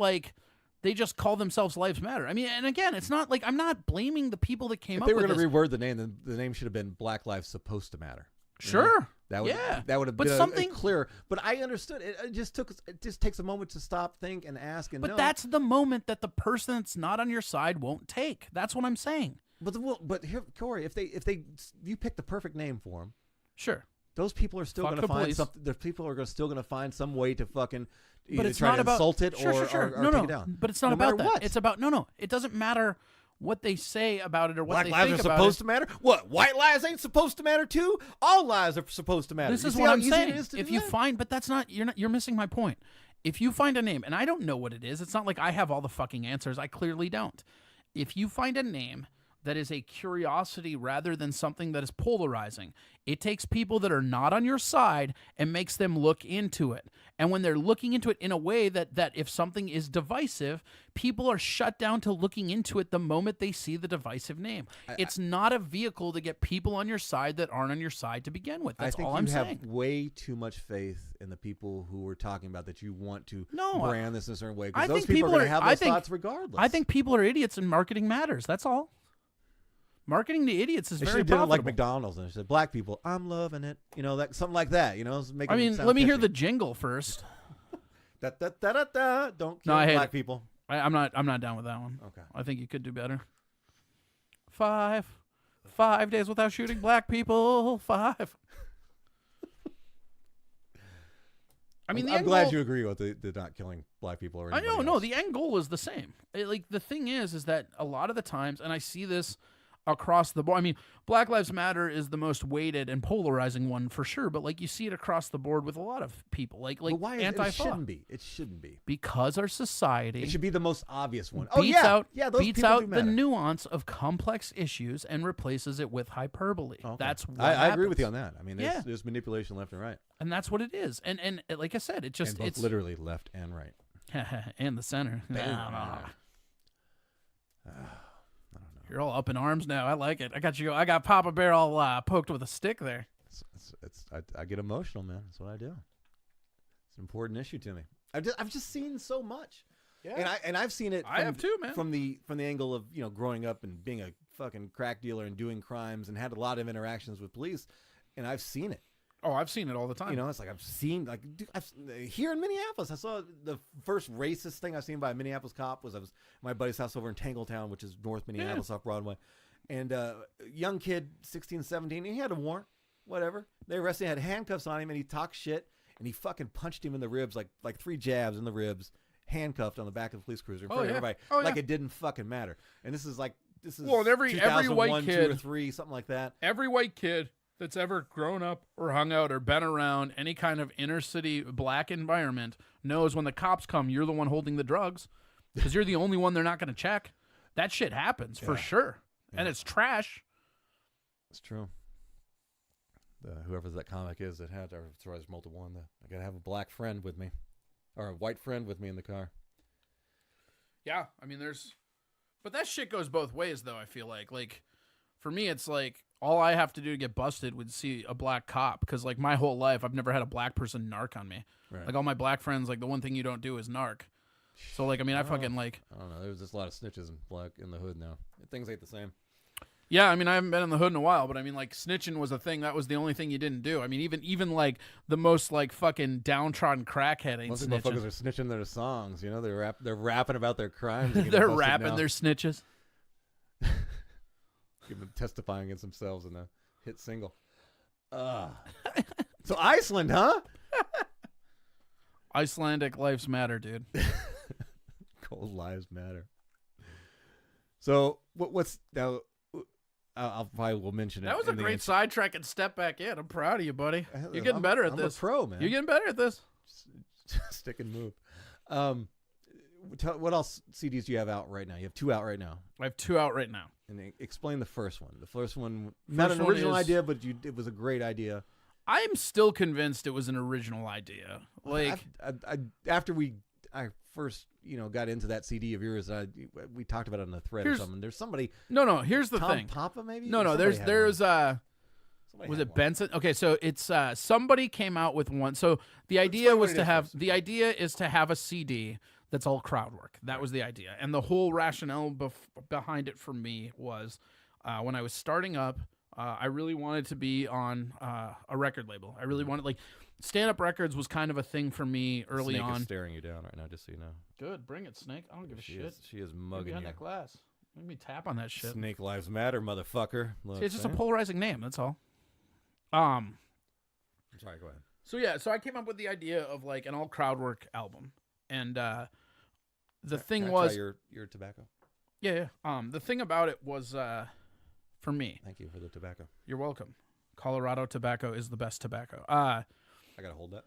they just call themselves Lives Matter. I mean, and again, it's not I'm not blaming the people that came up with this.
If they were going to reword the name, then the name should have been Black Lives Supposed to Matter.
Sure.
That would have been something clearer. But I understood. It just takes a moment to stop, think, and ask. And
that's the moment that the person that's not on your side won't take. That's what I'm saying.
But here, Corey, if you pick the perfect name for them,
sure,
those people are still going to find something. The people are still going to find some way to fucking either
try to
insult it or take it down.
But it's not about that. What? It's about no. It doesn't matter what they say about it or what
Black
they
lives
think
are
about
supposed to matter. What? White lives ain't supposed to matter too. All lives are supposed to matter.
This is what I'm saying. If you find, but that's not. You're missing my point. If you find a name, and I don't know what it is, it's not like I have all the fucking answers. I clearly don't. If you find a name that is a curiosity rather than something that is polarizing, it takes people that are not on your side and makes them look into it. And when they're looking into it in a way that if something is divisive, people are shut down to looking into it the moment they see the divisive name. It's not a vehicle to get people on your side that aren't on your side to begin with. That's all I'm saying.
I think you have way too much faith in the people who we're talking about that you want to brand this in a certain way. Because those people are going to have those thoughts regardless.
I think people are idiots and marketing matters. That's all. Marketing to idiots is
They
very
should have done it
profitable.
like McDonald's and they said, "Black people, I'm loving it." You know, that something like that. You know, make
I
it
mean,
sound
let me hear
catchy.
the jingle first.
Da, da, da, da, da. Don't kill
No, I hate
black
it.
people.
I'm not down with that one.
Okay.
I think you could do better. 5 days without shooting black people. 5. I mean,
I'm glad you agree with the not killing black people or
I
anybody
know, no,
else.
the end goal is the same. Like the thing is that a lot of the times, and I see this across the board. I mean, Black Lives Matter is the most weighted and polarizing one for sure, but like you see it across the board with a lot of people. Like
But why is it
Antifa.
shouldn't be? It shouldn't be.
Because our society
It should be the most obvious one.
beats out,
those
beats
people do
out the
matter.
nuance of complex issues and replaces it with hyperbole.
Okay.
That's what
I agree with
happens.
you on that. I mean, there's,
Yeah.
there's manipulation left and right,
And that's what it is. And like I said, it just
and both
it's
literally left and right.
and the center.
I don't know.
You're all up in arms now. I like it. I got Papa Bear all poked with a stick there.
I get emotional, man. That's what I do. It's an important issue to me. I've just seen so much.
Yeah.
And I've seen it.
I have too, man.
From the angle of growing up and being a fucking crack dealer and doing crimes and had a lot of interactions with police, and I've seen it.
Oh, I've seen it all the time.
It's like I've seen dude, here in Minneapolis. I saw the first racist thing I've seen by a Minneapolis cop was I was at my buddy's house over in Tangletown, which is North Minneapolis off Broadway, and young kid, 16, 17, and he had a warrant, whatever. They arrested him, had handcuffs on him, and he talked shit, and he fucking punched him in the ribs, like 3 jabs in the ribs, handcuffed on the back of the police cruiser in front of everybody, like it didn't fucking matter. And this is
well, and every
2001,
white
2
kid,
or 3, something like that.
every white kid that's ever grown up or hung out or been around any kind of inner city black environment knows when the cops come, you're the one holding the drugs because you're the only one they're not going to check. That shit happens for sure. And it's trash.
It's true. Whoever that comic is that had, or there's multiple one, I got to have a black friend with me or a white friend with me in the car.
Yeah. I mean, but that shit goes both ways though. I feel like for me, it's like, all I have to do to get busted would see a black cop because, like, my whole life, I've never had a black person narc on me.
Right.
Like, all my black friends, like, the one thing you don't do is narc. So, like, I mean, I fucking, like...
I don't know. There's just a lot of snitches in the hood now. Things ain't the same.
Yeah, I mean, I haven't been in the hood in a while, but, I mean, like, snitching was a thing. That was the only thing you didn't do. I mean, even like, the most, like, fucking downtrodden crackhead ain't
Most of
snitching.
the motherfuckers are snitching their songs. They're rapping about their crimes.
They're rapping their snitches.
Testifying against themselves in a hit single. So Iceland, huh?
Icelandic lives matter, dude.
Cold lives matter. So what's now? I'll probably will mention it.
That was a great sidetrack and step back in. I'm proud of you, buddy. You're getting better at this.
I'm a pro, man.
You're getting better at this.
Stick and move. What else CDs do you have out right now? You have 2 out right now.
I have 2 out right now.
And explain the first one. The first one, not an
one
original
is-
idea, but it was a great idea.
I'm still convinced it was an original idea. Like,
After I first got into that CD of yours, we talked about it on the thread or something. There's somebody.
no. Here's the
Tom
thing.
Papa, maybe.
No.
Somebody
There's
had one.
Was
had
it
one.
Benson? Okay, so it's somebody came out with one. So the idea
Explain what
was
it
to
is
have
first.
the idea is to have a CD that's all crowd work. That was the idea, and the whole rationale behind it for me was when I was starting up. I really wanted to be on a record label. I really wanted stand-up records was kind of a thing for me early
Snake
on.
is staring you down right now, just so you know.
Good, bring it, Snake. I don't give a shit.
She is
Get
mugging
behind
you.
that glass. Let me tap on that shit.
Snake lives matter, motherfucker.
See, it's just a
Look,
polarizing name. That's all.
I'm sorry, go ahead.
So yeah, so I came up with the idea of like an all crowd work album, and the thing
Can I
was,
try your tobacco.
yeah. The thing about it was, for me,
Thank you for the tobacco.
you're welcome. Colorado tobacco is the best tobacco.
I gotta hold that.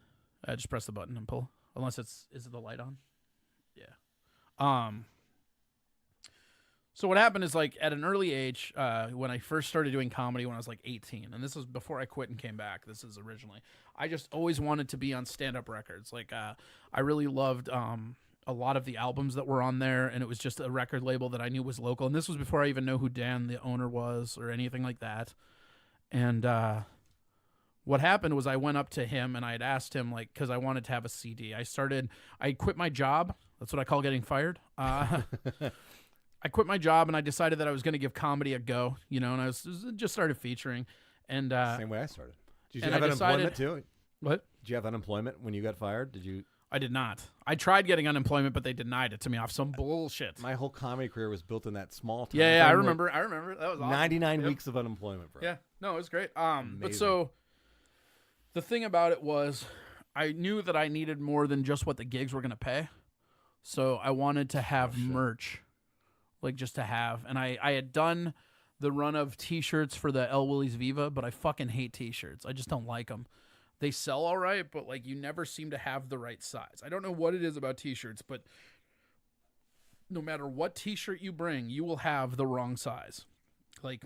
Just press the button and pull. Unless is it the light on? Yeah. So what happened is like at an early age, when I first started doing comedy when I was like 18, and this was before I quit and came back. This is originally. I just always wanted to be on stand-up records. Like I really loved a lot of the albums that were on there, and it was just a record label that I knew was local. And this was before I even know who Dan, the owner, was or anything like that. And what happened was I went up to him and I had asked him, like, because I wanted to have a CD. I quit my job. That's what I call getting fired. I quit my job and I decided that I was going to give comedy a go, and I was just started featuring. And
Same way I started. Did you
and
have
I
unemployment too?
What?
Did you have unemployment when you got fired? Did you?
I did not. I tried getting unemployment, but they denied it to me off some bullshit.
My whole comedy career was built in that small time.
Yeah, I remember. That was awesome.
99 weeks of unemployment, bro.
Yeah, no, it was great. But
Amazing.
so the thing about it was, I knew that I needed more than just what the gigs were going to pay. So I wanted to have merch, like just to have. And I had done the run of T-shirts for the El Willy's Viva, but I fucking hate T-shirts. I just don't like them. They sell all right, but like you never seem to have the right size. I don't know what it is about T-shirts, but no matter what T-shirt you bring, you will have the wrong size. Like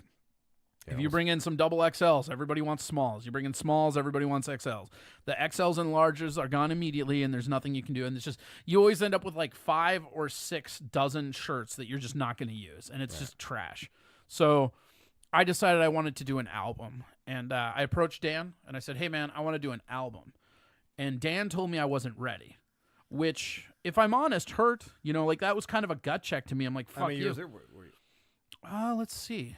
if you bring in some double XLs, everybody wants smalls. You bring in smalls, everybody wants XLs. The XLs and larges are gone immediately, and there's nothing you can do. And it's just you always end up with like 5 or 6 dozen shirts that you're just not going to use, and it's just trash. So I decided I wanted to do an album, and I approached Dan, and I said, hey, man, I want to do an album. And Dan told me I wasn't ready, which, if I'm honest, hurt. Like that was kind of a gut check to me. I'm like, fuck
How many
you.
years were you?
Let's see.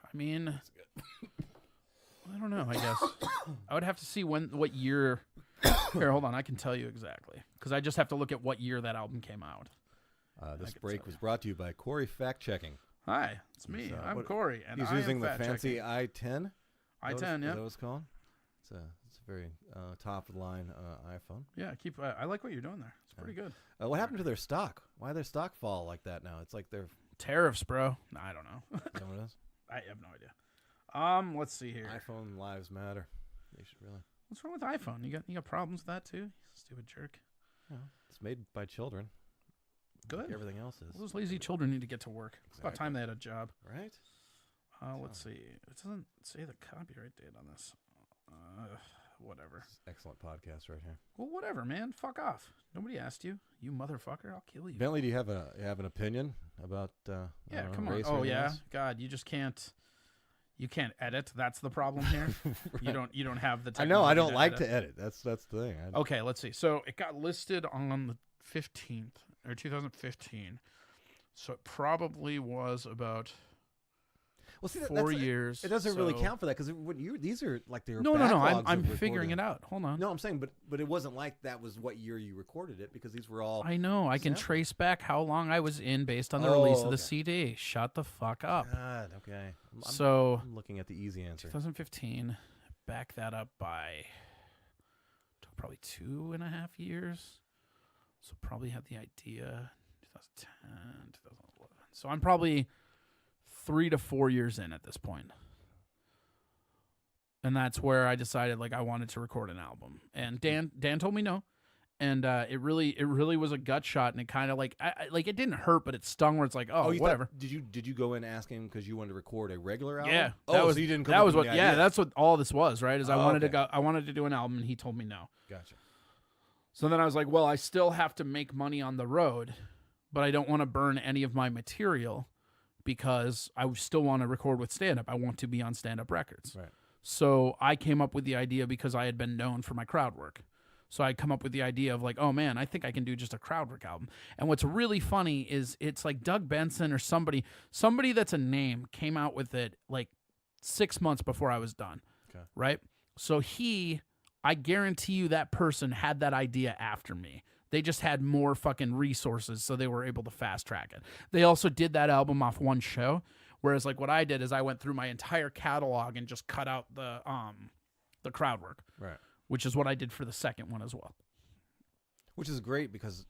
I mean, I don't know, I guess. I would have to see what year. Here, hold on. I can tell you exactly, because I just have to look at what year that album came out.
This break was brought to you by Corey Fact Checking.
Hi, it's me. I'm Corey, and
he's using the fancy i10.
I-10, yeah.
Is that what it's called? It's a very top of the line iPhone.
Yeah, I like what you're doing there. It's pretty good.
What happened to their stock? Why did their stock fall like that now? It's like they're
tariffs, bro. I don't know.
Is that what it is?
I have no idea. Let's see here.
iPhone lives matter. They should really.
What's wrong with iPhone? You got problems with that too? Stupid jerk.
Yeah, it's made by children.
Good.
Like everything else is.
Well, those lazy children need to get to work. It's about time they had a job.
Right?
Let's see. It doesn't say the copyright date on this. Whatever.
Excellent podcast right here.
Well, whatever, man. Fuck off. Nobody asked you. You motherfucker. I'll kill you.
Bentley, do you have an opinion about?
Yeah, come on. Oh yeah. God, you just can't. You can't edit. That's the problem here. Right. You don't have the.
I know. I don't like to edit. That's the thing.
Okay, let's see. So it got listed on the 15th or 2015. So it probably was about.
Well, see,
4 years.
It doesn't really count for that because these are like their
no. I'm figuring it out. Hold on.
No, I'm saying, but it wasn't like that was what year you recorded it because these were all.
I know. I can trace back how long I was in based on the release of the CD. Shut the fuck up.
God, okay. I'm looking at the easy answer.
2015. Back that up by probably 2.5 years. So probably had the idea 2010, 2011. So I'm probably 3 to 4 years in at this point. And that's where I decided like I wanted to record an album. And Dan told me no. And it really was a gut shot, and it kind of like it didn't hurt, but it stung where it's like, whatever.
Did you go in asking because you wanted to record a regular album?
Yeah.
So you didn't come up with the idea.
Yeah, that's what all this was, right? Is I wanted to do an album, and he told me no.
Gotcha.
So then I was like, well, I still have to make money on the road, but I don't want to burn any of my material because I still want to record with stand-up. I want to be on stand-up records.
Right.
So I came up with the idea because I had been known for my crowd work. So I come up with the idea of like, oh man, I think I can do just a crowd work album. And what's really funny is it's like Doug Benson or somebody that's a name came out with it like 6 months before I was done.
Okay.
Right? So I guarantee you that person had that idea after me. They just had more fucking resources, so they were able to fast track it. They also did that album off one show, whereas like what I did is I went through my entire catalog and just cut out the crowd work.
Right.
Which is what I did for the second one as well.
Which is great because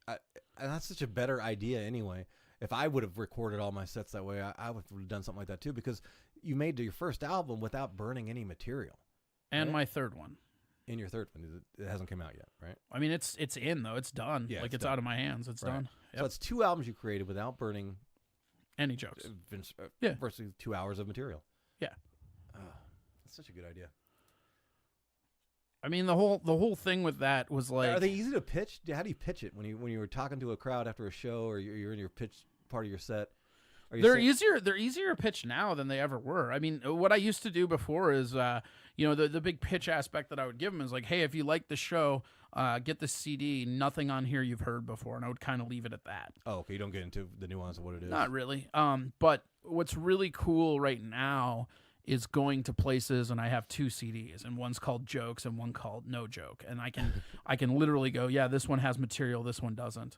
and that's such a better idea anyway. If I would have recorded all my sets that way, I would have done something like that too because you made your first album without burning any material.
And
right?
My third one.
In your third one, it hasn't come out yet, right?
I mean, it's in though. It's done.
Yeah,
like it's
done.
out of my hands. It's
right.
done. Yep.
So it's 2 albums you created without burning
any jokes.
Yeah. Versus 2 hours of material.
Yeah.
That's such a good idea.
I mean, the whole thing with that was like.
Are they easy to pitch? How do you pitch it when you were talking to a crowd after a show or you're in your pitch part of your set?
They're easier to pitch now than they ever were. I mean, what I used to do before is, the big pitch aspect that I would give them is like, hey, if you like the show, get the CD. Nothing on here you've heard before, and I would kind of leave it at that.
Oh, okay. You don't get into the nuance of what it is.
Not really. But what's really cool right now is going to places, and I have 2 CDs, and one's called Jokes and one called No Joke, and I can literally go, yeah, this one has material, this one doesn't,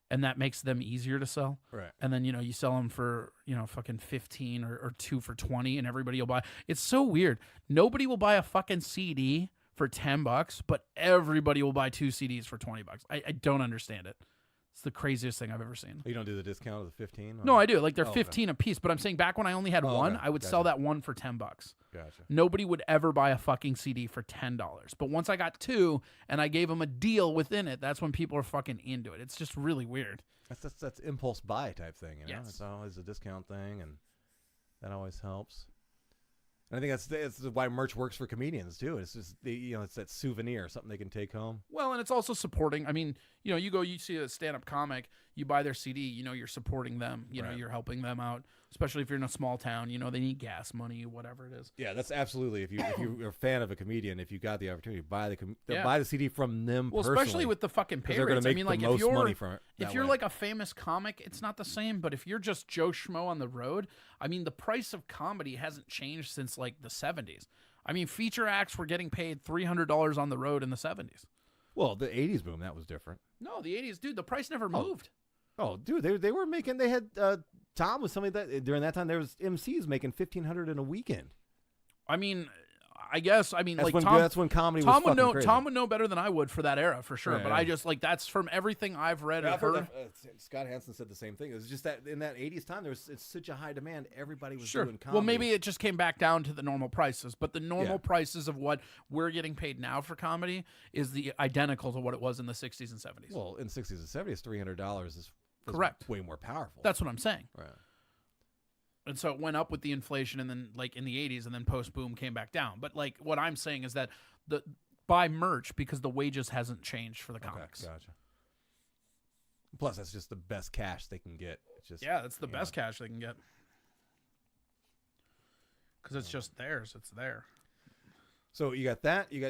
and that makes them easier to sell.
Right.
And then you sell them for fucking 15 or 2 for 20, and everybody will buy. It's so weird. Nobody will buy a fucking CD for $10, but everybody will buy 2 CDs for $20. I don't understand it. It's the craziest thing I've ever seen.
You don't do the discount of the 15?
No, I do. Like they're 15 a piece, but I'm saying back when I only had one,
okay.
I would sell that one for $10.
Gotcha.
Nobody would ever buy a fucking CD for $10. But once I got 2 and I gave them a deal within it, that's when people are fucking into it. It's just really weird.
That's impulse buy type thing, you know?
Yes.
It's always a discount thing, and that always helps. And I think that's why merch works for comedians too. It's just it's that souvenir, something they can take home.
Well, and it's also supporting. I mean, you see a stand-up comic, you buy their CD, you're supporting them.
Right.
You're helping them out, especially if you're in a small town. They need gas money, whatever it is.
Yeah, that's absolutely. If you're a fan of a comedian, if you got the opportunity, buy the CD from them.
Well,
personally,
especially with the fucking pay
they're
rates.
going to make the most money from it.
If you're like a famous comic, it's not the same. But if you're just Joe Schmo on the road, I mean, the price of comedy hasn't changed since like the 70s. I mean, feature acts were getting paid $300 on the road in the 70s.
Well, the 80s boom, that was different.
No, the 80s, dude, the price never moved.
Oh, dude, they were making. They had Tom was somebody that during that time there was MCs making $1,500 in a weekend.
I mean, I guess. I mean,
that's
like
that's when comedy
Tom
was
would know.
crazy.
Tom would know better than I would for that era, for sure.
Right,
but
right.
I just that's from everything I've read
Yeah,
and heard.
Scott Hansen said the same thing. It was just that in that 80s time, it's such a high demand. Everybody was
Sure.
doing comedy.
Well, maybe it just came back down to the normal prices, but the normal prices of what we're getting paid now for comedy is the identical to what it was in the 60s and 70s.
Well, in the 60s and 70s, $300 is
correct.
Way more powerful.
That's what I'm saying.
Right.
And so it went up with the inflation, and then like in the 80s, and then post boom came back down. But like what I'm saying is that buy merch because the wages hasn't changed for the comics.
Okay, gotcha. Plus, that's just the best cash they can get. It's just
that's the best cash they can get because it's just theirs. It's there.
So you got that. You've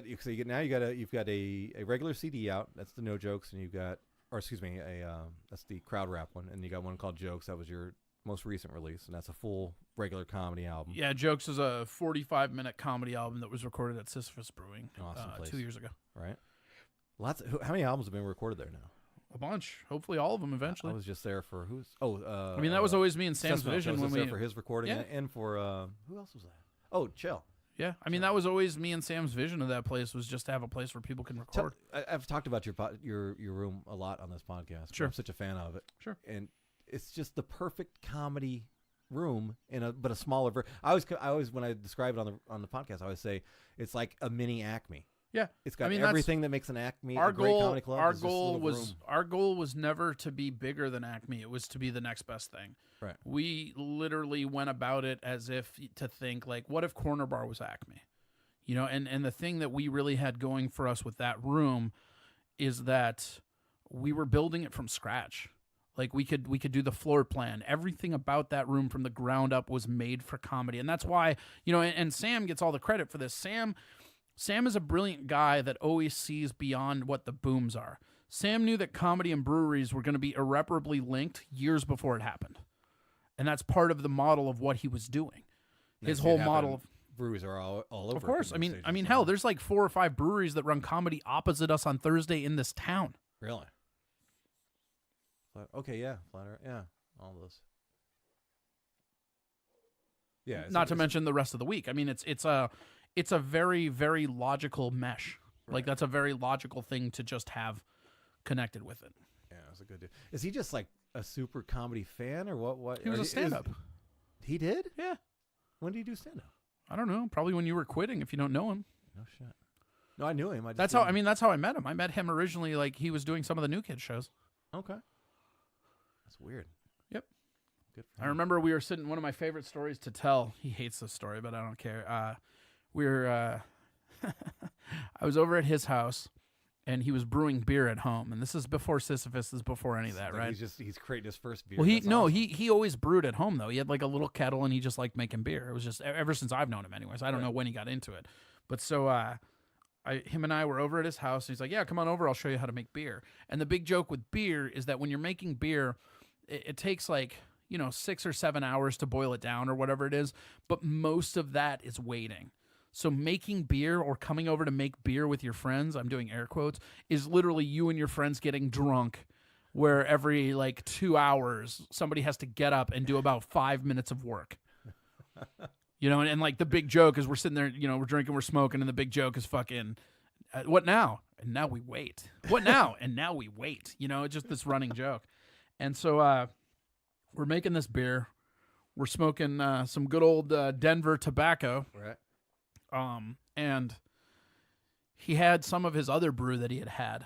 got a regular CD out. That's the No Jokes, and you've got, or excuse me, that's the crowd rap one, and you got one called Jokes. That was your most recent release, and that's a full regular comedy album.
Yeah, Jokes is a 45-minute comedy album that was recorded at Sisyphus Brewing
Awesome place.
2 years ago.
Right. How many albums have been recorded there now?
A bunch. Hopefully all of them eventually.
I was just there for who's?
I mean, that was always me and Sam's vision
when
when
we
we
there for his recording and for who else was that? Oh, Chill.
Yeah, I mean that was always me and Sam's vision of that place was just to have a place where people can record.
I've talked about your room a lot on this podcast.
Sure.
I'm such a fan of it.
Sure.
And it's just the perfect comedy room but a smaller I always when I describe it on the podcast I always say it's like a mini Acme.
Yeah,
it's got everything that makes an Acme a great comedy club.
Our goal was never to be bigger than Acme. It was to be the next best thing.
Right.
We literally went about it as if to think like, what if Corner Bar was Acme? And the thing that we really had going for us with that room is that we were building it from scratch. Like we could do the floor plan. Everything about that room from the ground up was made for comedy. And that's why, and Sam gets all the credit for this. Sam is a brilliant guy that always sees beyond what the booms are. Sam knew that comedy and breweries were going to be irreparably linked years before it happened. And that's part of the model of what he was doing. His whole model of
breweries are all over.
Of course. I mean, hell, there's like 4 or 5 breweries that run comedy opposite us on Thursday in this town.
Really? Okay, yeah, Flat Earth, yeah, all those. Yeah,
not to mention the rest of the week. I mean, it's a very, very logical mesh. Right. Like that's a very logical thing to just have connected with it.
Yeah, it's a good dude. Is he just like a super comedy fan or what?
He was a stand-up.
He did?
Yeah.
When did he do stand-up?
I don't know. Probably when you were quitting. If you don't know him.
No shit. No, I knew him.
That's how I met him. I met him originally. Like he was doing some of the New Kids shows.
Okay. That's weird.
Yep.
Good for him.
I remember we were sitting. One of my favorite stories to tell. He hates this story, but I don't care. We were. I was over at his house, and he was brewing beer at home. And this is before Sisyphus. This is before any of that, right?
He's creating his first beer.
Well, he always brewed at home though. He had like a little kettle, and he just liked making beer. It was just ever since I've known him, anyways. I don't know when he got into it, but so I him and I were over at his house. And he's like, yeah, come on over. I'll show you how to make beer. And the big joke with beer is that when you're making beer, it takes like, 6 or 7 hours to boil it down or whatever it is. But most of that is waiting. So making beer or coming over to make beer with your friends, I'm doing air quotes, is literally you and your friends getting drunk, where every like 2 hours somebody has to get up and do about 5 minutes of work. And like the big joke is we're sitting there, we're drinking, we're smoking, and the big joke is fucking, what now? And now we wait. What now? And now we wait. It's just this running joke. And so we're making this beer. We're smoking some good old Denver tobacco.
Right.
And he had some of his other brew that he had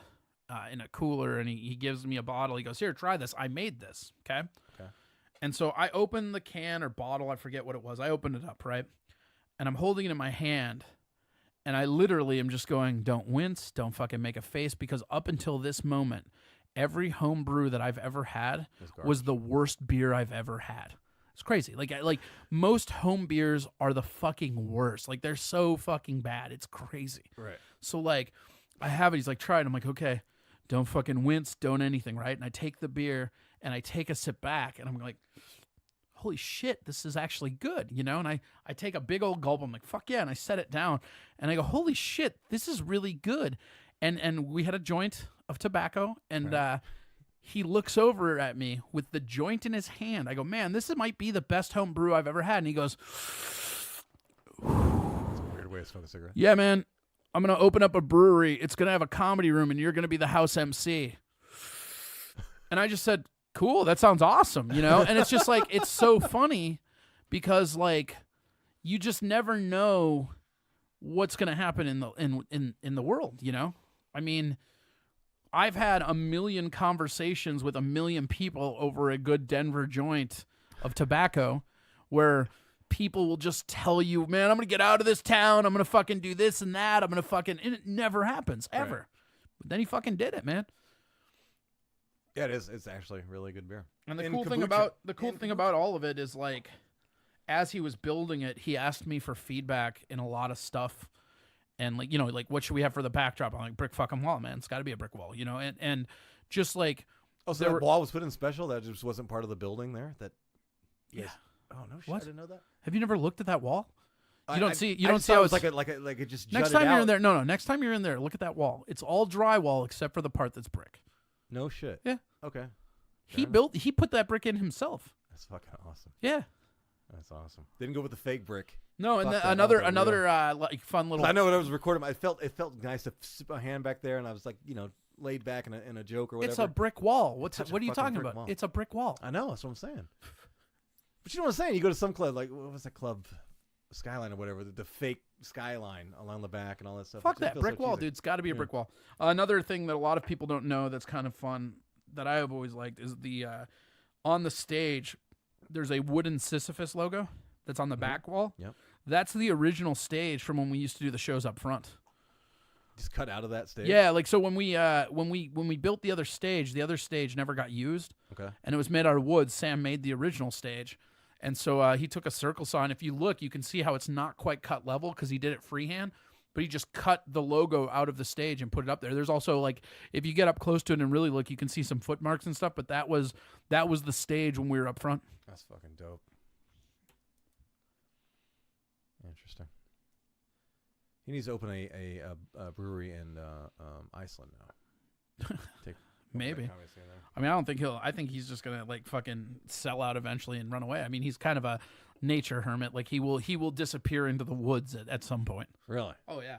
in a cooler, and he gives me a bottle. He goes, here, try this. I made this, okay? And so I opened the can or bottle, I forget what it was. I opened it up, right? And I'm holding it in my hand, and I literally am just going, don't wince, don't fucking make a face, because up until this moment, every home brew that I've ever had was the worst beer I've ever had. It's crazy. Like most home beers are the fucking worst. Like they're so fucking bad. It's crazy.
Right.
So like I have it. He's like, try it. I'm like, okay, don't fucking wince. Don't anything. Right. And I take the beer and I take a sip back and I'm like, holy shit, this is actually good. And I take a big old gulp. I'm like, fuck yeah. And I set it down and I go, holy shit, this is really good. And we had a joint of tobacco and,
right.
He looks over at me with the joint in his hand. I go, man, this might be the best home brew I've ever had. And he goes,
that's a weird way to smoke a cigarette.
Yeah, man, I'm going to open up a brewery. It's going to have a comedy room, and you're going to be the house MC. And I just said, cool, that sounds awesome, And it's just like, it's so funny because, like, you just never know what's going to happen in the world, I mean, I've had a million conversations with a million people over a good Denver joint of tobacco where people will just tell you, man, I'm going to get out of this town. I'm going to fucking do this and that. I'm going to fucking, and it never happens, ever. Right. But then he fucking did it, man.
Yeah, it is. It's actually really good beer.
And the cool thing about all of it is, like, as he was building it, he asked me for feedback in a lot of stuff. And like, like what should we have for the backdrop? I'm like, brick fucking wall, man. It's got to be a brick wall, and just like,
oh, so that wall was put in special. That just wasn't part of the building there. That,
yeah.
Oh no, shit,
what?
I didn't know that.
Have you never looked at that wall? You don't see
how it's like it just.
Next time you're in there, no. Next time you're in there, look at that wall. It's all drywall except for the part that's brick.
No shit.
Yeah.
Okay.
He put that brick in himself.
That's fucking awesome.
Yeah.
That's awesome. Didn't go with the fake brick.
No, and another like fun little.
I know when I was recording, it felt nice to sit my hand back there, and I was like, laid back in a joke or whatever.
It's a brick wall. What are you talking about?
Wall.
It's a brick wall.
I know. That's what I'm saying. But you know what I'm saying? You go to some club, like what was that club, Skyline or whatever, the fake skyline along the back and all that stuff.
Fuck that brick wall, dude. It's got to be a brick wall. Another thing that a lot of people don't know that's kind of fun that I have always liked is the on the stage. There's a wooden Sisyphus logo that's on the back wall.
Yep.
That's the original stage from when we used to do the shows up front.
Just cut out of that stage.
Yeah, like so when we built the other stage never got used.
Okay.
And it was made out of wood. Sam made the original stage, and so he took a circle saw. And if you look, you can see how it's not quite cut level because he did it freehand. But he just cut the logo out of the stage and put it up there. There's also, like, if you get up close to it and really look, you can see some footmarks and stuff. But that was the stage when we were up front.
That's fucking dope. Interesting. He needs to open a brewery in Iceland now.
Maybe. I mean, I don't think I think he's just gonna like fucking sell out eventually and run away. I mean, he's kind of a nature hermit. Like he will disappear into the woods at some point.
Really?
Oh yeah.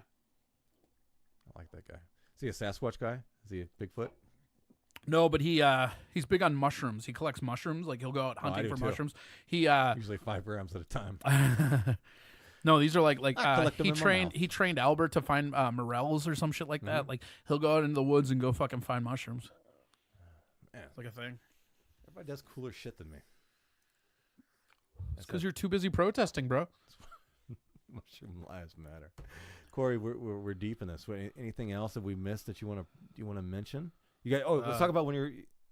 I like that guy. Is he a Sasquatch guy? Is he a Bigfoot?
No, but he's big on mushrooms. He collects mushrooms. Like he'll go out hunting for mushrooms. He
usually 5 grams at a time.
No, he trained Albert to find morels or some shit like that. Like he'll go out into the woods and go fucking find mushrooms.
Man,
it's like a thing.
Everybody does cooler shit than me.
It's because you're too busy protesting, bro.
Mushroom lives matter. Corey, we're deep in this. Anything else that we missed that you want to mention? You got. Let's talk about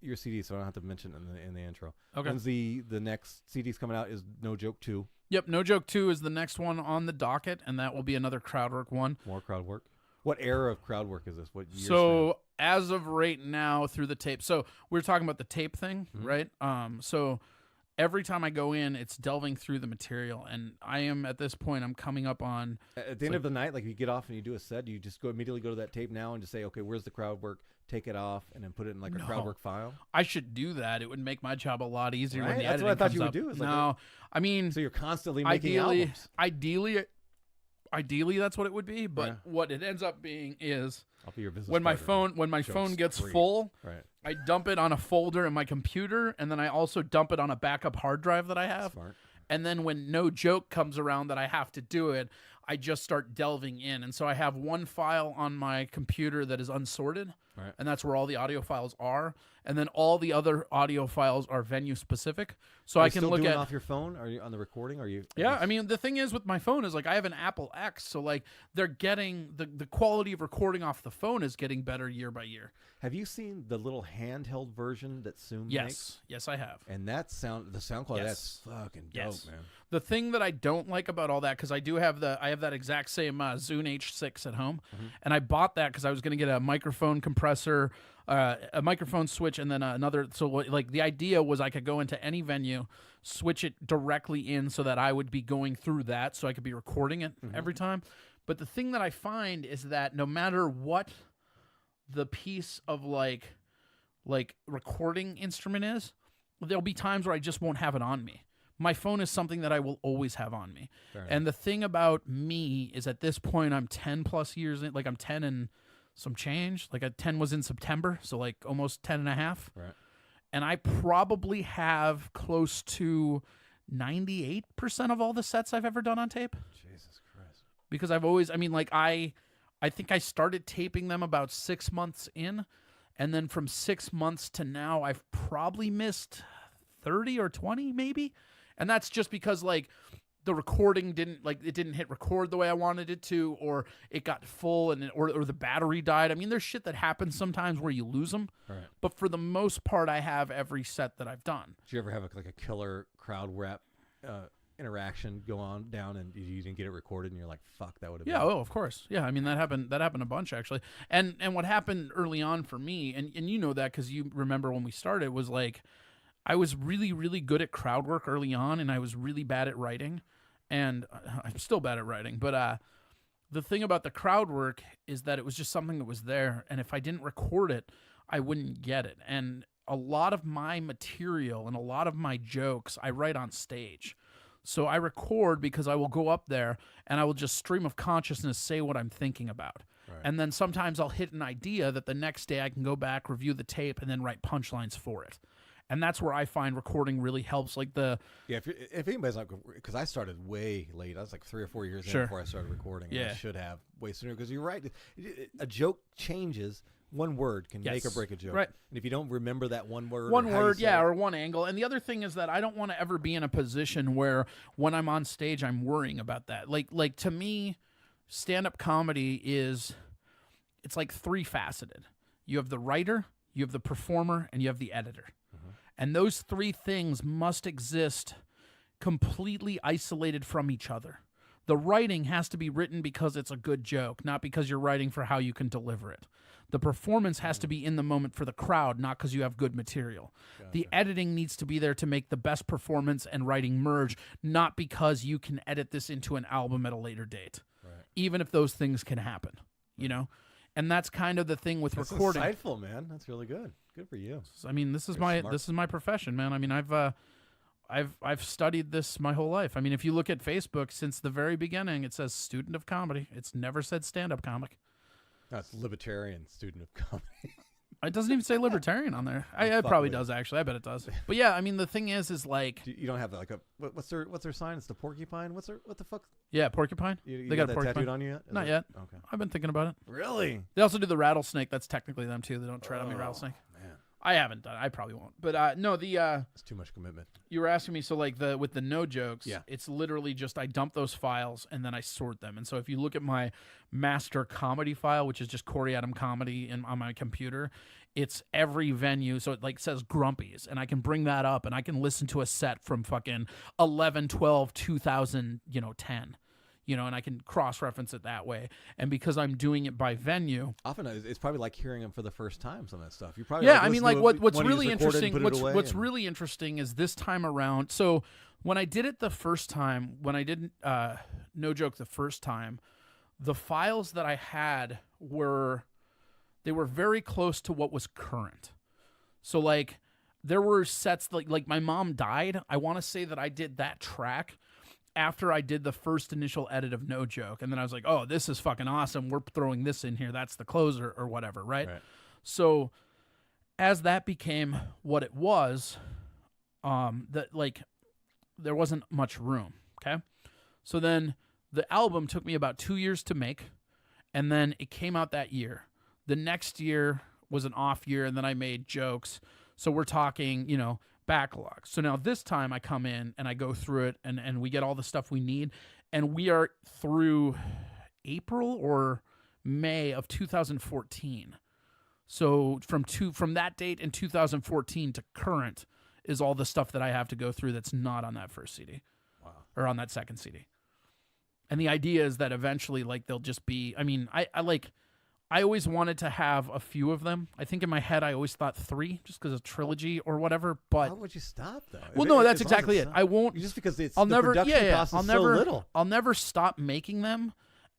your CD, so I don't have to mention it in the intro.
Okay.
When's the next CD's coming out? Is No Joke 2?
Yep, No Joke 2 is the next one on the docket, and that will be another crowd work one.
More crowd work. What era of crowd work is this? What year?
So as of right now, through the tape. So we were talking about the tape thing,
Mhm.
right? So every time I go in, it's delving through the material, and I am at this point. I'm coming up on
At the end of the night, like you get off and you do a set, do you just immediately go to that tape now and just say, okay, where's the crowd work? Take it off and then put it in like a crowd
No.
work file.
I should do that. It would make my job a lot easier when
Right?
the
That's
editing
what I thought
comes
you would
up.
do, is like
No, I mean,
So you're constantly making albums.
ideally, that's what it would be. But
Yeah.
what it ends up being is
I'll be your business
when my
partner.
phone
Joke's
gets
free.
full,
Right.
I dump it on a folder in my computer, and then I also dump it on a backup hard drive that I have.
Smart.
And then when No Joke comes around that I have to do it, I just start delving in. And so I have one file on my computer that is unsorted,
Right.
and that's where all the audio files are. And then all the other audio files are venue specific. So
Are
I
you
can
still
look
doing
at.
off your phone? Are you on the recording? Are you?
Yeah, I mean, the thing is with my phone is like I have an Apple X, so like they're getting the quality of recording off the phone is getting better year by year.
Have you seen the little handheld version that Zoom makes?
Yes, I have.
And the sound quality,
Yes.
that's fucking dope,
Yes.
man.
The thing that I don't like about all that, because I have that exact same Zune H6 at home, and I bought that because I was going to get a microphone compressor, a microphone switch, and then another. So like the idea was I could go into any venue, switch it directly in, so that I would be going through that, so I could be recording it every time. But the thing that I find is that no matter what the piece of like recording instrument is, there'll be times where I just won't have it on me. My phone is something that I will always have on me.
Fair
And the thing about me is at this point, I'm 10 plus years in, like I'm 10 and some change. Like 10 was in September, so like almost 10 and a half.
Right.
And I probably have close to 98% of all the sets I've ever done on tape.
Jesus Christ.
Because I've always, I mean, like I think I started taping them about 6 months in. And then from 6 months to now, I've probably missed 30 or 20 maybe. And that's just because like the recording didn't hit record the way I wanted it to, or it got full or the battery died. I mean, there's shit that happens sometimes where you lose them.
Right.
But for the most part, I have every set that I've done.
Did you ever have like a killer crowd rap interaction go on down and you didn't get it recorded and you're like, fuck, that would have
Yeah,
been.
oh, of course. Yeah, I mean that happened a bunch actually. And what happened early on for me, and you know that because you remember when we started, was like I was really, really good at crowd work early on, and I was really bad at writing. And I'm still bad at writing. But the thing about the crowd work is that it was just something that was there. And if I didn't record it, I wouldn't get it. And a lot of my material and a lot of my jokes, I write on stage. So I record because I will go up there and I will just stream of consciousness say what I'm thinking about.
Right.
And then sometimes I'll hit an idea that the next day I can go back, review the tape, and then write punchlines for it. And that's where I find recording really helps. Like
Yeah, if anybody's not, because I started way late. I was like 3 or 4 years in
Sure.
before I started recording. And
Yeah.
I should have way sooner, because you're right. A joke changes. One word can make or
Yes.
break a joke.
Right.
And if you don't remember that one word,
one
or how you
word,
say
yeah,
it-
or one angle. And the other thing is that I don't want to ever be in a position where when I'm on stage, I'm worrying about that. Like to me, stand-up comedy it's like three faceted. You have the writer, you have the performer, and you have the editor. And those three things must exist completely isolated from each other. The writing has to be written because it's a good joke, not because you're writing for how you can deliver it. The performance has to be in the moment for the crowd, not because you have good material. The editing needs to be there to make the best performance and writing merge, not because you can edit this into an album at a later date.
Right.
Even if those things can happen, you know? And that's kind of the thing with
That's
recording.
insightful, man. That's really good. Good for you.
I mean, this is
You're smart.
my profession, man. I mean, I've studied this my whole life. I mean, if you look at Facebook since the very beginning, it says student of comedy. It's never said stand-up comic.
That's libertarian student of comedy.
It doesn't even say libertarian on there. It
fuck
probably
with
does actually. I bet it does. But yeah, I mean, the thing is like
You don't have like a what's their sign? It's the porcupine. What the fuck?
yeah, porcupine.
You
They got a
that
porcupine.
tattooed on you yet? Is
Not
it-
yet.
Okay.
I've been thinking about it.
Really?
They also do the rattlesnake. That's technically them too. They don't tread on me,
Oh,
rattlesnake.
Man,
I haven't done it. I probably won't. But no,
it's too much commitment.
you were asking me, so like with the no jokes,
Yeah.
it's literally just I dump those files and then I sort them. And so if you look at my master comedy file, which is just Corey Adam comedy on my computer, it's every venue. So it like says Grumpies, and I can bring that up and I can listen to a set from fucking 11, 12, 2010. and I can cross-reference it that way. And because I'm doing it by venue,
often it's probably like hearing them for the first time. Some of that stuff. You probably
I mean, like what's really interesting.
What's
Really interesting is this time around. So when I did it the first time, when I did No Joke the first time, the files that I had were very close to what was current. So like there were sets like my mom died. I want to say that I did that track after I did the first initial edit of No Joke. And then I was like, oh, this is fucking awesome. We're throwing this in here. That's the closer or whatever, right? So as that became what it was, that like there wasn't much room, okay? So then the album took me about 2 years to make, and then it came out that year. The next year was an off year, and then I made Jokes. So we're talking, backlog. So now this time I come in and I go through it and we get all the stuff we need. And we are through April or May of 2014. So from that date in 2014 to current is all the stuff that I have to go through that's not on that first CD.
Wow.
Or on that second CD. And the idea is that eventually like they'll just be, I mean, I always wanted to have a few of them. I think in my head I always thought 3, just because of trilogy or whatever. But
how would you stop though?
Well, no, that's exactly it. I won't
just because the
production
cost is so little.
I'll never stop making them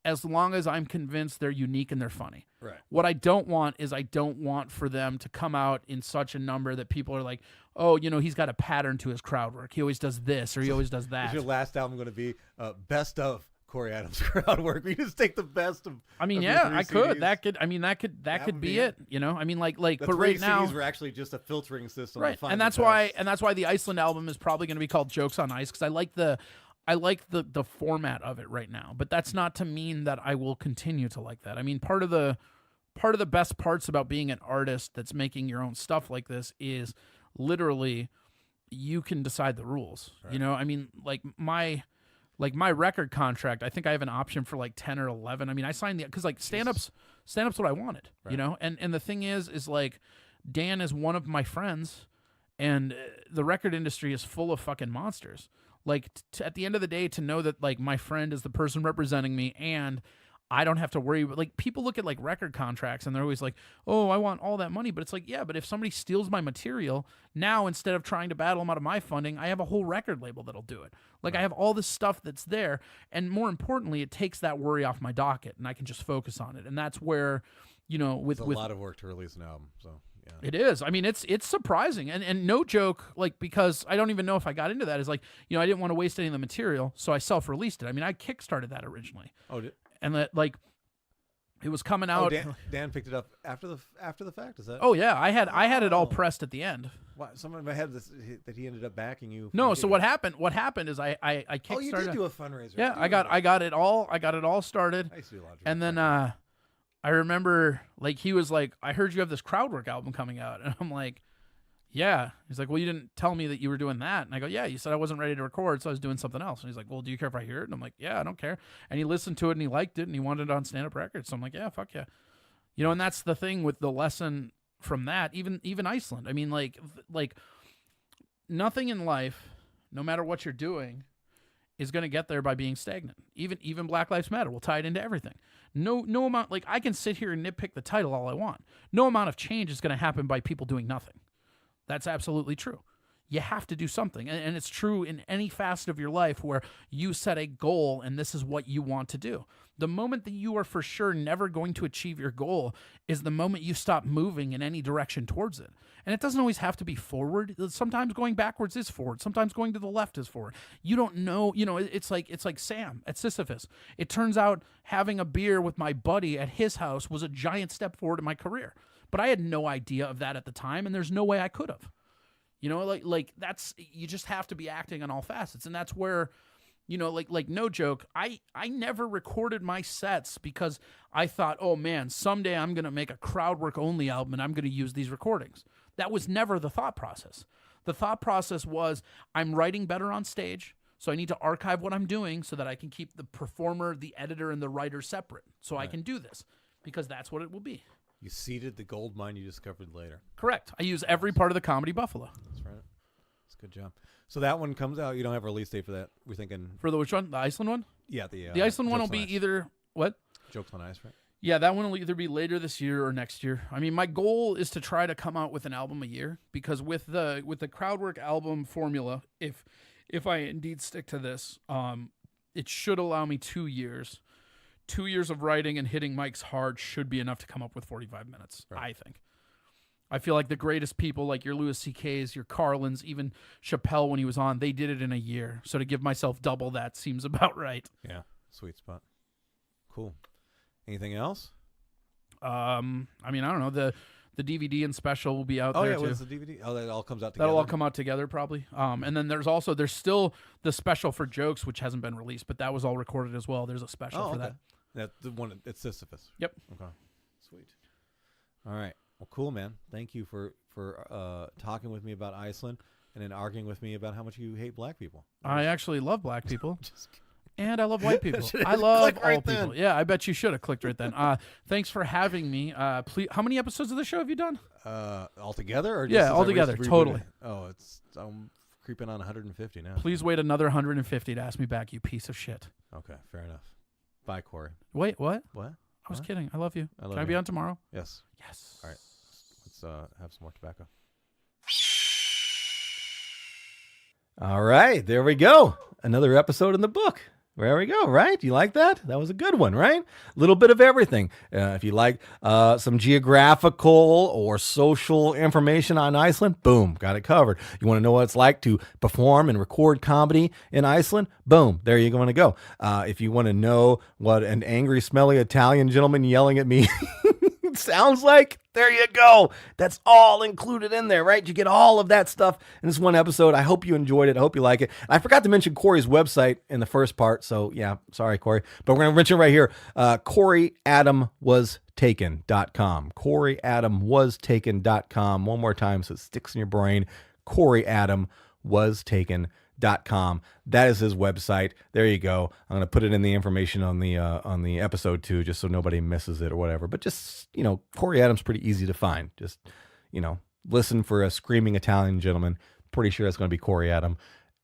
as long as I'm convinced they're unique and they're funny.
Right.
What I don't want is I don't want for them to come out in such a number that people are like, oh, he's got a pattern to his crowd work. He always does this or he always does that.
Is your last album going to be best of Corey Adams crowd work? We just take the best of.
I mean,
of
I could.
CDs.
That could be it. I mean, like,
the
but right now,
CDs were actually just a filtering system.
Right, and that's why the Iceland album is probably going to be called Jokes on Ice, because I like the format of it right now. But that's not to mean that I will continue to like that. I mean, part of the best parts about being an artist that's making your own stuff like this is literally you can decide the rules. Right. I mean, like my record contract, I think I have an option for like 10 or 11. I mean, I signed because like stand-up's what I wanted,
right.
And the thing is like Dan is one of my friends, and the record industry is full of fucking monsters. Like at the end of the day, to know that like my friend is the person representing me and I don't have to worry. Like people look at like record contracts and they're always like, oh, I want all that money. But it's like, yeah, but if somebody steals my material, now instead of trying to battle them out of my funding, I have a whole record label that'll do it. Like, right. I have all this stuff that's there. And more importantly, it takes that worry off my docket and I can just focus on it. And that's where, with
a lot of work to release an album. So yeah.
It is. I mean, it's surprising. And no joke, like, because I don't even know if I got into that, is like, I didn't want to waste any of the material. So I self-released it. I mean, I kickstarted that originally.
Oh,
and that, like, it was coming out.
Dan picked it up after the fact. Is that?
Oh yeah, I had it all pressed at the end.
What? Someone had this that he ended up backing you.
No, so what happened? What happened is I kickstarted.
Oh, you did do a fundraiser.
Yeah, I got it all started.
I used to do a lot of
and then I remember like he was like, I heard you have this crowd work album coming out, and I'm like, yeah. He's like, well, you didn't tell me that you were doing that. And I go, yeah, you said I wasn't ready to record, so I was doing something else. And he's like, well, do you care if I hear it? And I'm like, yeah, I don't care. And he listened to it and he liked it and he wanted it on Stand Up Records. So I'm like, yeah, fuck yeah. And that's the thing with the lesson from that, even Iceland. I mean, like nothing in life, no matter what you're doing, is going to get there by being stagnant. Even Black Lives Matter will tie it into everything. No amount, like I can sit here and nitpick the title all I want. No amount of change is going to happen by people doing nothing. That's absolutely true. You have to do something. And it's true in any facet of your life where you set a goal and this is what you want to do. The moment that you are for sure never going to achieve your goal is the moment you stop moving in any direction towards it. And it doesn't always have to be forward. Sometimes going backwards is forward. Sometimes going to the left is forward. You don't know, it's like Sam at Sisyphus. It turns out having a beer with my buddy at his house was a giant step forward in my career. But I had no idea of that at the time, and there's no way I could have. Like that's, you just have to be acting on all facets. And that's where, like no joke, I never recorded my sets because I thought, oh man, someday I'm going to make a crowd work only album and I'm going to use these recordings. That was never the thought process. The thought process was, I'm writing better on stage, so I need to archive what I'm doing so that I can keep the performer, the editor, and the writer separate. So right. I can do this because that's what it will be.
You seeded the gold mine you discovered later.
Correct. I use every part of the Comedy Buffalo.
That's right. That's a good job. So that one comes out. You don't have a release date for that. We're thinking
for the which one? The Iceland one?
Yeah,
the Iceland one will be either what?
Jokes on Ice, right?
Yeah, that one will either be later this year or next year. I mean, my goal is to try to come out with an album a year, because with the Crowdwork album formula, if I indeed stick to this, it should allow me 2 years. 2 years of writing and hitting mics hard should be enough to come up with 45 minutes, right. I think. I feel like the greatest people, like your Louis C.K.'s, your Carlins, even Chappelle when he was on, they did it in a year. So to give myself double that seems about right.
Yeah, sweet spot. Cool. Anything else?
I mean, I don't know. The DVD and special will be out there too.
What's the DVD? Oh, that all comes out together.
That'll all come out together probably. And then there's still the special for Jokes, which hasn't been released, but that was all recorded as well. There's a special for that.
That's the one. It's Sisyphus.
Yep.
Okay. Sweet. All right. Well, cool, man. Thank you for talking with me about Iceland and then arguing with me about how much you hate black people.
I actually love black people.
Just kidding.
And I love white people. I love all people. Yeah, I bet you should have clicked right then. Thanks for having me. Please, how many episodes of the show have you done?
Altogether? Or
yeah, altogether, totally.
I'm creeping on 150 now.
Please wait another 150 to ask me back, you piece of shit.
Okay, fair enough. Bye, Corey.
Wait, what?
What?
I was kidding. I love you.
Can
I be on tomorrow?
Yes.
Yes.
All right. Let's have some more tobacco. All right, there we go. Another episode in the book. There we go, right? You like that? That was a good one, right? A little bit of everything. If you like some geographical or social information on Iceland, boom, got it covered. You want to know what it's like to perform and record comedy in Iceland? Boom, there you're going to go. If you want to know what an angry, smelly Italian gentleman yelling at me sounds like, there you go. That's all included in there, right? You get all of that stuff in this one episode. I hope you enjoyed it. I hope you like it. I forgot to mention Corey's website in the first part, so yeah, sorry, Corey. But we're going to mention it right here. CoreyAdamWasTaken.com. CoreyAdamWasTaken.com. One more time so it sticks in your brain. CoreyAdamWasTaken.com. That is his website. There you go. I'm going to put it in the information on the episode too, just so nobody misses it or whatever. But just, Corey Adams pretty easy to find. Just, listen for a screaming Italian gentleman. Pretty sure it's going to be Corey Adam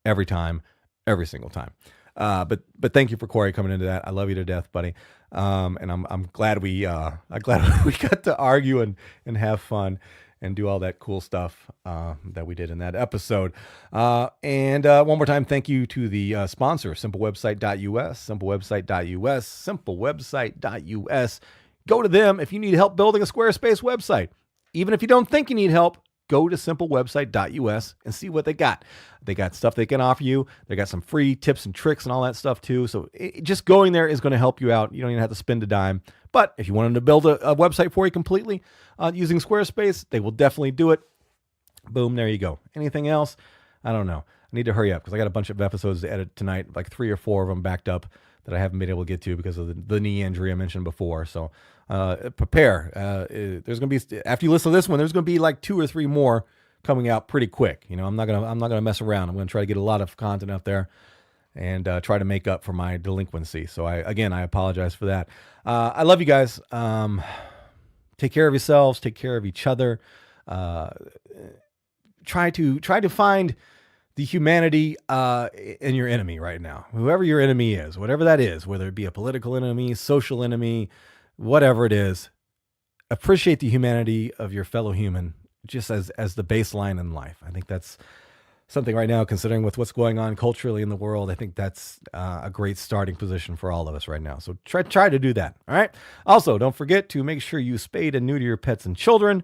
every time, every single time. But thank you for Corey coming into that. I love you to death, buddy. And I'm glad we got to argue and have fun and do all that cool stuff that we did in that episode. And one more time, thank you to the sponsor, simplewebsite.us, simplewebsite.us, simplewebsite.us. Go to them if you need help building a Squarespace website. Even if you don't think you need help, go to simplewebsite.us and see what they got. They got stuff they can offer you. They got some free tips and tricks and all that stuff too. So just going there is going to help you out. You don't even have to spend a dime. But if you want them to build a website for you completely using Squarespace, they will definitely do it. Boom, there you go. Anything else? I don't know. I need to hurry up because I got a bunch of episodes to edit tonight, like 3 or 4 of them backed up that I haven't been able to get to because of the knee injury I mentioned before. So prepare. There's going to be, after you listen to this one, there's going to be like 2 or 3 more coming out pretty quick. I'm not gonna mess around. I'm gonna try to get a lot of content out there and try to make up for my delinquency. So I apologize for that. I love you guys. Take care of yourselves. Take care of each other. Try to find the humanity in your enemy right now. Whoever your enemy is, whatever that is, whether it be a political enemy, social enemy, whatever it is, appreciate the humanity of your fellow human just as the baseline in life. I think that's something right now, considering with what's going on culturally in the world. I think that's a great starting position for all of us right now. So try to do that. All right. Also, don't forget to make sure you spade and neuter your pets and children.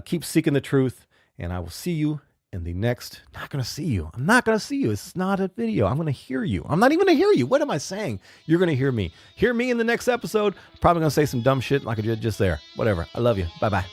Keep seeking the truth, and I will see you in the next. Not going to see you. I'm not going to see you. It's not a video. I'm going to hear you. I'm not even going to hear you. What am I saying? You're going to hear me. Hear me in the next episode. Probably going to say some dumb shit like I did just there. Whatever. I love you. Bye-bye.